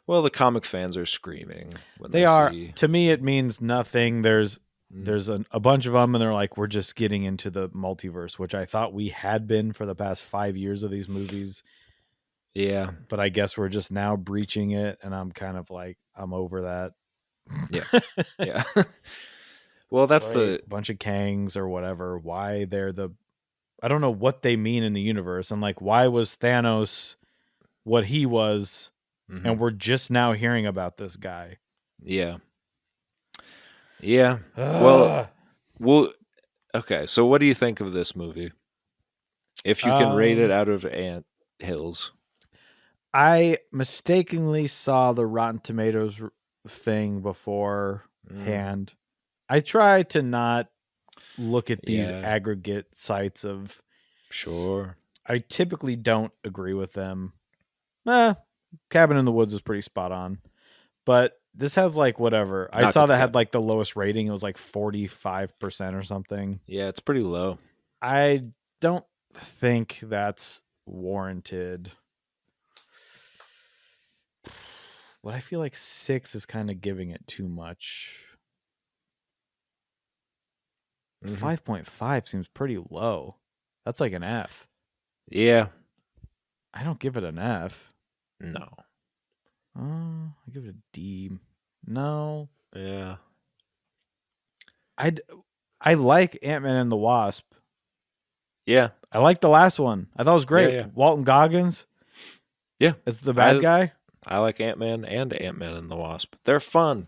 [SPEAKER 3] Well, the comic fans are screaming when
[SPEAKER 1] They are.
[SPEAKER 3] see.
[SPEAKER 1] To me, it means nothing. There's a bunch of them, and they're like, we're just getting into the multiverse, which I thought we had been for the past 5 years of these movies.
[SPEAKER 3] Yeah.
[SPEAKER 1] But I guess we're just now breaching it, and I'm kind of like, I'm over that.
[SPEAKER 3] Yeah. Yeah. Well, that's the
[SPEAKER 1] bunch of Kangs or whatever. Why they're I don't know what they mean in the universe, and like, why was Thanos what he was, and we're just now hearing about this guy.
[SPEAKER 3] Yeah. Yeah. Well, okay. So, what do you think of this movie? If you can rate it out of Ant Hills.
[SPEAKER 1] I mistakenly saw the Rotten Tomatoes thing beforehand. I try to not look at these aggregate sites of.
[SPEAKER 3] Sure.
[SPEAKER 1] I typically don't agree with them. Cabin in the Woods is pretty spot on. But this has like whatever. I saw that had like the lowest rating. It was like 45% or something.
[SPEAKER 3] Yeah, it's pretty low.
[SPEAKER 1] I don't think that's warranted. But I feel like 6 is kind of giving it too much. 5.5 seems pretty low. That's like an F.
[SPEAKER 3] Yeah.
[SPEAKER 1] I don't give it an F.
[SPEAKER 3] No.
[SPEAKER 1] I give it a D. No,
[SPEAKER 3] Yeah.
[SPEAKER 1] I I like Ant-Man and the Wasp.
[SPEAKER 3] Yeah.
[SPEAKER 1] I like the last one. I thought it was
[SPEAKER 3] Yeah.
[SPEAKER 1] great.
[SPEAKER 3] Yeah.
[SPEAKER 1] Walton Goggins
[SPEAKER 3] Yeah.
[SPEAKER 1] as the bad
[SPEAKER 3] I
[SPEAKER 1] guy.
[SPEAKER 3] I like Ant-Man and Ant-Man and the Wasp. They're fun.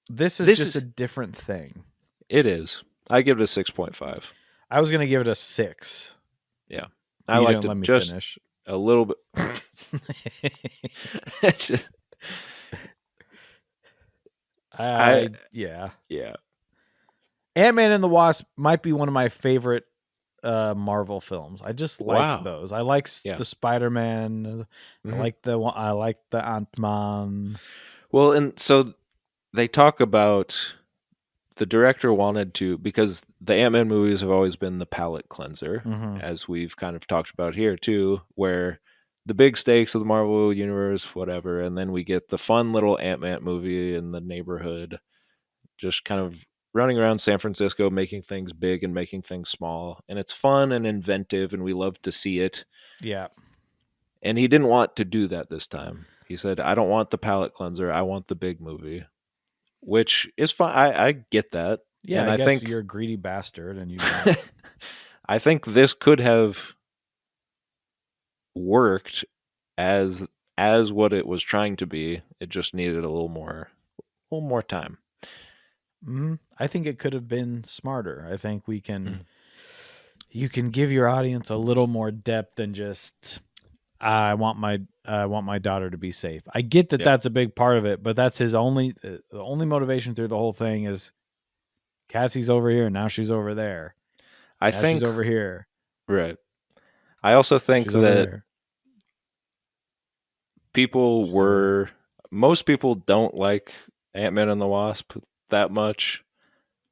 [SPEAKER 1] This is
[SPEAKER 3] This
[SPEAKER 1] just
[SPEAKER 3] is
[SPEAKER 1] a different thing.
[SPEAKER 3] it is. I give it a 6.5.
[SPEAKER 1] I was gonna give it a 6.
[SPEAKER 3] Yeah.
[SPEAKER 1] But
[SPEAKER 3] I
[SPEAKER 1] you
[SPEAKER 3] liked
[SPEAKER 1] didn't
[SPEAKER 3] it
[SPEAKER 1] let me
[SPEAKER 3] just
[SPEAKER 1] finish.
[SPEAKER 3] a little bit. I
[SPEAKER 1] Yeah.
[SPEAKER 3] yeah.
[SPEAKER 1] Ant-Man and the Wasp might be one of my favorite Marvel films. I just like
[SPEAKER 3] Wow.
[SPEAKER 1] those. I like
[SPEAKER 3] Yeah.
[SPEAKER 1] the Spider-Man. I
[SPEAKER 3] Mhm.
[SPEAKER 1] like the Ant-Man.
[SPEAKER 3] Well, and so they talk about the director wanted to, because the Ant-Man movies have always been the palate cleanser,
[SPEAKER 1] Mm-hmm.
[SPEAKER 3] as we've kind of talked about here too, where the big stakes of the Marvel universe, whatever, and then we get the fun little Ant-Man movie in the neighborhood, just kind of running around San Francisco, making things big and making things small, and it's fun and inventive, and we love to see it.
[SPEAKER 1] Yeah.
[SPEAKER 3] And he didn't want to do that this time. He said, "I don't want the palate cleanser. I want the big movie," which is fine. I get that,
[SPEAKER 1] Yeah,
[SPEAKER 3] and
[SPEAKER 1] I
[SPEAKER 3] I
[SPEAKER 1] guess
[SPEAKER 3] think
[SPEAKER 1] you're a greedy bastard and you want
[SPEAKER 3] I think this could have worked as what it was trying to be. It just needed a little more time.
[SPEAKER 1] I think it could have been smarter. I think
[SPEAKER 3] Mhm.
[SPEAKER 1] you can give your audience a little more depth than just I want my daughter to be safe. I get that
[SPEAKER 3] Yeah,
[SPEAKER 1] that's a big part of it, but that's his only the only motivation through the whole thing is Cassie's over here and now she's over there.
[SPEAKER 3] I
[SPEAKER 1] Now she's
[SPEAKER 3] think
[SPEAKER 1] over here.
[SPEAKER 3] right. I also think
[SPEAKER 1] She's over
[SPEAKER 3] that
[SPEAKER 1] there.
[SPEAKER 3] people
[SPEAKER 1] She's over there.
[SPEAKER 3] were most people don't like Ant-Man and the Wasp that much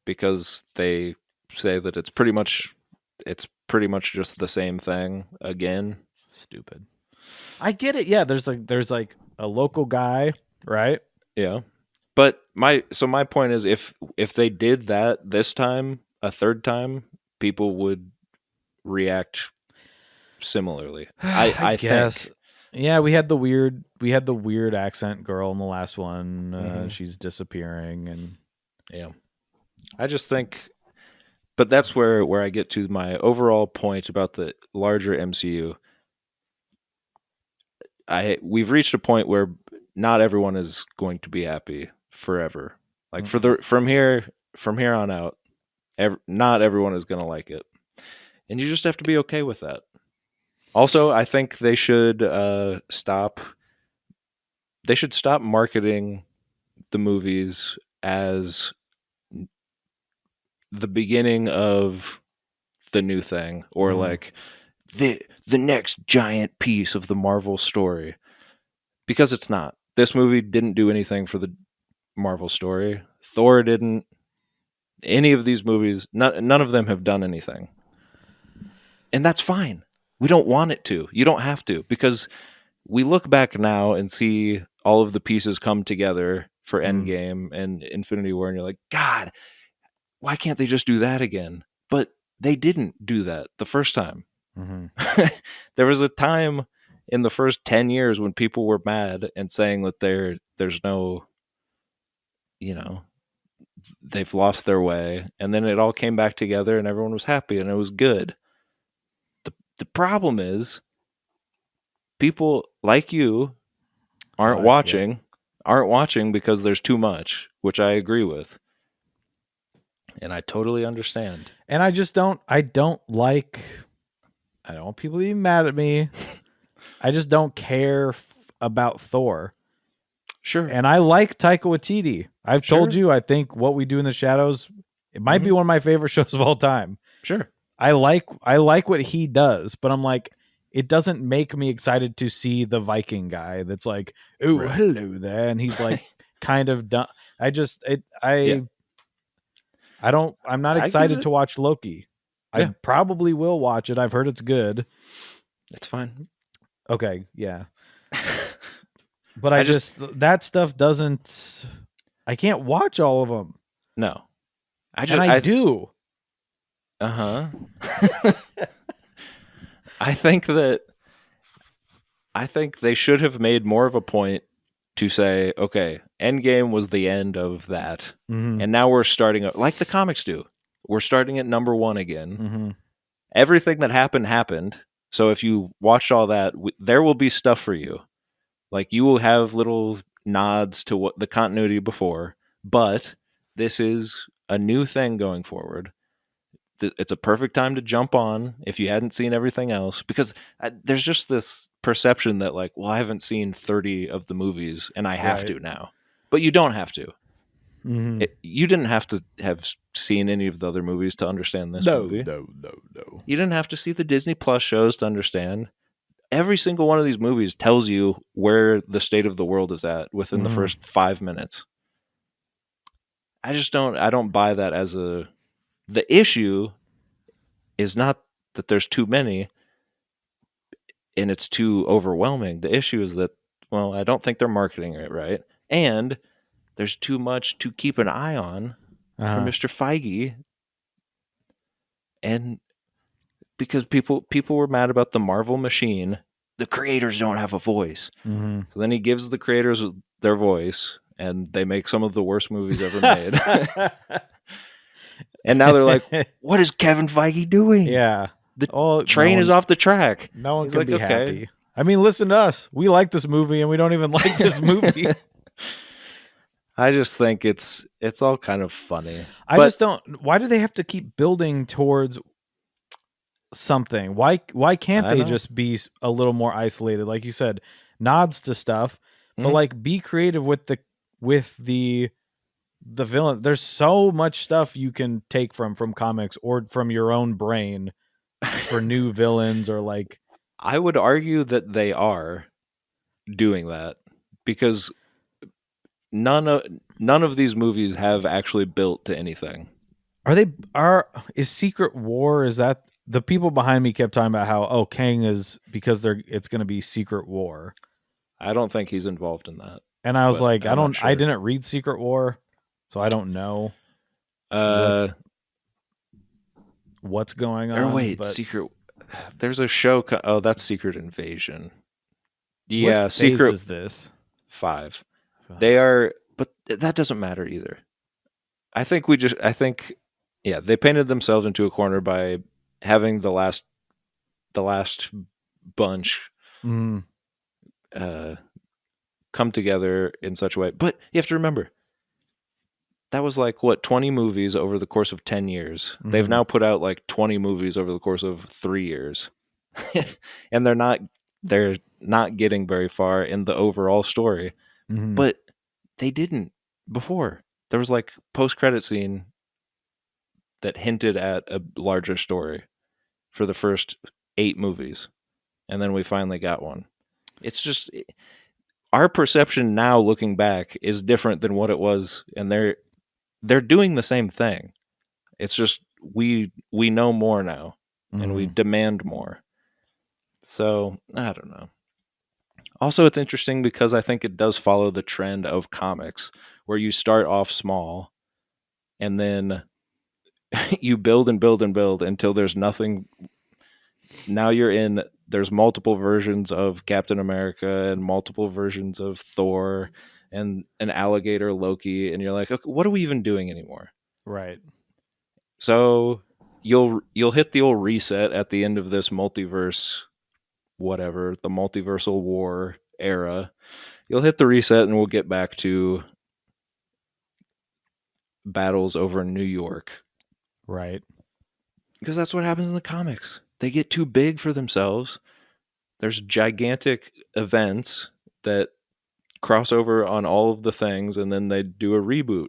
[SPEAKER 3] because they say that it's pretty much just the same thing again.
[SPEAKER 1] Stupid. I get it. Yeah, there's like a local guy, right?
[SPEAKER 3] Yeah. But my point is, if they did that this time, a third time, people would react similarly.
[SPEAKER 1] I
[SPEAKER 3] I
[SPEAKER 1] guess.
[SPEAKER 3] think.
[SPEAKER 1] Yeah, we had the weird accent girl in the last one.
[SPEAKER 3] Hmm.
[SPEAKER 1] She's disappearing and
[SPEAKER 3] Yeah. I just think, but that's where I get to my overall point about the larger MCU. I we've reached a point where not everyone is going to be happy forever. Like for
[SPEAKER 1] mm-mm.
[SPEAKER 3] the from here on out, not everyone is going to like it, and you just have to be okay with that. Also, I think they should stop. They should stop marketing the movies as the beginning of the new thing, or
[SPEAKER 1] Mhm.
[SPEAKER 3] like the next giant piece of the Marvel story, because it's not. This movie didn't do anything for the Marvel story. Thor didn't. Any of these movies, none of them have done anything, and that's fine. We don't want it to. You don't have to, because we look back now and see all of the pieces come together for
[SPEAKER 1] Mm.
[SPEAKER 3] Endgame and Infinity War, and you're like, God, why can't they just do that again? But they didn't do that the first time.
[SPEAKER 1] Mhm.
[SPEAKER 3] There was a time in the first 10 years when people were mad and saying that there's no, you know, they've lost their way, and then it all came back together and everyone was happy and it was good. The problem is people like you
[SPEAKER 1] Yep.
[SPEAKER 3] aren't watching because there's too much, which I agree with. And I totally understand.
[SPEAKER 1] And I don't like I don't want people to be mad at me. I just don't care about Thor.
[SPEAKER 3] Sure.
[SPEAKER 1] And I like Taika Waititi. I've told
[SPEAKER 3] Sure.
[SPEAKER 1] you I think What We Do in the Shadows it might be
[SPEAKER 3] Hmm.
[SPEAKER 1] one of my favorite shows of all time.
[SPEAKER 3] Sure.
[SPEAKER 1] I like what he does, but I'm like it doesn't make me excited to see the Viking guy that's like, "Oh,
[SPEAKER 3] Right.
[SPEAKER 1] hello there." And he's like kind of done. I just it
[SPEAKER 3] Yeah.
[SPEAKER 1] I'm not
[SPEAKER 3] I get
[SPEAKER 1] excited
[SPEAKER 3] it.
[SPEAKER 1] to watch Loki. I
[SPEAKER 3] Yeah.
[SPEAKER 1] probably will watch it. I've heard it's good.
[SPEAKER 3] It's fine.
[SPEAKER 1] Okay, yeah. But
[SPEAKER 3] I
[SPEAKER 1] I
[SPEAKER 3] just
[SPEAKER 1] just that stuff doesn't I can't watch all of them.
[SPEAKER 3] no.
[SPEAKER 1] And I
[SPEAKER 3] I
[SPEAKER 1] do.
[SPEAKER 3] uh-huh. I think that I think they should have made more of a point to say, okay, Endgame was the end of that.
[SPEAKER 1] Mm-hmm.
[SPEAKER 3] And now we're starting, like the comics do. We're starting at number one again.
[SPEAKER 1] Mm-hmm.
[SPEAKER 3] Everything that happened. So if you watched all that, there will be stuff for you. Like you will have little nods to what the continuity before, but this is a new thing going forward. It's a perfect time to jump on if you hadn't seen everything else, because there's just this perception that like, well, I haven't seen 30 of the movies and I have
[SPEAKER 1] Right.
[SPEAKER 3] to now. But you don't have to.
[SPEAKER 1] Mm-hmm.
[SPEAKER 3] You didn't have to have seen any of the other movies to understand this movie.
[SPEAKER 1] No.
[SPEAKER 3] You didn't have to see the Disney Plus shows to understand. Every single one of these movies tells you where the state of the world is at within the
[SPEAKER 1] Mm-hmm.
[SPEAKER 3] first 5 minutes. I don't buy that as the issue is not that there's too many and it's too overwhelming. The issue is that, well, I don't think they're marketing it right. And there's too much to keep an eye on for Mr. Feige. And because people were mad about the Marvel machine, the creators don't have a voice.
[SPEAKER 1] Mm-hmm.
[SPEAKER 3] So then he gives the creators their voice, and they make some of the worst movies ever made. And now they're like, "What is Kevin Feige doing?
[SPEAKER 1] Yeah.
[SPEAKER 3] The train is off the track."
[SPEAKER 1] No one
[SPEAKER 3] He's
[SPEAKER 1] can
[SPEAKER 3] like,
[SPEAKER 1] be
[SPEAKER 3] "Okay."
[SPEAKER 1] happy. I mean, listen to us. We like this movie, and we don't even like this movie.
[SPEAKER 3] I just think it's all kind of funny.
[SPEAKER 1] I just don't. Why do they have to keep building towards something? Why can't
[SPEAKER 3] I
[SPEAKER 1] they
[SPEAKER 3] know.
[SPEAKER 1] just be a little more isolated? Like you said, nods to stuff, but
[SPEAKER 3] Mhm.
[SPEAKER 1] like be creative with the villain. There's so much stuff you can take from comics or from your own brain for new villains or like.
[SPEAKER 3] I would argue that they are doing that because none of these movies have actually built to anything.
[SPEAKER 1] Is Secret War, is that the people behind me kept talking about how Kang is because it's going to be Secret War.
[SPEAKER 3] I don't think he's involved in that.
[SPEAKER 1] And I was
[SPEAKER 3] But
[SPEAKER 1] like,
[SPEAKER 3] I'm not
[SPEAKER 1] I
[SPEAKER 3] sure.
[SPEAKER 1] didn't read Secret War, so I don't know what's going on.
[SPEAKER 3] Or wait,
[SPEAKER 1] but
[SPEAKER 3] Secret. There's a show. Oh, that's Secret Invasion. Yeah,
[SPEAKER 1] what phase
[SPEAKER 3] Secret
[SPEAKER 1] is this?
[SPEAKER 3] 5. They are, but that doesn't matter either. I think yeah, they painted themselves into a corner by having the last bunch
[SPEAKER 1] Mm,
[SPEAKER 3] come together in such a way. But you have to remember, that was like what 20 movies over the course of 10 years. They've
[SPEAKER 1] mhm.
[SPEAKER 3] now put out like 20 movies over the course of 3 years. And they're not getting very far in the overall story.
[SPEAKER 1] Mhm.
[SPEAKER 3] But they didn't before. There was like post-credit scene that hinted at a larger story for the first 8 movies. And then we finally got one. It's just our perception now looking back is different than what it was, and they're doing the same thing. It's just we know more now, and we
[SPEAKER 1] Mhm.
[SPEAKER 3] demand more. So I don't know. Also, it's interesting because I think it does follow the trend of comics, where you start off small, and then you build and build and build until there's nothing. Now there's multiple versions of Captain America and multiple versions of Thor and an alligator Loki, and you're like, okay, what are we even doing anymore?
[SPEAKER 1] Right.
[SPEAKER 3] So you'll hit the old reset at the end of this multiverse, whatever, the multiversal war era. You'll hit the reset and we'll get back to battles over New York.
[SPEAKER 1] Right.
[SPEAKER 3] Because that's what happens in the comics. They get too big for themselves. There's gigantic events that cross over on all of the things, and then they do a reboot.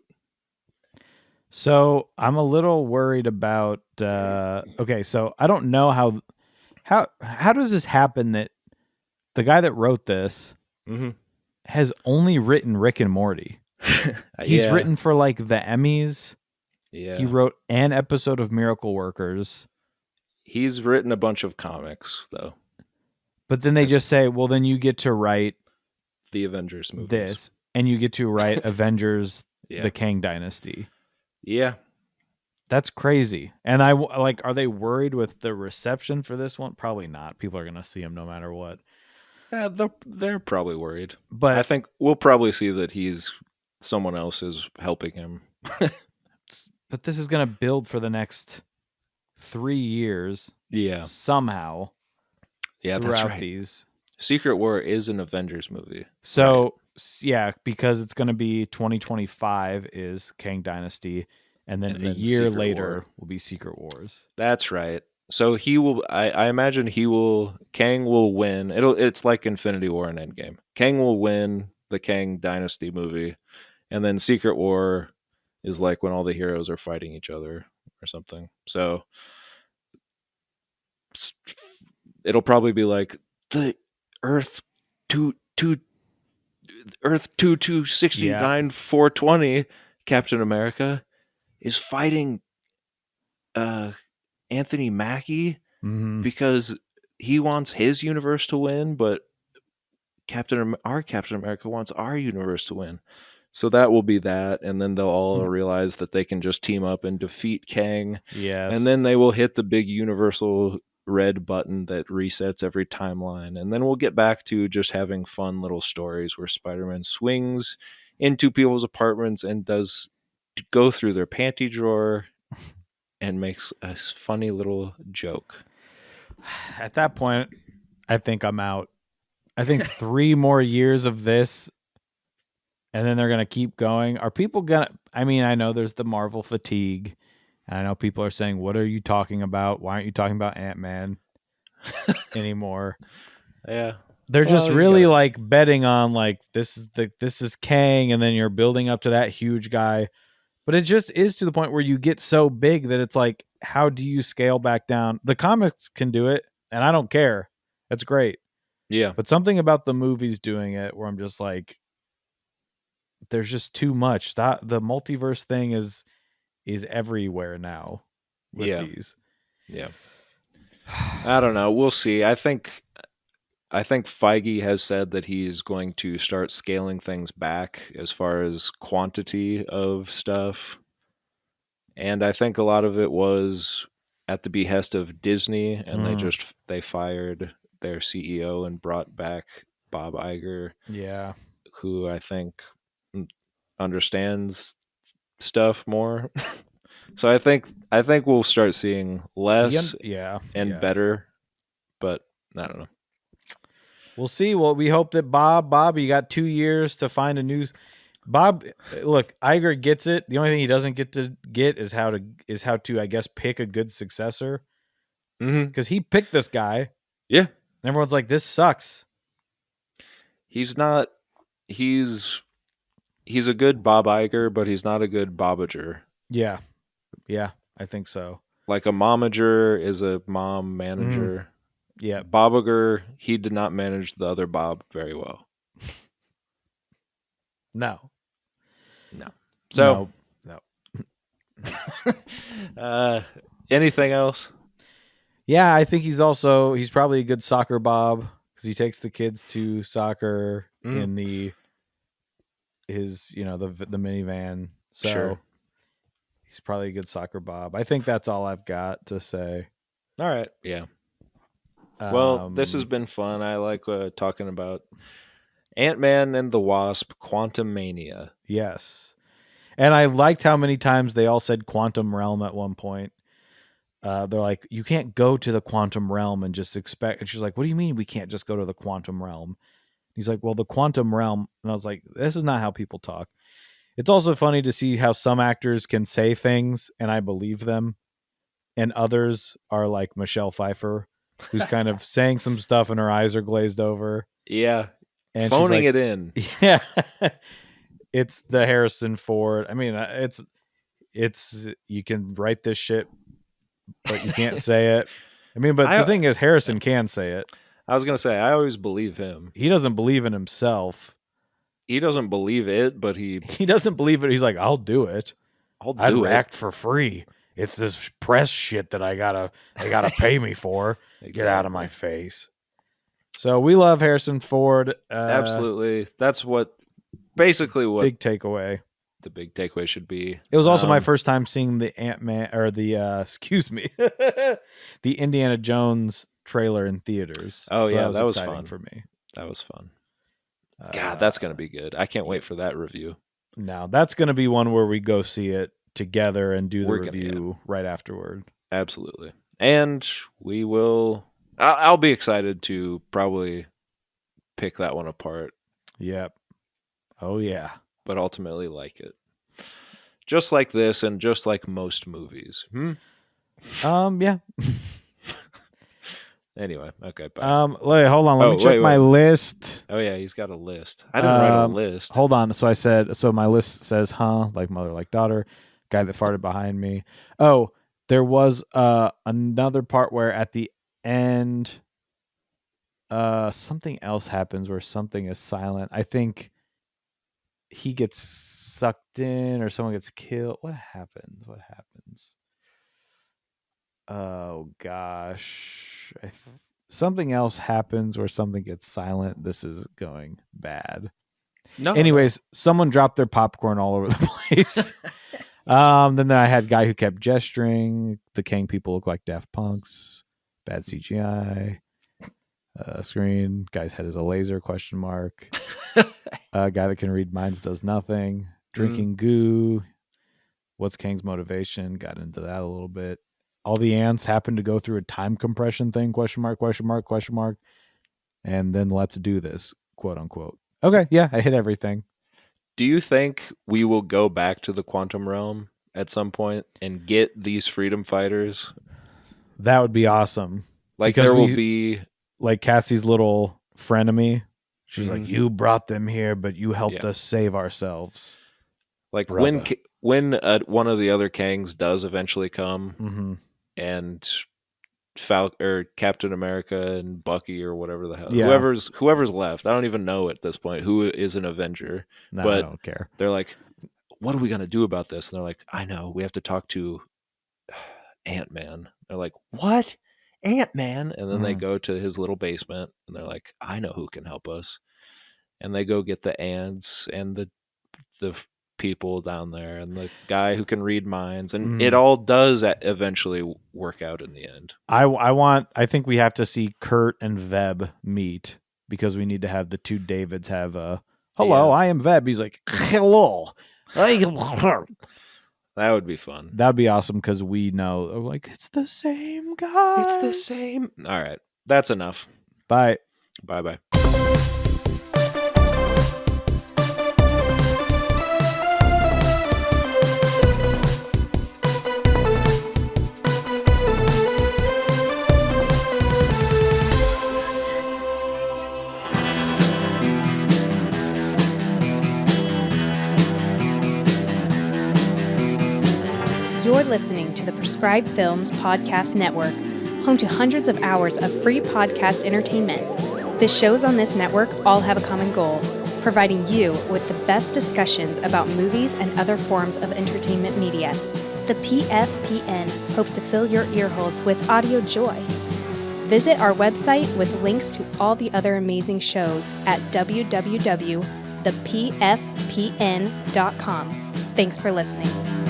[SPEAKER 1] So I'm a little worried about. Okay, so I don't know how does this happen that the guy that wrote this
[SPEAKER 3] Mm-hmm.
[SPEAKER 1] has only written Rick and Morty. He's
[SPEAKER 3] Yeah.
[SPEAKER 1] written for like the Emmys.
[SPEAKER 3] Yeah.
[SPEAKER 1] He wrote an episode of Miracle Workers.
[SPEAKER 3] He's written a bunch of comics, though.
[SPEAKER 1] But then they just say, well, then you get to write
[SPEAKER 3] The Avengers movies.
[SPEAKER 1] this, and you get to write Avengers,
[SPEAKER 3] Yeah.
[SPEAKER 1] the Kang Dynasty.
[SPEAKER 3] Yeah.
[SPEAKER 1] That's crazy. And are they worried with the reception for this one? Probably not. People are going to see him no matter what.
[SPEAKER 3] They're probably worried. I
[SPEAKER 1] But
[SPEAKER 3] think we'll probably see that someone else is helping him.
[SPEAKER 1] this is going to build for the next 3 years
[SPEAKER 3] Yeah.
[SPEAKER 1] somehow
[SPEAKER 3] Yeah, that's
[SPEAKER 1] throughout
[SPEAKER 3] right.
[SPEAKER 1] these.
[SPEAKER 3] Secret War is an Avengers movie.
[SPEAKER 1] So, yeah, because it's going to be 2025 is Kang Dynasty, and then
[SPEAKER 3] And
[SPEAKER 1] a
[SPEAKER 3] then
[SPEAKER 1] year
[SPEAKER 3] Secret
[SPEAKER 1] later
[SPEAKER 3] War.
[SPEAKER 1] will be Secret Wars.
[SPEAKER 3] That's right. So he will. I imagine Kang will win. It's like Infinity War and Endgame. Kang will win the Kang Dynasty movie, and then Secret War is like when all the heroes are fighting each other or something. So it'll probably be like the Earth two Earth 2269 420 Captain America is fighting Anthony Mackie because he wants his universe to win, but our Captain America wants our universe to win. So that will be that, and then they'll all realize that they can just team up and defeat Kang.
[SPEAKER 1] Yes.
[SPEAKER 3] And then they will hit the big universal red button that resets every timeline. And then we'll get back to just having fun little stories where Spider-Man swings into people's apartments and does go through their panty drawer and makes a funny little joke.
[SPEAKER 1] At that point, I think I'm out. I think 3 more years of this, and then they're going to keep going. Are people going to, I mean, I know there's the Marvel fatigue, and I know people are saying, what are you talking about? Why aren't you talking about Ant-Man anymore?
[SPEAKER 3] Yeah.
[SPEAKER 1] They're just really like betting on like this is Kang, and then you're building up to that huge guy. But it just is to the point where you get so big that it's like, how do you scale back down? The comics can do it, and I don't care. That's great.
[SPEAKER 3] Yeah.
[SPEAKER 1] But something about the movies doing it where I'm just like, there's just too much. The multiverse thing is everywhere now with these.
[SPEAKER 3] Yeah. I don't know. We'll see. I think Feige has said that he's going to start scaling things back as far as quantity of stuff. And I think a lot of it was at the behest of Disney, and they fired their CEO and brought back Bob Iger.
[SPEAKER 1] Yeah.
[SPEAKER 3] Who I think understands stuff more. So I think we'll start seeing less and better, but I don't know.
[SPEAKER 1] We'll see. Well, we hope that Bob, you got 2 years to find a new Bob. Look, Iger gets it. The only thing he doesn't get is how to I guess pick a good successor. Because he picked this guy.
[SPEAKER 3] Yeah.
[SPEAKER 1] And everyone's like, this sucks.
[SPEAKER 3] He's not. He's a good Bob Iger, but he's not a good Bobager.
[SPEAKER 1] Yeah. Yeah, I think so.
[SPEAKER 3] Like a momager is a mom manager.
[SPEAKER 1] Yeah.
[SPEAKER 3] Bobager, he did not manage the other Bob very well.
[SPEAKER 1] No.
[SPEAKER 3] So,
[SPEAKER 1] no.
[SPEAKER 3] Anything else?
[SPEAKER 1] Yeah, I think he's probably a good soccer Bob because he takes the kids to soccer in the minivan. So
[SPEAKER 3] sure.
[SPEAKER 1] He's probably a good soccer Bob. I think that's all I've got to say.
[SPEAKER 3] All right. Yeah. Well, this has been fun. I like talking about Ant-Man and the Wasp, Quantumania.
[SPEAKER 1] Yes. And I liked how many times they all said quantum realm at one point. They're like, you can't go to the quantum realm and just expect. And she's like, what do you mean we can't just go to the quantum realm? He's like, well, the quantum realm. And I was like, this is not how people talk. It's also funny to see how some actors can say things and I believe them. And others are like Michelle Pfeiffer, who's kind of saying some stuff and her eyes are glazed over.
[SPEAKER 3] Yeah.
[SPEAKER 1] And
[SPEAKER 3] phoning
[SPEAKER 1] she's like,
[SPEAKER 3] it in.
[SPEAKER 1] Yeah. It's the Harrison Ford. I mean, it's you can write this shit, but you can't say it. I mean, but the thing is, Harrison can say it.
[SPEAKER 3] I was going to say, I always believe him.
[SPEAKER 1] He doesn't believe in himself.
[SPEAKER 3] He doesn't believe it, but he
[SPEAKER 1] doesn't believe it. He's like, I'll do it.
[SPEAKER 3] I'd
[SPEAKER 1] act for free. It's this press shit that they gotta pay me for. Exactly. Get out of my face. So we love Harrison Ford.
[SPEAKER 3] Absolutely. That's basically what
[SPEAKER 1] big takeaway.
[SPEAKER 3] The big takeaway should be.
[SPEAKER 1] It was also my first time seeing the Ant-Man or the the Indiana Jones trailer in theaters.
[SPEAKER 3] Oh,
[SPEAKER 1] so
[SPEAKER 3] yeah,
[SPEAKER 1] that was fun for me.
[SPEAKER 3] That was fun. God, that's going to be good. I can't wait
[SPEAKER 1] yeah.
[SPEAKER 3] for that review.
[SPEAKER 1] Now, that's going to be one where we go see it together and do the
[SPEAKER 3] We're gonna-
[SPEAKER 1] review right afterward.
[SPEAKER 3] Absolutely. And we will... I'll be excited to probably pick that one apart,
[SPEAKER 1] Yep. Oh, yeah.
[SPEAKER 3] but ultimately like it. Just like this and just like most movies.
[SPEAKER 1] Yeah.
[SPEAKER 3] Anyway, okay, bye.
[SPEAKER 1] Wait, hold on. Let me check my list.
[SPEAKER 3] Oh, yeah, he's got a list. I didn't write a list.
[SPEAKER 1] Hold on. So my list says, like mother, like daughter, guy that farted behind me. Oh, there was another part where at the end, something else happens where something is silent. I think he gets sucked in or someone gets killed. What happens? Oh gosh. Something else happens where something gets silent. This is going bad.
[SPEAKER 3] No.
[SPEAKER 1] Anyways, someone dropped their popcorn all over the place. Then I had guy who kept gesturing. The Kang people look like Daft Punks. Bad CGI. Screen. Guy's head is a laser, question mark. Guy that can read minds does nothing. Drinking goo. What's Kang's motivation? Got into that a little bit. All the ants happen to go through a time compression thing, question mark, question mark, question mark. And then let's do this, quote unquote. Okay, yeah, I hit everything.
[SPEAKER 3] Do you think we will go back to the quantum realm at some point and get these freedom fighters?
[SPEAKER 1] That would be awesome.
[SPEAKER 3] Like
[SPEAKER 1] Because
[SPEAKER 3] there will be...
[SPEAKER 1] Like Cassie's little frenemy. She's like, you brought them here, but you helped us save ourselves.
[SPEAKER 3] Like
[SPEAKER 1] brother.
[SPEAKER 3] when one of the other Kangs does eventually come, and or Captain America and Bucky or whatever the hell, whoever's left, I don't even know at this point who is an Avenger.
[SPEAKER 1] No,
[SPEAKER 3] but
[SPEAKER 1] I don't care.
[SPEAKER 3] They're like, what are we gonna do about this? And they're like, I know, we have to talk to Ant-Man. They're like, what? Ant-Man? And then they go to his little basement and they're like, I know who can help us. And they go get the ants and the people down there and the guy who can read minds, and it all does eventually work out in the end.
[SPEAKER 1] I think we have to see Kurt and Veb meet, because we need to have the two Davids have a hello, I am Veb. He's like, hello.
[SPEAKER 3] That would be fun.
[SPEAKER 1] That would be awesome, because we know, like, it's the same guy.
[SPEAKER 3] It's the same. All right. That's enough.
[SPEAKER 1] Bye.
[SPEAKER 3] Bye-bye.
[SPEAKER 4] You're listening to the Prescribed Films Podcast Network, home to hundreds of hours of free podcast entertainment. The shows on this network all have a common goal: providing you with the best discussions about movies and other forms of entertainment media. The PFPN hopes to fill your earholes with audio joy. Visit our website with links to all the other amazing shows at www.thepfpn.com. Thanks for listening.